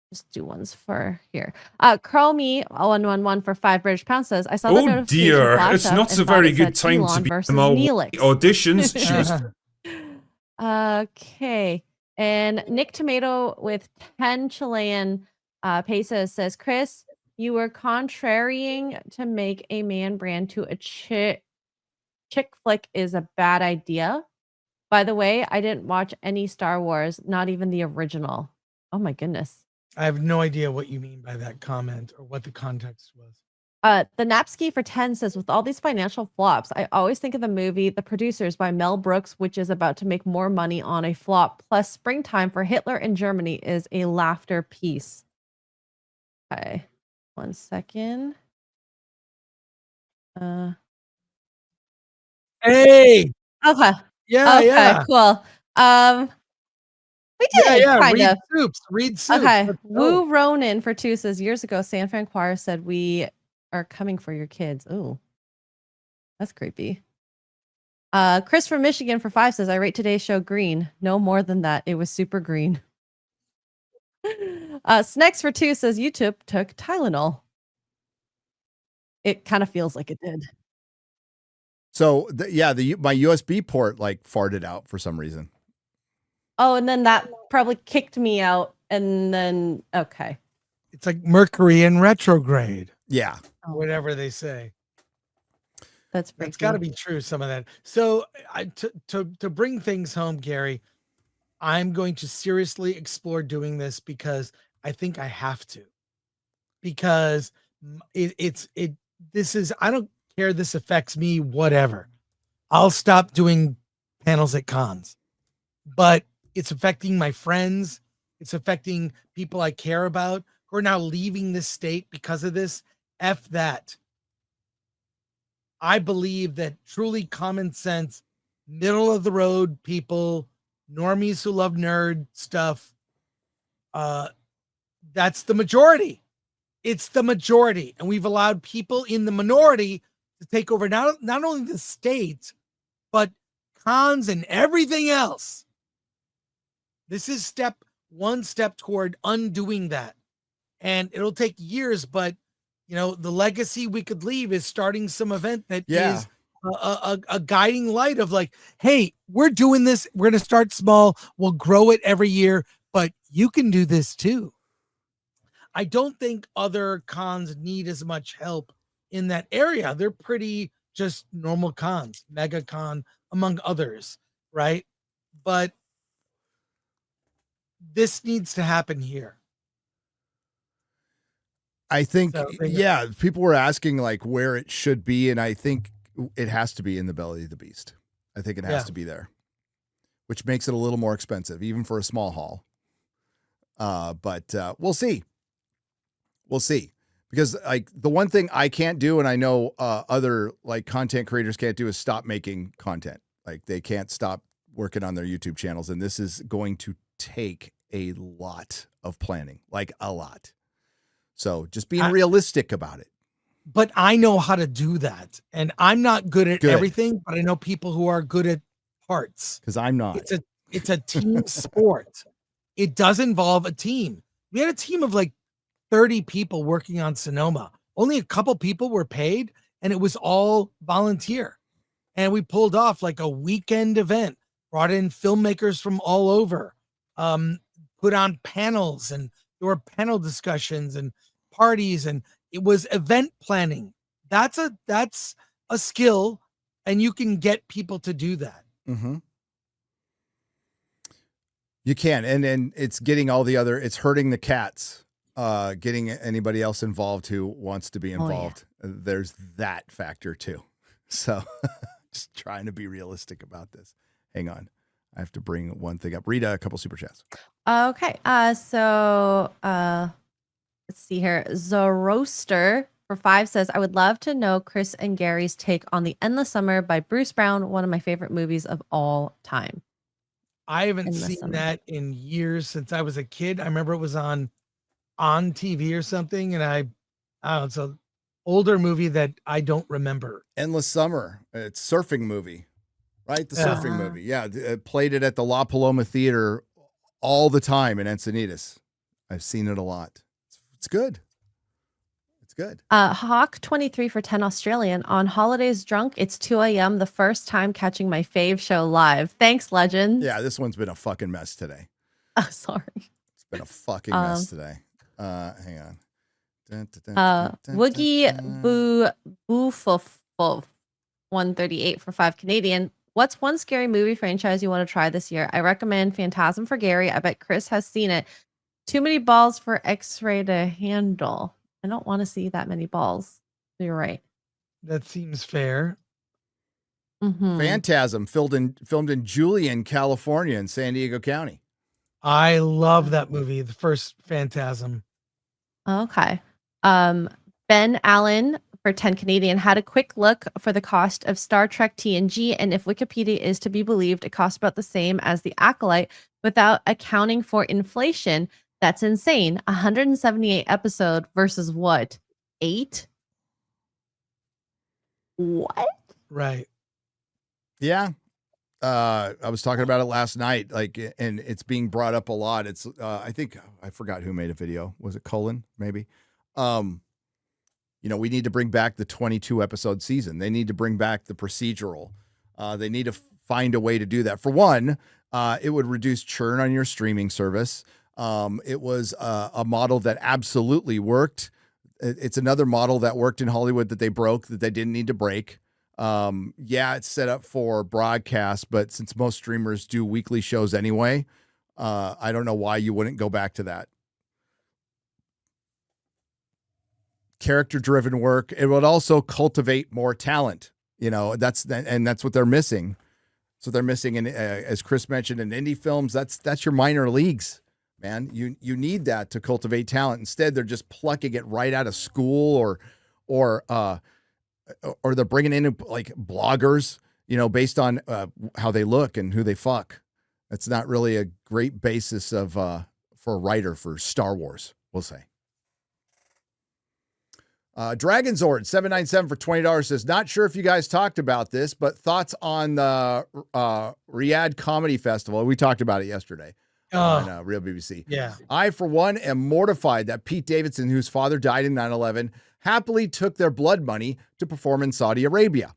Speaker 3: just do ones for here. Chromie 111 for 5 British pounds says, I saw the notification.
Speaker 5: Oh dear, it's not a very good time to be auditions.
Speaker 3: Okay. And Nick Tomato with 10 Chilean pesos says, Chris, you were contrarying to make a man brand to a chick flick is a bad idea. By the way, I didn't watch any Star Wars, not even the original. Oh my goodness.
Speaker 2: I have no idea what you mean by that comment or what the context was.
Speaker 3: The Napski for 10 says, with all these financial flops, I always think of the movie The Producers by Mel Brooks, which is about to make more money on a flop. Plus, Springtime for Hitler in Germany is a laughter piece. Okay, 1 second.
Speaker 2: Hey.
Speaker 3: Okay.
Speaker 2: Yeah,
Speaker 3: okay,
Speaker 2: yeah.
Speaker 3: cool. We did kind of.
Speaker 2: Read Soups.
Speaker 3: Okay. Woo Ronan for 2 says, years ago, San Fran Choir said we are coming for your kids. Ooh, that's creepy. Chris from Michigan for 5 says, I rate today's show green. No more than that. It was super green. Snacks for 2 says, YouTube took Tylenol. It kind of feels like it did.
Speaker 1: So my USB port like farted out for some reason.
Speaker 3: Oh, and then that probably kicked me out. And then, okay.
Speaker 2: It's like Mercury in retrograde.
Speaker 1: Yeah.
Speaker 2: Whatever they say.
Speaker 3: That's
Speaker 2: got to be true. Some of that. So to bring things home, Gary, I'm going to seriously explore doing this because I think I have to. Because this is, I don't care. This affects me. Whatever. I'll stop doing panels at cons, but it's affecting my friends. It's affecting people I care about who are now leaving this state because of this. F that. I believe that truly common sense, middle of the road people, normies who love nerd stuff, that's the majority. It's the majority. And we've allowed people in the minority to take over not only the state, but cons and everything else. This is one step toward undoing that. And it'll take years, but the legacy we could leave is starting some event that is a guiding light of like, hey, we're doing this. We're going to start small. We'll grow it every year, but you can do this too. I don't think other cons need as much help in that area. They're pretty just normal cons, MegaCon among others, right? But this needs to happen here.
Speaker 1: I think, people were asking like where it should be. And I think it has to be in the belly of the beast. I think it has to be there, which makes it a little more expensive, even for a small hall. But we'll see. We'll see. Because like the one thing I can't do, and I know other like content creators can't do, is stop making content. Like they can't stop working on their YouTube channels. And this is going to take a lot of planning, like a lot. So just being realistic about it.
Speaker 2: But I know how to do that. And I'm not good at everything, but I know people who are good at parts.
Speaker 1: Because I'm not.
Speaker 2: It's a team sport. It does involve a team. We had a team of like 30 people working on Sonoma. Only a couple people were paid, and it was all volunteer. And we pulled off like a weekend event, brought in filmmakers from all over, put on panels, and there were panel discussions and parties, and it was event planning. That's a skill, and you can get people to do that.
Speaker 1: Mm-hmm. You can, and it's getting it's hurting the cats, getting anybody else involved who wants to be involved. There's that factor too. So just trying to be realistic about this. Hang on. I have to bring one thing up. Read a couple super chats.
Speaker 3: Okay. So let's see here. Zoroaster for 5 says, I would love to know Chris and Gary's take on The Endless Summer by Bruce Brown, one of my favorite movies of all time.
Speaker 2: I haven't seen that in years, since I was a kid. I remember it was on TV or something, and I don't know, it's an older movie that I don't remember.
Speaker 1: Endless Summer. It's a surfing movie, right? The surfing movie. Yeah. Played it at the La Paloma Theater all the time in Encinitas. I've seen it a lot. It's good. It's good.
Speaker 3: Hawk 23 for 10 Australian. On holidays drunk, it's 2 a.m. The first time catching my fave show live. Thanks, legends.
Speaker 1: Yeah, this one's been a fucking mess today.
Speaker 3: Oh, sorry.
Speaker 1: It's been a fucking mess today. Hang on.
Speaker 3: Woogie Boo Boofoof 138 for 5 Canadian. What's one scary movie franchise you want to try this year? I recommend Phantasm for Gary. I bet Chris has seen it. Too many balls for X-ray to handle. I don't want to see that many balls. You're right.
Speaker 2: That seems fair.
Speaker 1: Phantasm filmed in Julian, California, in San Diego County.
Speaker 2: I love that movie, the first Phantasm.
Speaker 3: Okay. Ben Allen for 10 Canadian had a quick look for the cost of Star Trek TNG, and if Wikipedia is to be believed, it costs about the same as The Acolyte without accounting for inflation. That's insane. 178 episode versus what? 8? What?
Speaker 2: Right.
Speaker 1: Yeah. I was talking about it last night, like, and it's being brought up a lot. It's, I think, I forgot who made a video. Was it Colin? Maybe. You know, we need to bring back the 22 episode season. They need to bring back the procedural. They need to find a way to do that. For one, it would reduce churn on your streaming service. It was a model that absolutely worked. It's another model that worked in Hollywood that they broke, that they didn't need to break. Yeah, it's set up for broadcast, but since most streamers do weekly shows anyway, I don't know why you wouldn't go back to that. Character-driven work. It would also cultivate more talent. You know, that's what they're missing. So they're missing, and as Chris mentioned, in indie films, that's your minor leagues, man. You need that to cultivate talent. Instead, they're just plucking it right out of school, or they're bringing in like bloggers, you know, based on how they look and who they fuck. That's not really a great basis of for a writer for Star Wars, we'll say. Dragonzord 797 for $20 says, not sure if you guys talked about this, but thoughts on the Riyadh Comedy Festival. We talked about it yesterday on Real BBC.
Speaker 2: Yeah.
Speaker 1: I, for one, am mortified that Pete Davidson, whose father died in 9/11, happily took their blood money to perform in Saudi Arabia.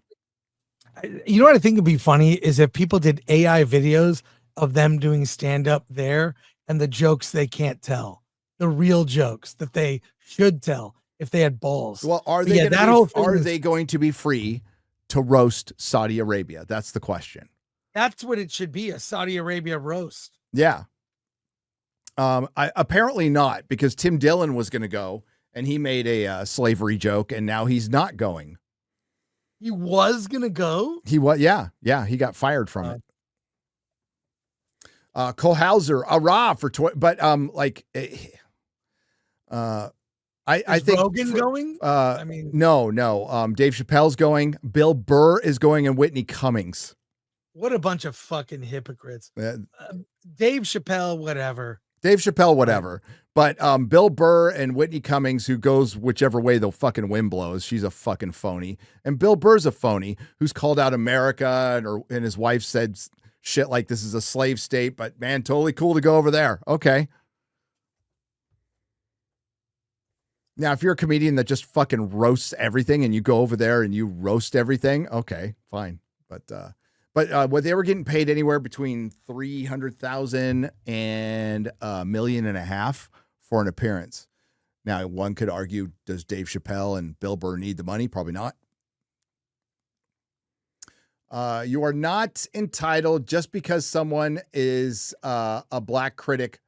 Speaker 2: You know what I think would be funny is if people did AI videos of them doing stand-up there and the jokes they can't tell, the real jokes that they should tell if they had balls.
Speaker 1: Well, are they going to be free to roast Saudi Arabia? That's the question.
Speaker 2: That's what it should be, a Saudi Arabia roast.
Speaker 1: Yeah. Apparently not, because Tim Dillon was going to go and he made a slavery joke, and now he's not going.
Speaker 2: He was going to go?
Speaker 1: He was, yeah. He got fired from it. Cole Hauser, rah for I think
Speaker 2: Rogan going?
Speaker 1: No. Dave Chappelle's going. Bill Burr is going, and Whitney Cummings.
Speaker 2: What a bunch of fucking hypocrites. Dave Chappelle, whatever. But
Speaker 1: Bill Burr and Whitney Cummings, who goes whichever way the fucking wind blows, she's a fucking phony. And Bill Burr's a phony who's called out America, and his wife said shit like this is a slave state, but man, totally cool to go over there. Okay. Now, if you're a comedian that just fucking roasts everything and you go over there and you roast everything, okay, fine. But what they were getting paid anywhere between $300,000 and $1.5 million for an appearance. Now, one could argue, does Dave Chappelle and Bill Burr need the money? Probably not. You are not entitled just because someone is a black critic,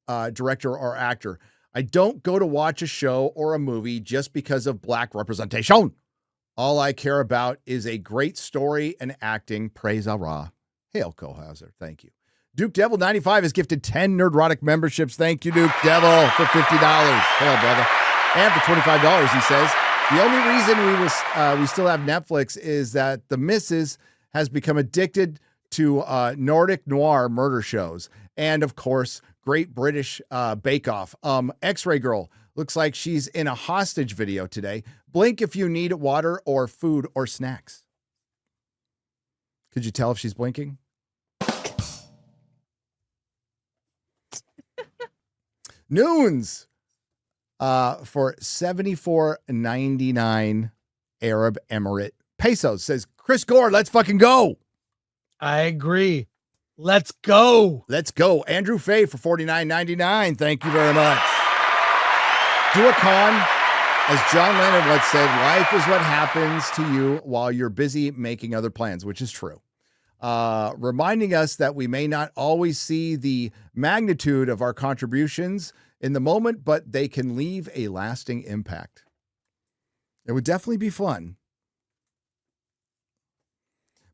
Speaker 1: director, or actor. I don't go to watch a show or a movie just because of black representation. All I care about is a great story and acting. Praise Allah. Hail Kohauser. Thank you. Duke Devil 95 has gifted 10 Nerdrotic memberships. Thank you, Duke Devil, for $50. Hail, brother. And for $25, he says, the only reason we still have Netflix is that the missus has become addicted to Nordic noir murder shows. And, of course, Great British Bake Off. X-Ray Girl looks like she's in a hostage video today. Blink if you need water or food or snacks. Could you tell if she's blinking? Noons for $74.99 Arab Emirate pesos. Says Chris Gore, let's fucking go.
Speaker 2: I agree. Let's go.
Speaker 1: Let's go. Andrew Fay for $49.99. Thank you very much. Do a con. As John Lennon once said, life is what happens to you while you're busy making other plans, which is true. reminding us that we may not always see the magnitude of our contributions in the moment, but they can leave a lasting impact. It would definitely be fun.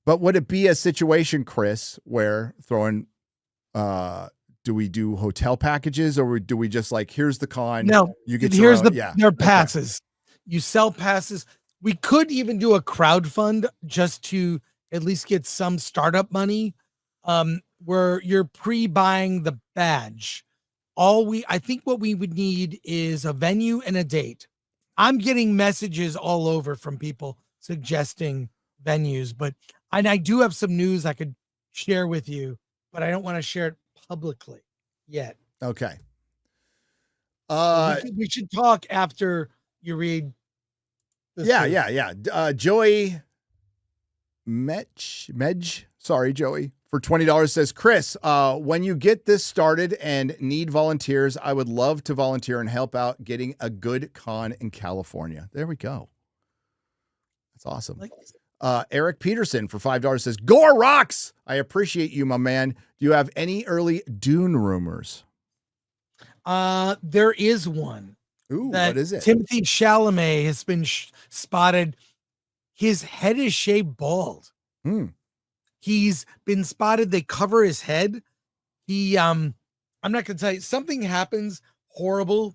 Speaker 1: But would it be a situation, Chris, where do we do hotel packages, or do we just like, here's the con?
Speaker 2: No,
Speaker 1: you get
Speaker 2: their passes. You sell passes. We could even do a crowdfund just to at least get some startup money, where you're pre-buying the badge. I think what we would need is a venue and a date. I'm getting messages all over from people suggesting venues, but I do have some news I could share with you, but I don't want to share it publicly yet.
Speaker 1: Okay.
Speaker 2: We should talk after you read.
Speaker 1: Joey Medj, sorry, Joey, for $20 says, Chris, when you get this started and need volunteers, I would love to volunteer and help out getting a good con in California. There we go. That's awesome. Eric Peterson for $5 says, Gore rocks. I appreciate you, my man. Do you have any early Dune rumors?
Speaker 2: There is one.
Speaker 1: Ooh, what is it?
Speaker 2: Timothy Chalamet has been spotted. His head is shaved bald. He's been spotted. They cover his head. I'm not going to tell you, something happens horrible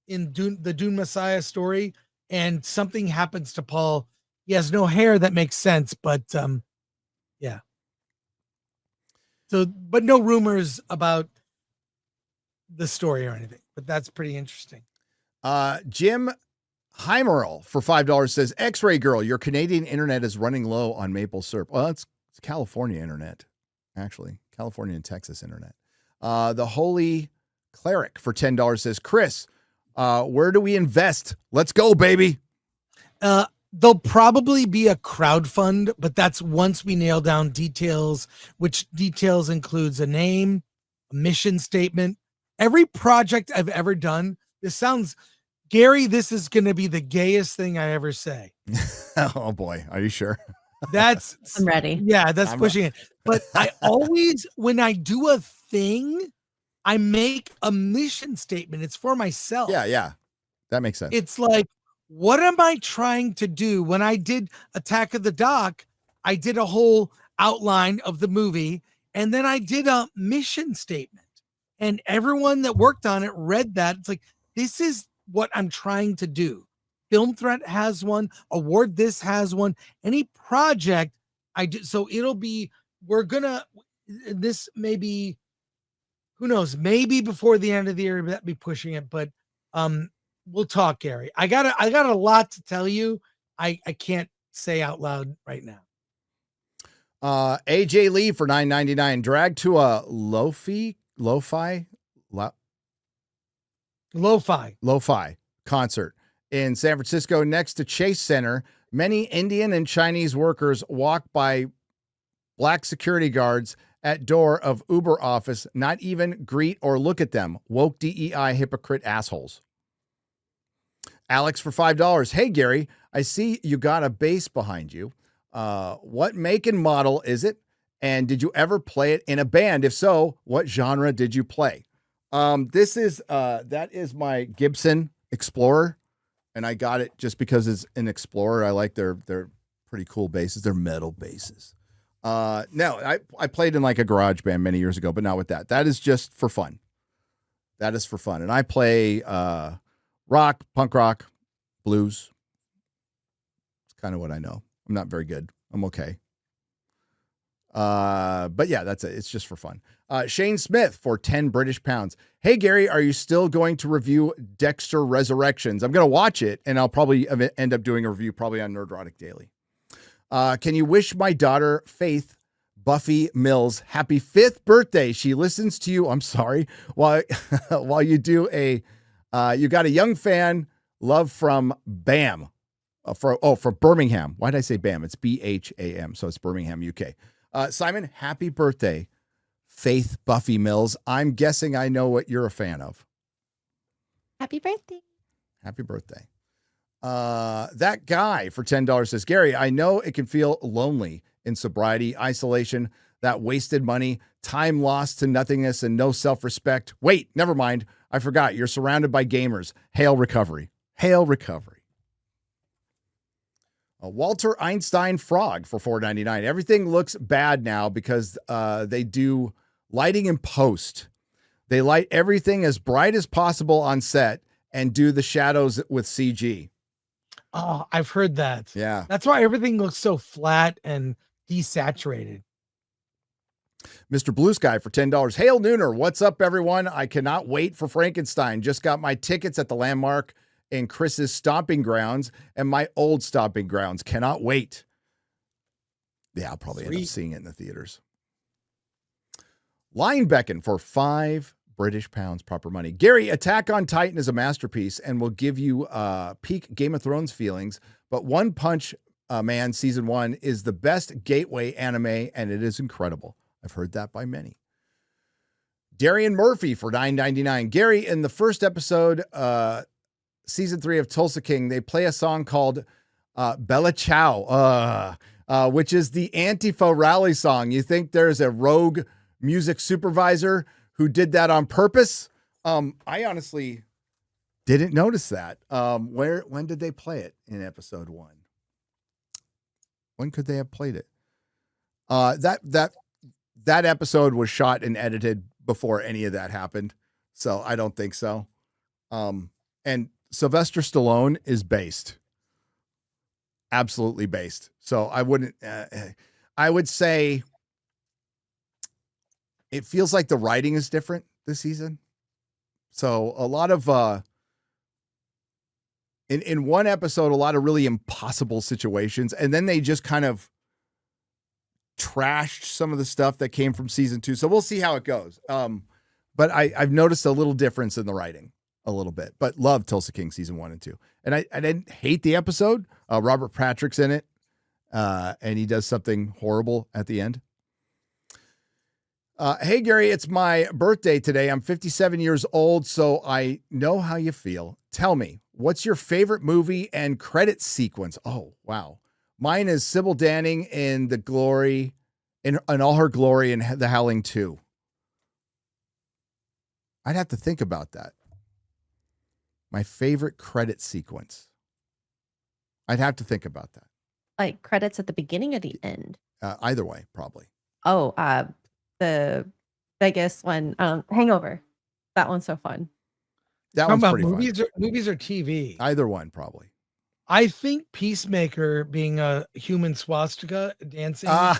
Speaker 2: in the Dune Messiah story, and something happens to Paul. He has no hair. That makes sense, but yeah. So, but no rumors about the story or anything, but that's pretty interesting.
Speaker 1: Jim Heimerl for $5 says, X-Ray Girl, your Canadian internet is running low on maple syrup. Well, it's California internet, actually. California and Texas internet. The Holy Cleric for $10 says, Chris, where do we invest? Let's go, baby.
Speaker 2: There'll probably be a crowdfund, but that's once we nail down details, which details includes a name, a mission statement. Every project I've ever done, this sounds, Gary, this is going to be the gayest thing I ever say.
Speaker 1: Oh boy. Are you sure?
Speaker 3: I'm ready.
Speaker 2: Yeah, I'm pushing it. But I always, when I do a thing, I make a mission statement. It's for myself.
Speaker 1: Yeah. That makes sense.
Speaker 2: It's like, what am I trying to do? When I did Attack of the Dock, I did a whole outline of the movie, and then I did a mission statement. And everyone that worked on it read that. It's like, this is what I'm trying to do. Film Threat has one. Award This has one. Any project I do. So it'll be, this may be, who knows, maybe before the end of the year, that be pushing it, but we'll talk, Gary. I got a lot to tell you. I can't say out loud right now.
Speaker 1: AJ Lee for $9.99. Drag to a lo-fi concert in San Francisco next to Chase Center. Many Indian and Chinese workers walk by black security guards at door of Uber office, not even greet or look at them. Woke DEI hypocrite assholes. Alex for $5. Hey, Gary, I see you got a bass behind you. What make and model is it? And did you ever play it in a band? If so, what genre did you play? That is my Gibson Explorer, and I got it just because it's an Explorer. I like their pretty cool basses. They're metal basses. No, I played in like a garage band many years ago, but not with that. That is just for fun. That is for fun. And I play rock, punk rock, blues. It's kind of what I know. I'm not very good. I'm okay. But yeah, that's it. It's just for fun. Shane Smith for 10 British pounds. Hey, Gary, are you still going to review Dexter Resurrections? I'm going to watch it, and I'll probably end up doing a review probably on Nerdrotic Daily. Can you wish my daughter, Faith Buffy Mills, happy 5th birthday? She listens to you. I'm sorry. While you do you got a young fan, love from BAM. For Birmingham. Why did I say BAM? It's BHAM. So it's Birmingham, UK. Simon, happy birthday, Faith Buffy Mills. I'm guessing I know what you're a fan of.
Speaker 3: Happy birthday.
Speaker 1: Happy birthday. That guy for $10 says, Gary, I know it can feel lonely in sobriety, isolation, that wasted money, time lost to nothingness, and no self-respect. Wait, never mind. I forgot. You're surrounded by gamers. Hail recovery. Hail recovery. A Walter Einstein frog for $4.99. Everything looks bad now because they do lighting in post. They light everything as bright as possible on set and do the shadows with CG.
Speaker 2: Oh, I've heard that.
Speaker 1: Yeah.
Speaker 2: That's why everything looks so flat and desaturated.
Speaker 1: Mr. Blue Sky for $10. Hail Nooner. What's up, everyone? I cannot wait for Frankenstein. Just got my tickets at the Landmark in Chris's stomping grounds and my old stomping grounds. Cannot wait. Yeah, I'll probably end up seeing it in the theaters. Linebecken for £5 proper money. Gary, Attack on Titan is a masterpiece and will give you peak Game of Thrones feelings, but One Punch Man season 1 is the best gateway anime, and it is incredible. I've heard that by many. Darian Murphy for $9.99. Gary, in the first episode, season 3 of Tulsa King, they play a song called Bella Ciao, which is the Antifa rally song. You think there's a rogue music supervisor who did that on purpose? I honestly didn't notice that. When did they play it in episode 1? When could they have played it? That episode was shot and edited before any of that happened, so I don't think so. And Sylvester Stallone is based, absolutely based. So I wouldn't. I would say it feels like the writing is different this season. So a lot of in one episode, a lot of really impossible situations, and then they just kind of trashed some of the stuff that came from season 2. So we'll see how it goes. But I've noticed a little difference in the writing, a little bit, but love Tulsa King season 1 and 2. And I didn't hate the episode. Robert Patrick's in it. And he does something horrible at the end. Hey Gary, it's my birthday today. I'm 57 years old, so I know how you feel. Tell me, what's your favorite movie and credit sequence? Oh, wow. Mine is Sybil Danning in The Glory, in all her glory in The Howling 2. I'd have to think about that. My favorite credit sequence. I'd have to think about that.
Speaker 3: Like credits at the beginning or the end?
Speaker 1: Either way, probably.
Speaker 3: Oh, the Vegas one, Hangover. That one's so fun.
Speaker 1: That one's pretty
Speaker 2: movies
Speaker 1: fun.
Speaker 2: Movies or TV?
Speaker 1: Either one, probably.
Speaker 2: I think Peacemaker being a human swastika dancing for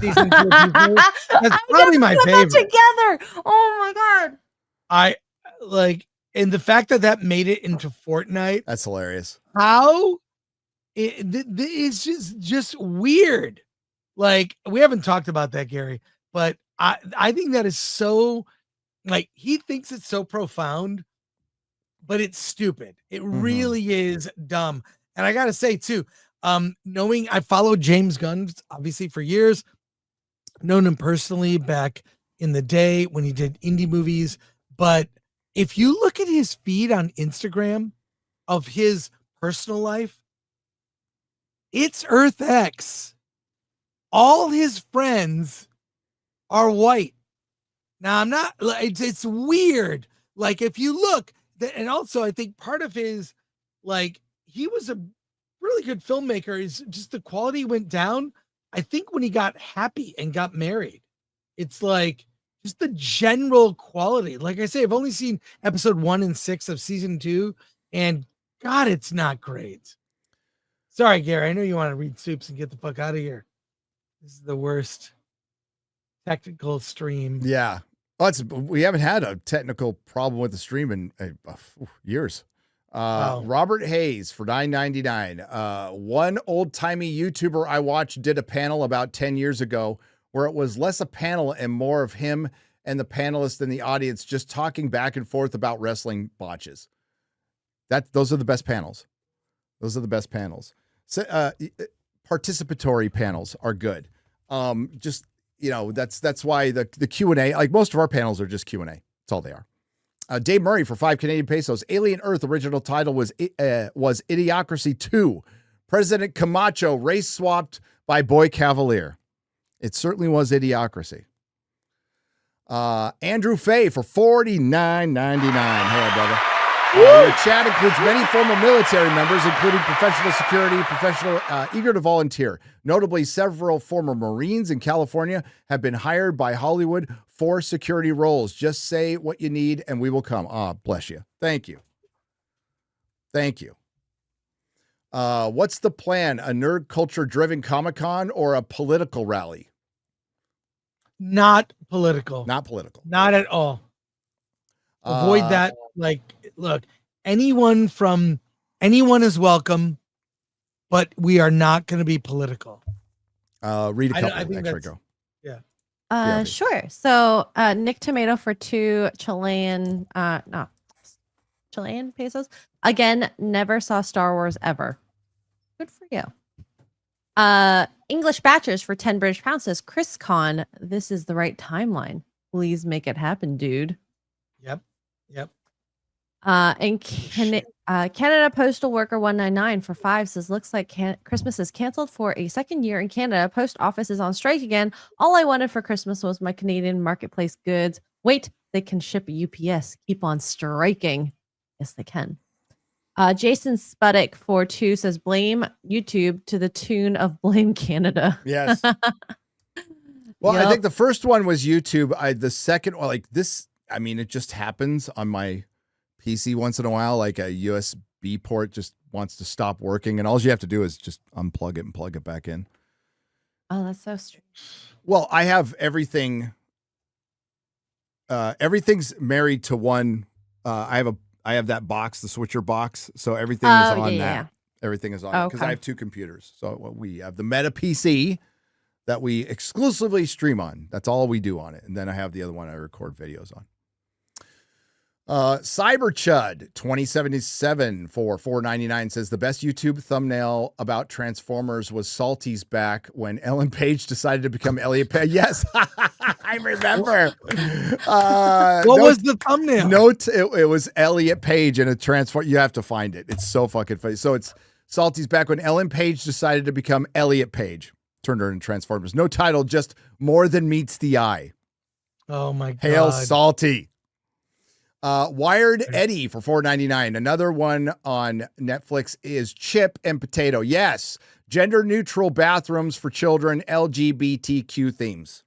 Speaker 2: season 2 that's probably my favorite.
Speaker 3: Together. Oh my God.
Speaker 2: I like, and the fact that made it into Fortnite.
Speaker 1: That's hilarious.
Speaker 2: How it's just weird. Like, we haven't talked about that, Gary, but I think that is so, like, he thinks it's so profound, but it's stupid. It really is dumb. And I got to say too, knowing I followed James Gunn, obviously, for years, known him personally back in the day when he did indie movies. But if you look at his feed on Instagram of his personal life, it's Earth X. All his friends are white. Now, I'm not, it's weird. Like, if you look, and also I think part of his, like, he was a really good filmmaker. Is just the quality went down. I think when he got happy and got married, it's like just the general quality. Like I say, I've only seen episode 1 and 6 of season 2, and God, it's not great. Sorry, Gary. I know you want to read soups and get the fuck out of here. This is the worst technical stream.
Speaker 1: Yeah. We haven't had a technical problem with the stream in years. Robert Hayes for $9.99. One old-timey YouTuber I watched did a panel about 10 years ago where it was less a panel and more of him and the panelists and the audience just talking back and forth about wrestling botches. Those are the best panels. Those are the best panels. So, participatory panels are good. Just, that's why the Q&A, like most of our panels are just Q&A. That's all they are. Dave Murray for 5 Canadian pesos. Alien Earth original title was Idiocracy 2. President Camacho race swapped by Boy Cavalier. It certainly was Idiocracy. Andrew Fay for $49.99. Hey, brother. Your chat includes many former military members, including professional security, eager to volunteer. Notably, several former Marines in California have been hired by Hollywood for security roles. Just say what you need and we will come. Bless you. Thank you. Thank you. What's the plan? A nerd culture driven Comic-Con or a political rally?
Speaker 2: Not political.
Speaker 1: Not political.
Speaker 2: Not at all. Avoid that. Like, look, anyone is welcome, but we are not going to be political.
Speaker 1: Read a couple.
Speaker 2: I think
Speaker 1: Actually, go.
Speaker 2: Yeah.
Speaker 3: Sure. So, Nick Tomato for 2 Chilean pesos. Again, never saw Star Wars ever. Good for you. English Batchers for 10 British pounds says, Chris Con, this is the right timeline. Please make it happen, dude.
Speaker 2: Yep.
Speaker 3: And Canada Postal Worker 199 for 5 says, looks like Christmas is canceled for a second year in Canada. Post office is on strike again. All I wanted for Christmas was my Canadian marketplace goods. Wait, they can ship a UPS. Keep on striking. Yes, they can. Jason Sputtik for 2 says, blame YouTube to the tune of blame Canada.
Speaker 1: Yes. Well, I think the first one was YouTube. The second one, like this, I mean, it just happens on my PC once in a while, like a USB port just wants to stop working, and all you have to do is just unplug it and plug it back in.
Speaker 3: Oh, that's so strange.
Speaker 1: Well, I have everything. Everything's married to one. I have that box, the switcher box, so everything is on that. Yeah. Everything is on because I have 2 computers. So we have the Meta PC that we exclusively stream on. That's all we do on it, and then I have the other one I record videos on. Cyberchud 2077 for $4.99 says the best YouTube thumbnail about Transformers was Salty's back when Ellen Page decided to become Elliot Page. Yes, I remember.
Speaker 2: What was the thumbnail?
Speaker 1: It was Elliot Page in a transform. You have to find it. It's so fucking funny. So it's Salty's back when Ellen Page decided to become Elliot Page. Turned her into Transformers. No title, just more than meets the eye.
Speaker 2: Oh my God.
Speaker 1: Hail Salty. Wired Eddie for $4.99. Another one on Netflix is Chip and Potato. Yes, gender neutral bathrooms for children, LGBTQ themes.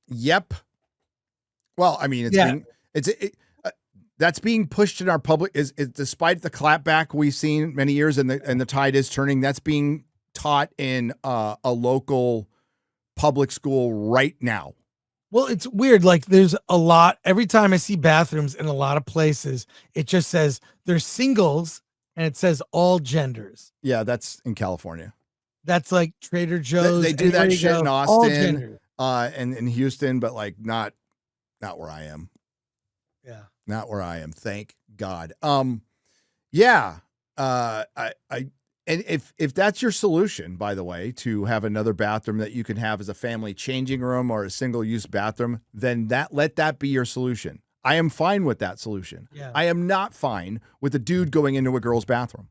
Speaker 1: Yep. Well, I mean, that's being pushed in our public. Is despite the clapback we've seen many years, and the tide is turning. That's being taught in a local public school right now.
Speaker 2: Well, it's weird. Like there's a lot, every time I see bathrooms in a lot of places, it just says there's singles and it says all genders.
Speaker 1: Yeah, that's in California.
Speaker 2: That's like Trader Joe's.
Speaker 1: They do that shit in Austin and in Houston, but like not where I am.
Speaker 2: Yeah.
Speaker 1: Not where I am. Thank God. Yeah. And if that's your solution, by the way, to have another bathroom that you can have as a family changing room or a single-use bathroom, then let that be your solution. I am fine with that solution.
Speaker 2: Yeah.
Speaker 1: I am not fine with a dude going into a girl's bathroom.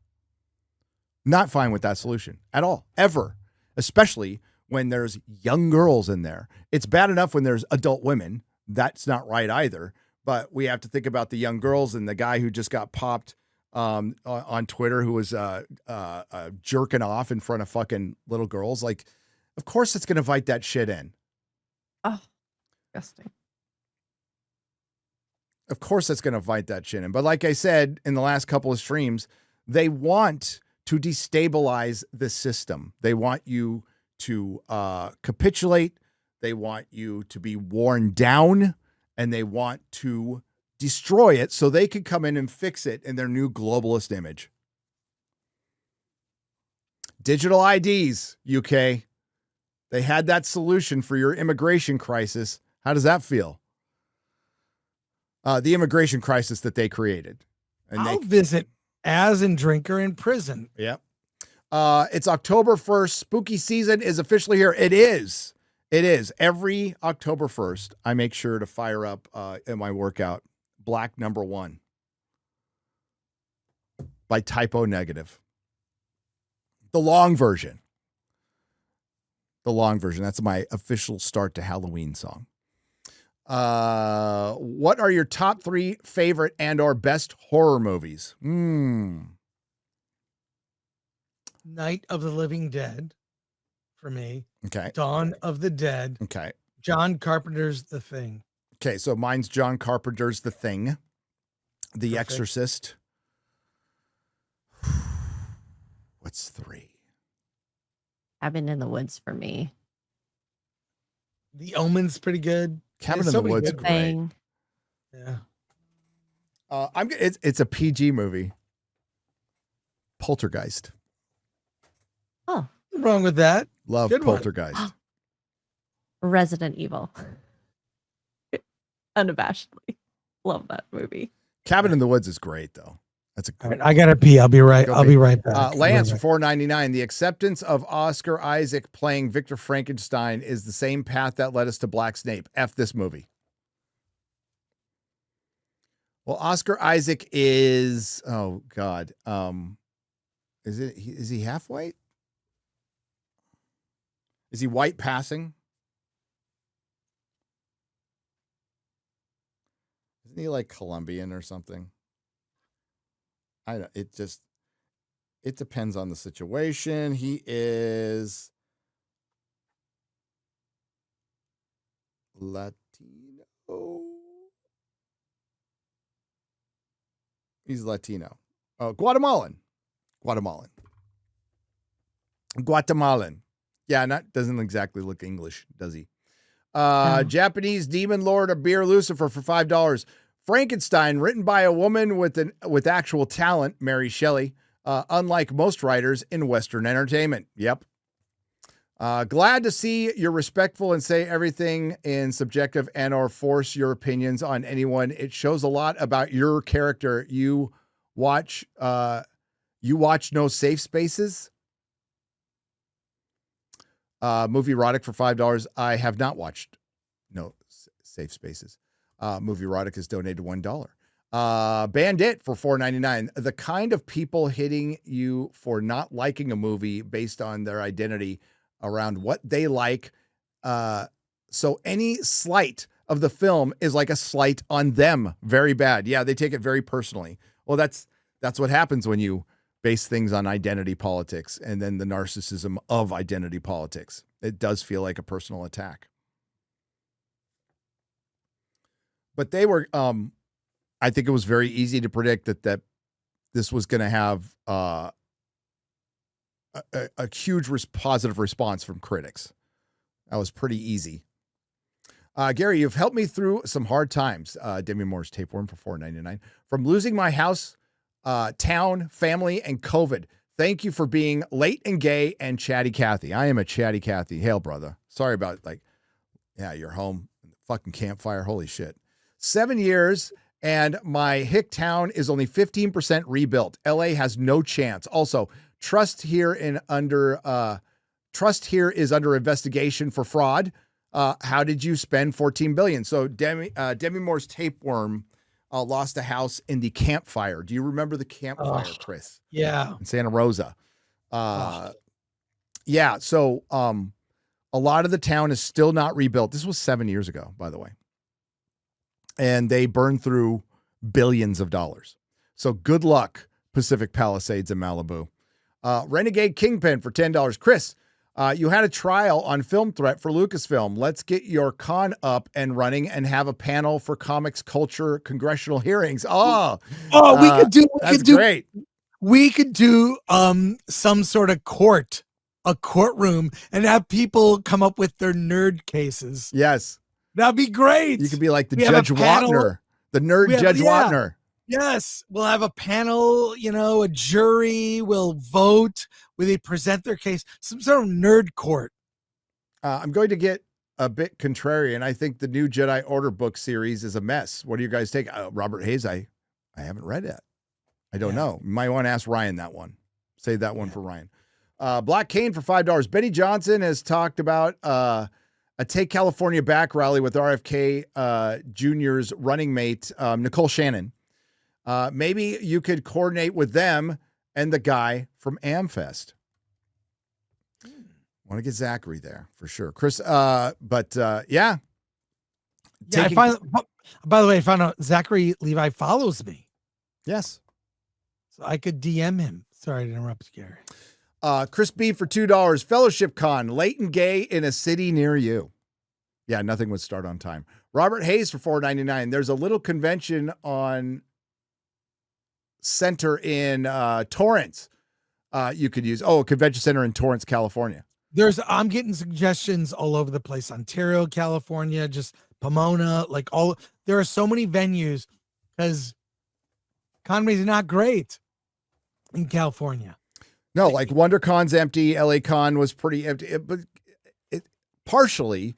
Speaker 1: Not fine with that solution at all, ever, especially when there's young girls in there. It's bad enough when there's adult women. That's not right either. But we have to think about the young girls and the guy who just got popped on Twitter who was jerking off in front of fucking little girls. Like, of course it's going to invite that shit in.
Speaker 3: Oh, disgusting.
Speaker 1: Of course it's going to invite that shit in. But like I said in the last couple of streams, they want to destabilize the system. They want you to capitulate. They want you to be worn down, and they want to destroy it so they can come in and fix it in their new globalist image. Digital IDs, UK. They had that solution for your immigration crisis. How does that feel? The immigration crisis that they created. And
Speaker 2: I'll visit as in Drinker in prison.
Speaker 1: Yep. It's October 1st. Spooky season is officially here. It is. It is. Every October 1st, I make sure to fire up in my workout Black Number 1 by Typo Negative. The long version. The long version. That's my official start to Halloween song. What are your top 3 favorite and or best horror movies?
Speaker 2: Night of the Living Dead for me.
Speaker 1: Okay.
Speaker 2: Dawn of the Dead.
Speaker 1: Okay.
Speaker 2: John Carpenter's The Thing.
Speaker 1: Okay, so mine's John Carpenter's The Thing. The
Speaker 2: Perfect.
Speaker 1: Exorcist. What's 3?
Speaker 3: Cabin in the Woods for me.
Speaker 2: The Omen's pretty good.
Speaker 1: Cabin in the Woods, great.
Speaker 3: Thing.
Speaker 2: Yeah.
Speaker 1: It's a PG movie. Poltergeist.
Speaker 3: Oh,
Speaker 2: Nothing wrong with that.
Speaker 1: Love
Speaker 2: Good one.
Speaker 1: Poltergeist.
Speaker 3: Resident Evil. Unabashedly. Love that movie.
Speaker 1: Cabin in the Woods is great, though. That's a
Speaker 2: All
Speaker 1: great.
Speaker 2: right, I gotta pee. I'll be right.
Speaker 1: Go
Speaker 2: I'll
Speaker 1: pee.
Speaker 2: be right back.
Speaker 1: Lance for $4.99. The acceptance of Oscar Isaac playing Victor Frankenstein is the same path that led us to Black Snape. F this movie. Well, Oscar Isaac is, oh God. Is he half white? Is he white passing? Isn't he like Colombian or something? I don't, it depends on the situation. He is Latino. He's Latino. Oh, Guatemalan. Yeah, doesn't exactly look English, does he? Japanese demon lord of beer Lucifer for $5. Frankenstein, written by a woman with actual talent, Mary Shelley, unlike most writers in Western entertainment. Yep. Glad to see you're respectful and say everything in subjective and or force your opinions on anyone. It shows a lot about your character. You watch No Safe Spaces. Movie Erotic for $5. I have not watched No Safe Spaces. Movie Erotic has donated $1. Bandit for $4.99. The kind of people hitting you for not liking a movie based on their identity around what they like. So any slight of the film is like a slight on them. Very bad. Yeah, they take it very personally. Well, that's what happens when you base things on identity politics and then the narcissism of identity politics. It does feel like a personal attack. But they were, I think it was very easy to predict that this was going to have a huge positive response from critics. That was pretty easy. Gary, you've helped me through some hard times. Demi Moore's tapeworm for $4.99. From losing my house, town, family, and COVID. Thank you for being late and gay and chatty Cathy. I am a chatty Cathy. Hail, brother. Sorry about you're home. Fucking campfire. Holy shit. 7 years and my hick town is only 15% rebuilt. LA has no chance. Also, trust here is under investigation for fraud. How did you spend $14 billion? So Demi Moore's tapeworm lost a house in the campfire. Do you remember the campfire, Chris?
Speaker 2: Yeah.
Speaker 1: In Santa Rosa. Yeah. So a lot of the town is still not rebuilt. This was 7 years ago, by the way. And they burned through billions of dollars. So good luck, Pacific Palisades in Malibu. Renegade Kingpin for $10. Chris, you had a trial on Film Threat for Lucasfilm. Let's get your con up and running and have a panel for comics culture congressional hearings.
Speaker 2: We could do
Speaker 1: great.
Speaker 2: We could do some sort of a courtroom, and have people come up with their nerd cases.
Speaker 1: Yes.
Speaker 2: That'd be great.
Speaker 1: You could be like the Judge Watner, the nerd Judge Watner.
Speaker 2: Yes. We'll have a panel, a jury will vote where they present their case, some sort of nerd court.
Speaker 1: I'm going to get a bit contrarian. I think the new Jedi Order book series is a mess. What do you guys take? Robert Hayes, I haven't read it. I don't know. You might want to ask Ryan that one. Save that one for Ryan. Black Cane for $5. Benny Johnson has talked about a Take California Back rally with RFK Jr.'s running mate, Nicole Shannon. Maybe you could coordinate with them and the guy from AmFest. Want to get Zachary there for sure, Chris. But
Speaker 2: yeah. By the way, I found out Zachary Levi follows me.
Speaker 1: Yes,
Speaker 2: so I could DM him. Sorry to interrupt, Gary.
Speaker 1: Chris B for $2. Fellowship Con, late and gay in a city near you. Yeah, nothing would start on time. Robert Hayes for $4.99. There's a little convention on center in Torrance. You could use a convention center in Torrance, California.
Speaker 2: I'm getting suggestions all over the place. Ontario, California, just Pomona, there are so many venues because economy's not great in California.
Speaker 1: No, like WonderCon's empty. LA Con was pretty empty, but partially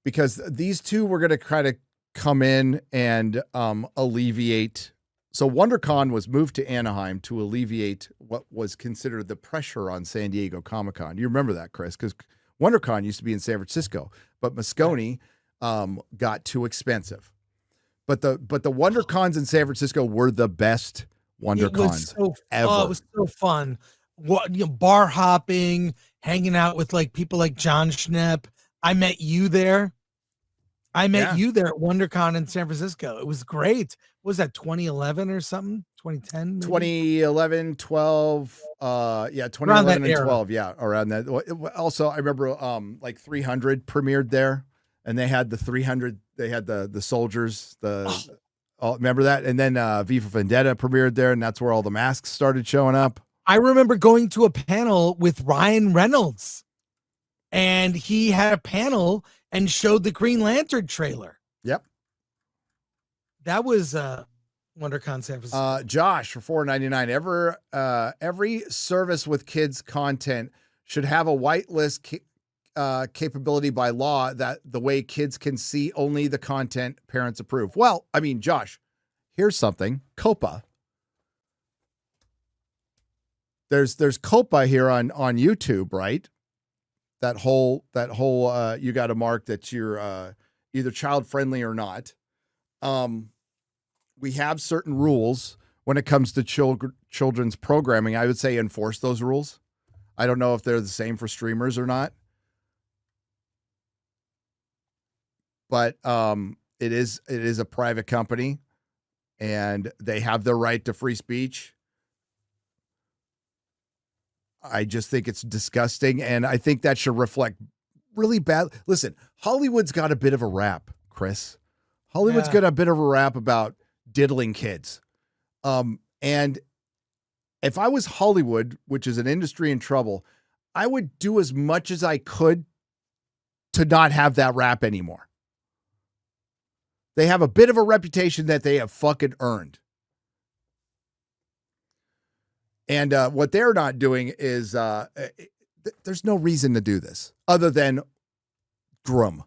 Speaker 1: because these two were going to try to come in and alleviate. So WonderCon was moved to Anaheim to alleviate what was considered the pressure on San Diego Comic-Con. You remember that, Chris? Because WonderCon used to be in San Francisco, but Moscone got too expensive. But the WonderCons in San Francisco were the best WonderCons ever.
Speaker 2: Oh, it was so fun. Bar hopping, hanging out with people like John Schnepp. I met you there. You there at WonderCon in San Francisco. It was great. What was that 2011 or something? 2010? Maybe?
Speaker 1: 2011, 12. 2011 and 12. Yeah, around that. Also, I remember 300 premiered there, and they had the 300. They had the soldiers. Remember that? And then V for Vendetta premiered there, and that's where all the masks started showing up.
Speaker 2: I remember going to a panel with Ryan Reynolds, and he had a panel and showed the Green Lantern trailer.
Speaker 1: Yep.
Speaker 2: That was WonderCon San Francisco.
Speaker 1: Josh for $4.99. Every service with kids content should have a whitelist capability by law that the way kids can see only the content parents approve. Well, I mean, Josh, here's something. COPA. There's COPA here on YouTube, right? That whole you got to mark that you're either child friendly or not. We have certain rules when it comes to children's programming. I would say enforce those rules. I don't know if they're the same for streamers or not, but it is a private company, and they have the right to free speech. I just think it's disgusting, and I think that should reflect really bad. Listen, Hollywood's got a bit of a rap, Chris. Hollywood's got a bit of a rap about diddling kids. And if I was Hollywood, which is an industry in trouble, I would do as much as I could to not have that rap anymore. They have a bit of a reputation that they have fucking earned. And what they're not doing is there's no reason to do this other than groom.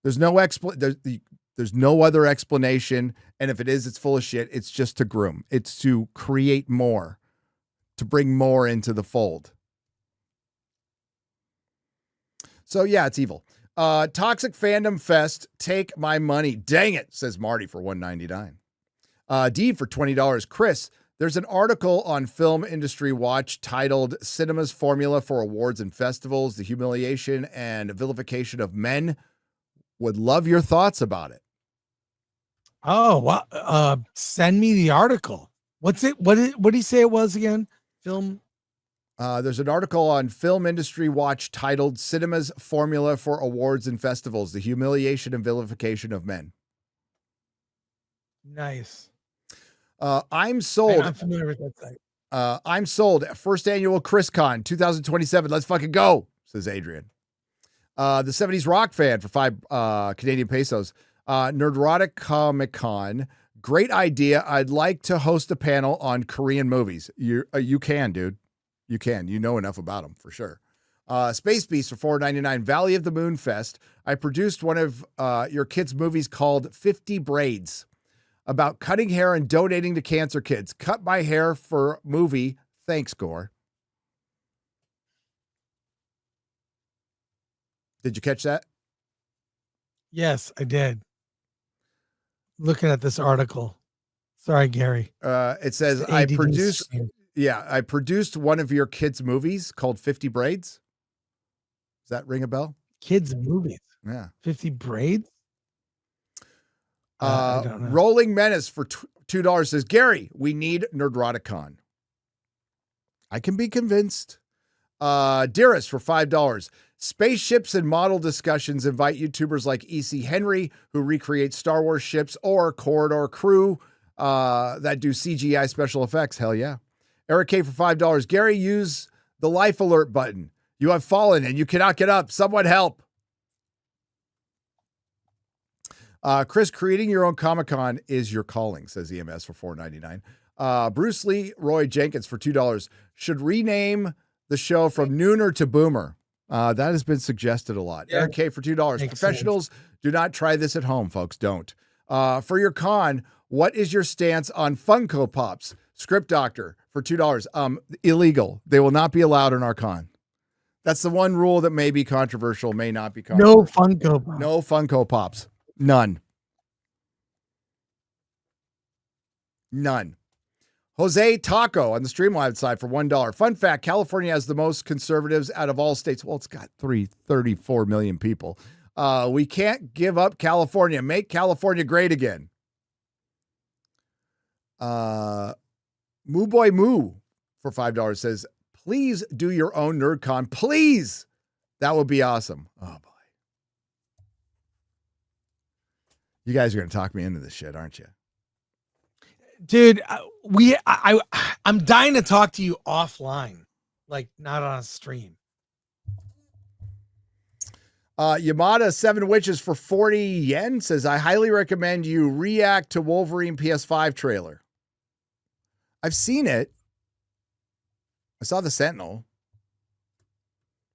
Speaker 1: There's no there's no other explanation. And if it is, it's full of shit. It's just to groom. It's to create more, to bring more into the fold. So yeah, it's evil. Toxic Fandom Fest, take my money. Dang it, says Marty for $1.99. D for $20. Chris, there's an article on Film Industry Watch titled Cinema's Formula for Awards and Festivals, the Humiliation and Vilification of Men. Would love your thoughts about it.
Speaker 2: Oh, well, send me the article. What's it? What did he say it was again? Film.
Speaker 1: There's an article on Film Industry Watch titled Cinema's Formula for Awards and Festivals, the Humiliation and Vilification of Men.
Speaker 2: Nice.
Speaker 1: I'm sold.
Speaker 2: I'm familiar with that site.
Speaker 1: I'm sold. First annual ChrisCon 2027. Let's fucking go, says Adrian. The 70s rock fan for 5 Canadian pesos. Nerdrotic Comic Con. Great idea. I'd like to host a panel on Korean movies. You can, dude. You can. You know enough about them for sure. Space Beast for $4.99. Valley of the Moon Fest. I produced one of your kids' movies called 50 Braids, about cutting hair and donating to cancer kids. Cut my hair for movie. Thanks, Gore. Did you catch that?
Speaker 2: Yes, I did. Looking at this article. Sorry, Gary.
Speaker 1: It says, I produced I produced one of your kids' movies called 50 Braids. Does that ring a bell?
Speaker 2: Kids' movies.
Speaker 1: Yeah.
Speaker 2: 50 Braids? I don't know.
Speaker 1: Rolling Menace for $2 says, Gary, we need Nerdroticon. I can be convinced. Dearest for $5. Spaceships and model discussions invite YouTubers like E.C. Henry, who recreate Star Wars ships, or Corridor Crew that do CGI special effects. Hell yeah. Eric K for $5. Gary, use the life alert button. You have fallen and you cannot get up. Someone help. Chris, creating your own Comic-Con is your calling, says EMS for $4.99. Bruce Lee Roy Jenkins for $2. Should rename the show from Nooner to Boomer. That has been suggested a lot.
Speaker 2: Yeah.
Speaker 1: Eric K for $2. Professionals, do not try this at home, folks. Don't. For your con, what is your stance on Funko Pops? Script Doctor for $2. Illegal. They will not be allowed in our con. That's the one rule that may be controversial, may not be controversial.
Speaker 2: No Funko Pops.
Speaker 1: No Funko Pops. None. Jose Taco on the Streamline side for $1. Fun fact, California has the most conservatives out of all states. Well, it's got 34 million people. We can't give up California. Make California great again. Moo Boy Moo for $5 says, please do your own NerdCon. Please. That would be awesome. Oh, boy. You guys are going to talk me into this shit, aren't you?
Speaker 2: Dude, I'm dying to talk to you offline, like not on a stream.
Speaker 1: Yamada 7 Witches for 40 yen says, I highly recommend you react to Wolverine PS5 trailer. I've seen it. I saw the Sentinel,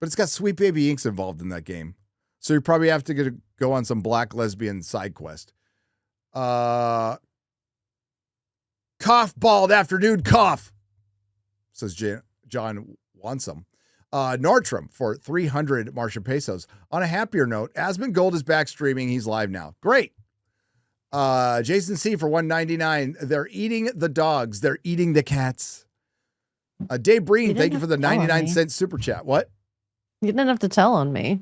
Speaker 1: but it's got Sweet Baby Inks involved in that game. So you probably have to go on some black lesbian side quest. Cough bald afternoon cough, says John Wansome. Nordstrom for 300 Martian pesos. On a happier note, Asmongold is back streaming. He's live now. Great. Jason C for $1.99. They're eating the dogs. They're eating the cats. Dave Breen, thank you for the 99-cent super chat. What?
Speaker 3: You didn't have to tell on me.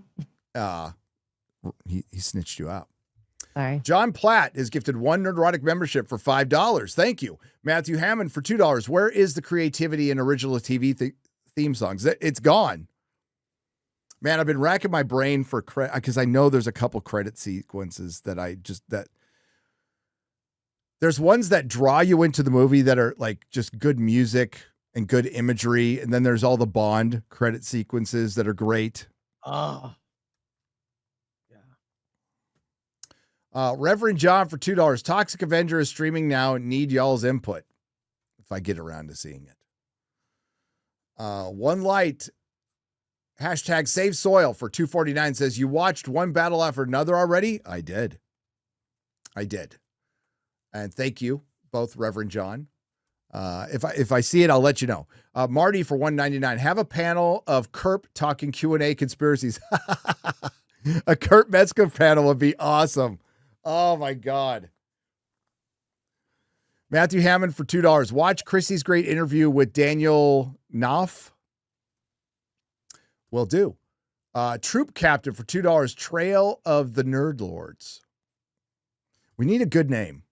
Speaker 1: He snitched you out.
Speaker 3: Sorry.
Speaker 1: John Platt is gifted one Nerdrotic membership for $5. Thank you. Matthew Hammond for $2. Where is the creativity in original TV theme songs? It's gone. Man, I've been racking my brain for credit because I know there's a couple credit sequences that there's ones that draw you into the movie that are like just good music and good imagery. And then there's all the Bond credit sequences that are great.
Speaker 2: Oh.
Speaker 1: Reverend John for $2. Toxic Avenger is streaming now and need y'all's input if I get around to seeing it. One Light hashtag Save Soil for $2.49 says, you watched one battle after another already? I did. And thank you, both Reverend John. If I see it, I'll let you know. Marty for $1.99. Have a panel of Kerp talking Q&A conspiracies. A Kurt Metzger panel would be awesome. Oh my God. Matthew Hammond for $2. Watch Chrissy's great interview with Daniel Knopf. Will do. Troop Captain for $2. Trail of the Nerd Lords. We need a good name.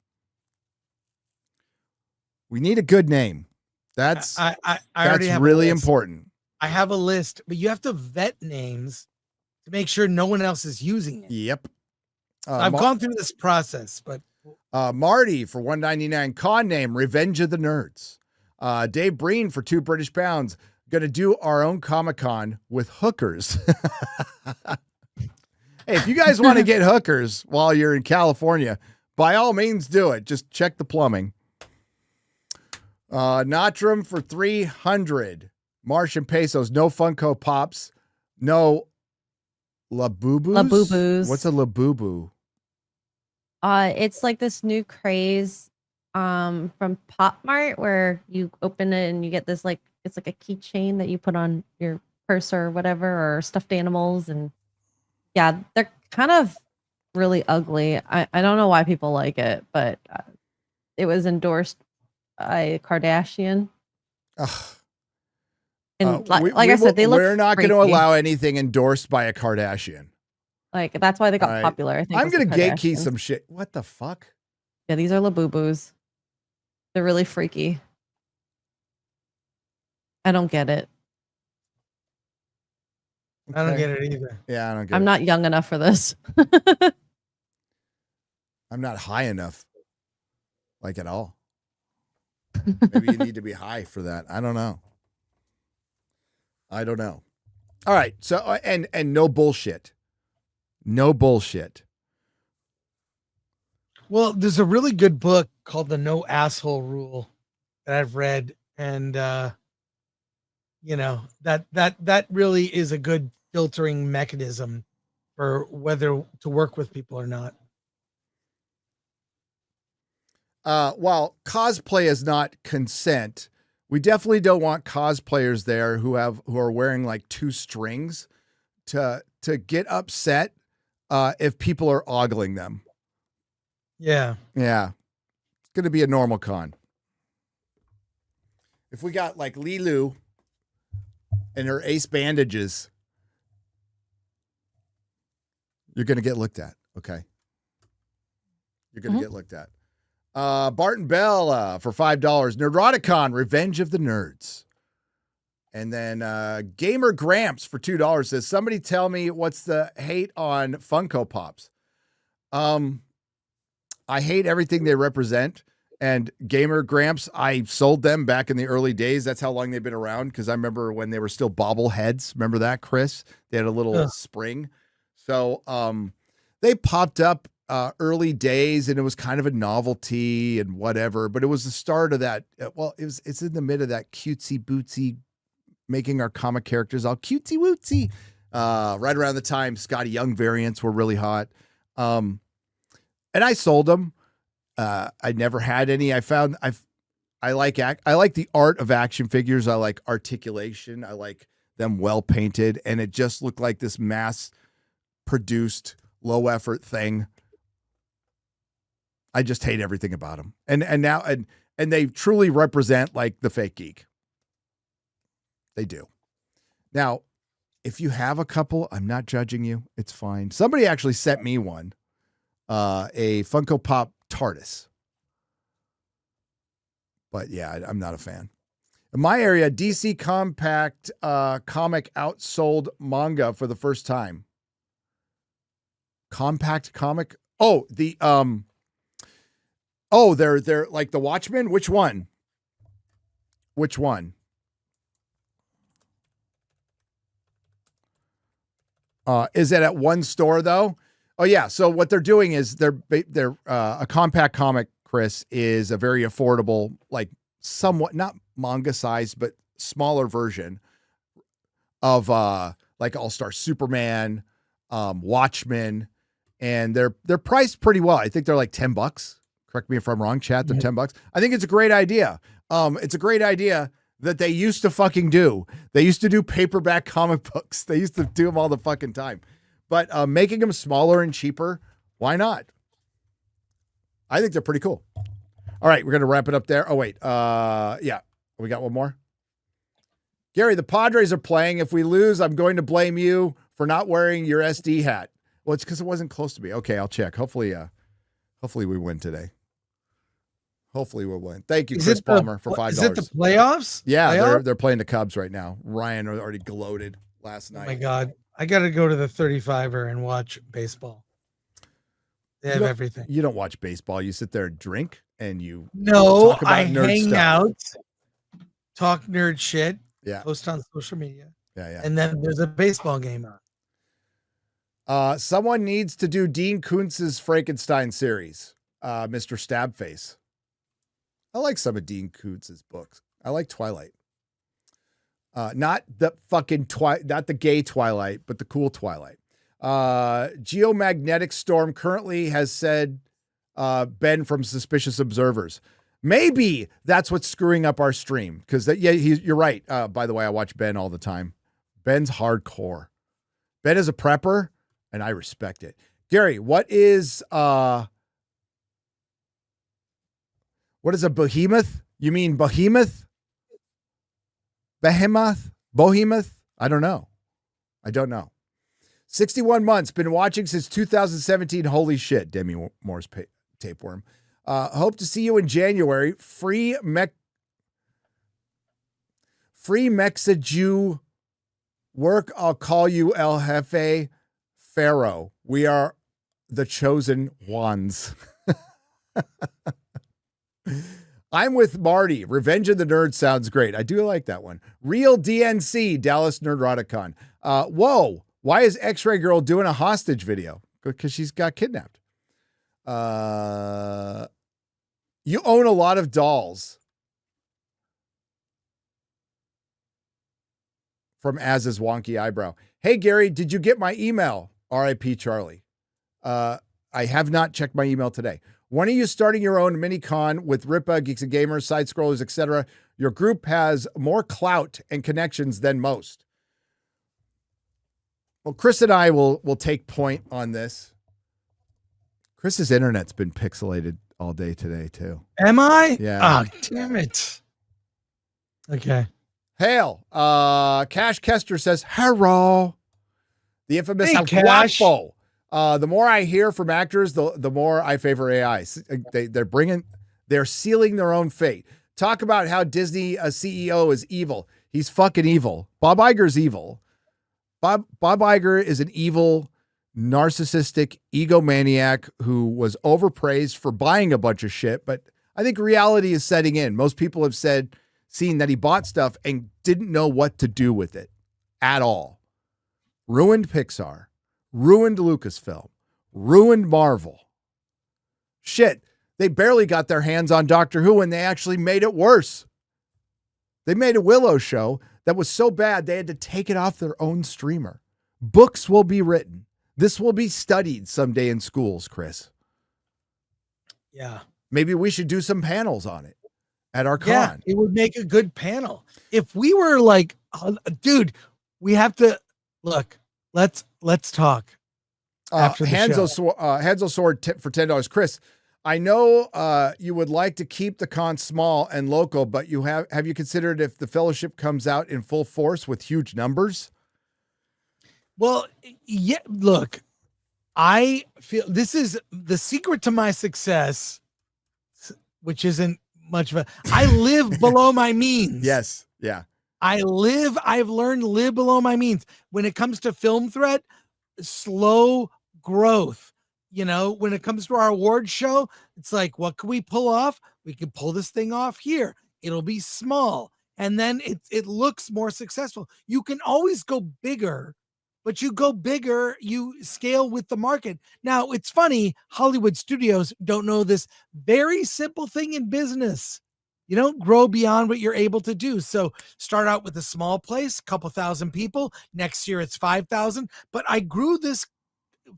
Speaker 1: That's
Speaker 2: I
Speaker 1: that's really important.
Speaker 2: I have a list, but you have to vet names to make sure no one else is using it.
Speaker 1: Yep.
Speaker 2: I've gone through this process, but
Speaker 1: Marty for $1.99. Con name Revenge of the Nerds. Dave Breen for £2 Going to do our own Comic-Con with hookers. Hey, if you guys want to get hookers while you're in California, by all means do it. Just check the plumbing. Notram for 300 Martian pesos. No Funko Pops. No Labubu's?
Speaker 3: Labubu's.
Speaker 1: What's a Labubu?
Speaker 3: It's like this new craze from Pop Mart where you open it and you get this like it's like a keychain that you put on your purse or whatever, or stuffed animals, and yeah, they're kind of really ugly. I don't know why people like it, but it was endorsed by Kardashian. And like I said, they look.
Speaker 1: We're not going to allow anything endorsed by a Kardashian.
Speaker 3: Like that's why they got popular. I think
Speaker 1: I'm going to gatekeep some shit. What the fuck?
Speaker 3: Yeah, these are Labubus. They're really freaky. I don't get it.
Speaker 2: I don't get it either.
Speaker 1: Yeah, I don't get it.
Speaker 3: I'm not young enough for this.
Speaker 1: I'm not high enough. Like at all. Maybe you need to be high for that. I don't know. All right. So and no bullshit. No bullshit.
Speaker 2: Well, there's a really good book called The No Asshole Rule that I've read, and you know, that really is a good filtering mechanism for whether to work with people or not.
Speaker 1: While cosplay is not consent, we definitely don't want cosplayers there who are wearing like 2 strings to get upset if people are ogling them.
Speaker 2: Yeah.
Speaker 1: It's going to be a normal con. If we got like Lilu and her ace bandages, you're going to get looked at. Okay. You're going to get looked at. Barton Bell for $5. Nerdroticon, Revenge of the Nerds. And then Gamer Gramps for $2 says, somebody tell me what's the hate on Funko Pops. I hate everything they represent. And Gamer Gramps, I sold them back in the early days. That's how long they've been around. Because I remember when they were still bobbleheads. Remember that, Chris? They had a little spring. So they popped up early days, and it was kind of a novelty and whatever. But it was the start of that. Well, it's in the mid of that cutesy bootsy, making our comic characters all cutesy wootsy. Right around the time Scotty Young variants were really hot. And I sold them. I never had any. I like the art of action figures. I like articulation. I like them well painted, and it just looked like this mass produced low effort thing. I just hate everything about them. And now they truly represent like the fake geek. They do. Now, if you have a couple, I'm not judging you. It's fine. Somebody actually sent me one, a Funko Pop TARDIS. But yeah, I'm not a fan. In my area, DC Compact comic outsold manga for the first time. Compact comic? Oh, they're like the Watchmen. Which one? Is it at one store though? Oh yeah. So what they're doing is they're a compact comic, Chris, is a very affordable, like somewhat not manga size, but smaller version of like All-Star Superman, Watchmen, and they're priced pretty well. I think they're like $10. Correct me if I'm wrong, chat. They're $10. I think it's a great idea. It's a great idea that they used to fucking do. They used to do paperback comic books. They used to do them all the fucking time. But making them smaller and cheaper, why not? I think they're pretty cool. All right, we're going to wrap it up there. Oh, wait. Yeah, we got one more. Gary, the Padres are playing. If we lose, I'm going to blame you for not wearing your SD hat. Well, it's because it wasn't close to me. Okay, I'll check. Hopefully we win today. Hopefully we'll win. Thank you, Chris Palmer, for $5.
Speaker 2: Is it the playoffs?
Speaker 1: Yeah, they're playing the Cubs right now. Ryan already gloated last night.
Speaker 2: Oh my God. I got to go to the 35er and watch baseball. They have everything.
Speaker 1: You don't watch baseball. You sit there and drink and you
Speaker 2: talk about
Speaker 1: I
Speaker 2: hang out, talk nerd shit,
Speaker 1: yeah,
Speaker 2: post on social media.
Speaker 1: Yeah.
Speaker 2: And then there's a baseball game on.
Speaker 1: Someone needs to do Dean Koontz's Frankenstein series, Mr. Stabface. I like some of Dean Koontz's books. I like Twilight. Not the fucking not the gay Twilight, but the cool Twilight. Geomagnetic Storm currently has said Ben from Suspicious Observers. Maybe that's what's screwing up our stream. Because you're right. By the way, I watch Ben all the time. Ben's hardcore. Ben is a prepper, and I respect it. Gary, what is a behemoth? You mean behemoth? Bohemoth. I don't know. 61 months. Been watching since 2017. Holy shit. Demi Moore's tapeworm. Hope to see you in January. Free Mexijew work. I'll call you El Jefe Pharaoh. We are the chosen ones. I'm with Marty. Revenge of the Nerds sounds great. I do like that one. Real DNC, Dallas Nerdroticon. Whoa. Why is X-Ray Girl doing a hostage video? Because she's got kidnapped. You own a lot of dolls. From Az's wonky eyebrow. Hey, Gary, did you get my email? R.I.P. Charlie. I have not checked my email today. When are you starting your own mini con with Ripa, Geeks and Gamers, Side Scrollers, etc.? Your group has more clout and connections than most. Well, Chris and I will take point on this. Chris's internet's been pixelated all day today, too.
Speaker 2: Am I?
Speaker 1: Yeah.
Speaker 2: Oh, damn it. Okay.
Speaker 1: Hail. Cash Kester says, hello. The infamous
Speaker 2: Cash.
Speaker 1: Guapo. The more I hear from actors, the more I favor AI. They're sealing their own fate. Talk about how Disney CEO is evil. He's fucking evil. Bob Iger's evil. Bob Iger is an evil, narcissistic egomaniac who was overpraised for buying a bunch of shit. But I think reality is setting in. Most people have seen that he bought stuff and didn't know what to do with it at all. Ruined Pixar. Ruined Lucasfilm, ruined Marvel. Shit, they barely got their hands on Doctor Who and they actually made it worse. They made a Willow show that was so bad they had to take it off their own streamer. Books will be written. This will be studied someday in schools, Chris.
Speaker 2: Yeah.
Speaker 1: Maybe we should do some panels on it at our con.
Speaker 2: Yeah, it would make a good panel. If we were like, dude, we have to look. Let's talk after the show.
Speaker 1: Hanzo Sword for $10. Chris, I know you would like to keep the con small and local, but have you considered if the Fellowship comes out in full force with huge numbers?
Speaker 2: Well, yeah, look, I feel this is the secret to my success, which isn't much of a, I live below my means.
Speaker 1: Yes. Yeah.
Speaker 2: I've learned to live below my means. When it comes to Film Threat, slow growth. You know, when it comes to our award show, it's like, what can we pull off? We can pull this thing off here. It'll be small. And then it looks more successful. You can always go bigger, but you go bigger, you scale with the market. Now, it's funny, Hollywood studios don't know this very simple thing in business. You don't grow beyond what you're able to do. So start out with a small place, couple thousand people. Next year it's 5,000. But I grew this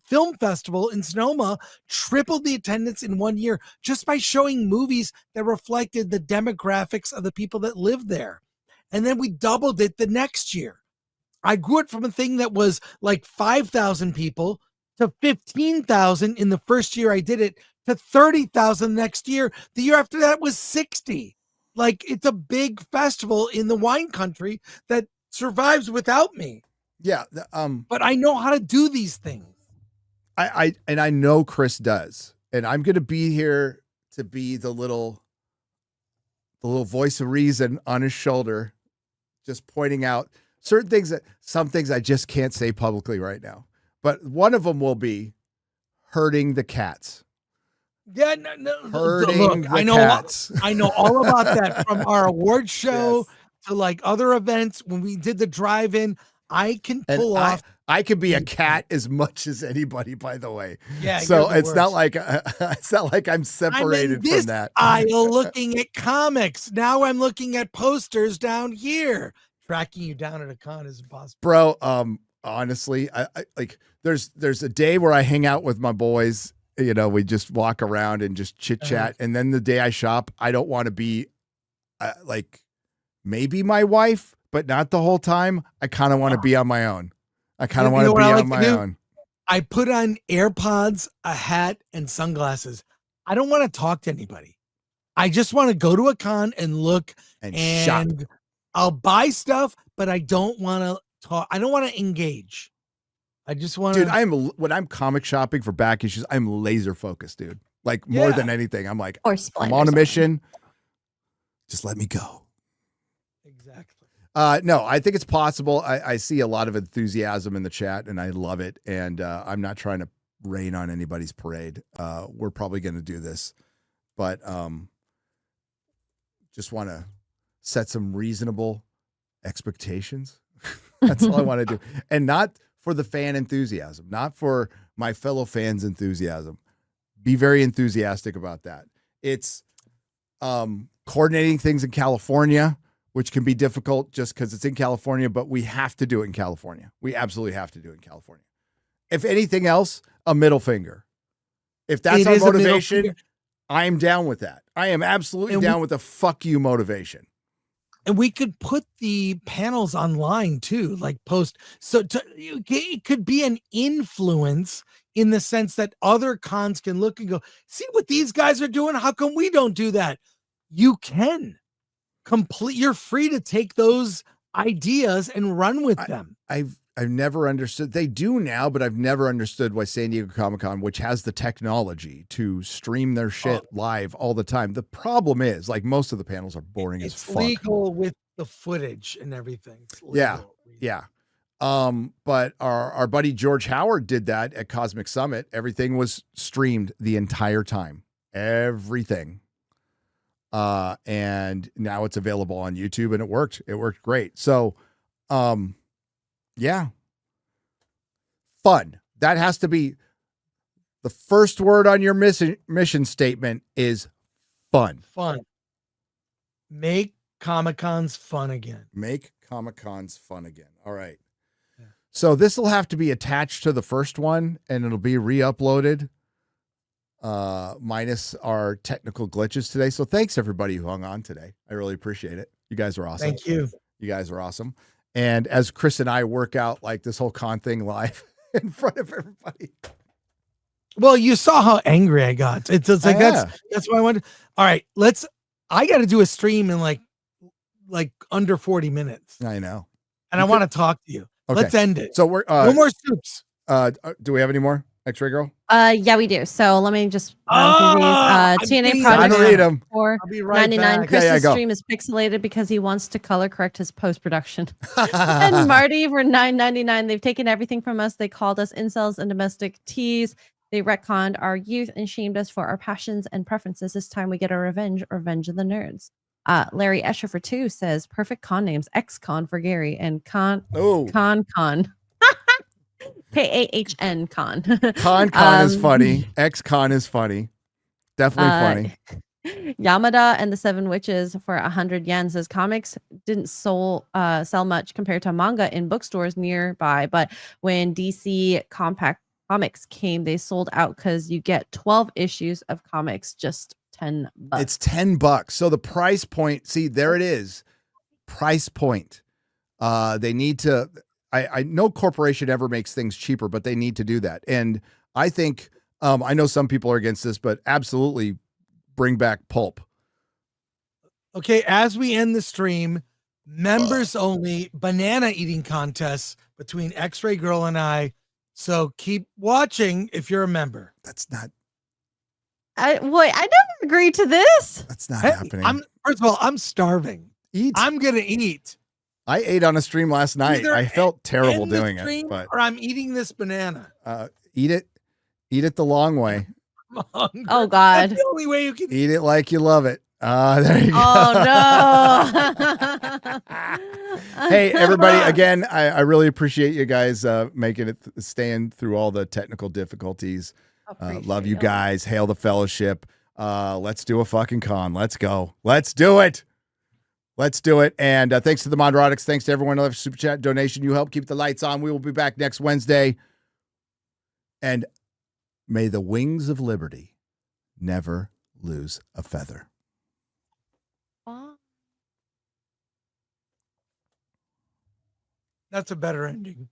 Speaker 2: film festival in Sonoma, tripled the attendance in 1 year just by showing movies that reflected the demographics of the people that lived there. And then we doubled it the next year. I grew it from a thing that was like 5,000 people to 15,000 in the first year I did it to 30,000 next year. The year after that was 60. Like, it's a big festival in the wine country that survives without me.
Speaker 1: Yeah.
Speaker 2: But I know how to do these things.
Speaker 1: I know Chris does. And I'm going to be here to be the little voice of reason on his shoulder, just pointing out some things I just can't say publicly right now. But one of them will be hurting the cats.
Speaker 2: Yeah, no. Look, I know all about that from our award show to like other events. When we did the drive-in, I can pull off.
Speaker 1: I can be a cat as much as anybody, by the way.
Speaker 2: Yeah.
Speaker 1: So it's not like I'm separated from that.
Speaker 2: Aisle looking at comics. Now I'm looking at posters down here. Tracking you down at a con is impossible,
Speaker 1: bro. Honestly, I like there's a day where I hang out with my boys. You know, we just walk around and just chit chat. And then the day I shop, I don't want to be like maybe my wife, but not the whole time. I kind of want to be on my own. I kind of want to be on my own.
Speaker 2: I put on AirPods, a hat, and sunglasses. I don't want to talk to anybody. I just want to go to a con and look
Speaker 1: and shop.
Speaker 2: I'll buy stuff, but I don't want to talk. I don't want to engage. I just want to.
Speaker 1: Dude, when I'm comic shopping for back issues, I'm laser focused, dude. Like more than anything, I'm like, I'm on a mission. Just let me go.
Speaker 2: Exactly.
Speaker 1: No, I think it's possible. I see a lot of enthusiasm in the chat, and I love it. And I'm not trying to rain on anybody's parade. We're probably going to do this, but just want to set some reasonable expectations. That's all I want to do. And not for the fan enthusiasm, not for my fellow fans' enthusiasm. Be very enthusiastic about that. It's coordinating things in California, which can be difficult just because it's in California, but we have to do it in California. We absolutely have to do it in California. If anything else, a middle finger. If that's our motivation, I am down with that. I am absolutely down with the fuck you motivation.
Speaker 2: And we could put the panels online too, like post. So it could be an influence in the sense that other cons can look and go, see what these guys are doing. How come we don't do that? You can you're free to take those ideas and run with them.
Speaker 1: I've never understood. They do now, but I've never understood why San Diego Comic-Con, which has the technology to stream their shit live all the time. The problem is, like, most of the panels are boring as fuck.
Speaker 2: It's legal with the footage and everything.
Speaker 1: Yeah. But our buddy George Howard did that at Cosmic Summit. Everything was streamed the entire time. Everything. And now it's available on YouTube, and it worked. It worked great. So, yeah. Fun. That has to be the first word on your mission statement is fun.
Speaker 2: Fun. Make Comic-Cons fun again.
Speaker 1: Make Comic-Cons fun again. All right. Yeah. So this will have to be attached to the first one, and it'll be re-uploaded, minus our technical glitches today. So thanks everybody who hung on today. I really appreciate it. You guys are awesome.
Speaker 2: Thank you.
Speaker 1: You guys are awesome. And as Chris and I work out like this whole con thing live in front of everybody.
Speaker 2: Well, you saw how angry I got. It's like, that's why I wanted. All right, I got to do a stream in like under 40 minutes.
Speaker 1: I know.
Speaker 2: And I want to talk to you. Okay. Let's end it.
Speaker 1: So we're
Speaker 2: no more soups.
Speaker 1: Do we have any more? X-Ray Girl?
Speaker 3: Yeah, we do. So let me just run through these. TNA Project $4.99. Chris's stream is pixelated because he wants to color correct his post-production. And Marty for $9.99. They've taken everything from us. They called us incels and domestic teas. They retconned our youth and shamed us for our passions and preferences. This time we get our revenge of the nerds. Larry Escher for 2 says perfect con names. X-Con for Gary and Con. K-A-H-N con.
Speaker 1: Con is funny. X-Con is funny. Definitely funny.
Speaker 3: Yamada and the 7 Witches for 100 yen says comics didn't sell much compared to manga in bookstores nearby, but when DC Compact Comics came, they sold out because you get 12 issues of comics, just $10.
Speaker 1: It's $10. So the price point, see, there it is. Price point. They need to. I know corporation ever makes things cheaper, but they need to do that. And I think, I know some people are against this, but absolutely bring back pulp.
Speaker 2: Okay, as we end the stream, members only banana eating contests between X-Ray Girl and I. So keep watching if you're a member.
Speaker 1: That's not.
Speaker 3: I never agreed to this.
Speaker 1: That's not happening.
Speaker 2: First of all, I'm starving.
Speaker 1: Eat.
Speaker 2: I'm going to eat.
Speaker 1: I ate on a stream last night. I felt terrible doing it, but
Speaker 2: or I'm eating this banana.
Speaker 1: Eat it the long way.
Speaker 3: Oh God.
Speaker 2: That's the only way you can
Speaker 1: eat it like you love it. There you go.
Speaker 3: Oh
Speaker 1: no. Hey everybody, again, I really appreciate you guys making it, staying through all the technical difficulties. Love you guys. Hail the fellowship. Let's do a fucking con. Let's go. Let's do it. Let's do it. And thanks to the Nerdrotics. Thanks to everyone who left a super chat donation. You help keep the lights on. We will be back next Wednesday. And may the wings of liberty never lose a feather.
Speaker 2: That's a better ending.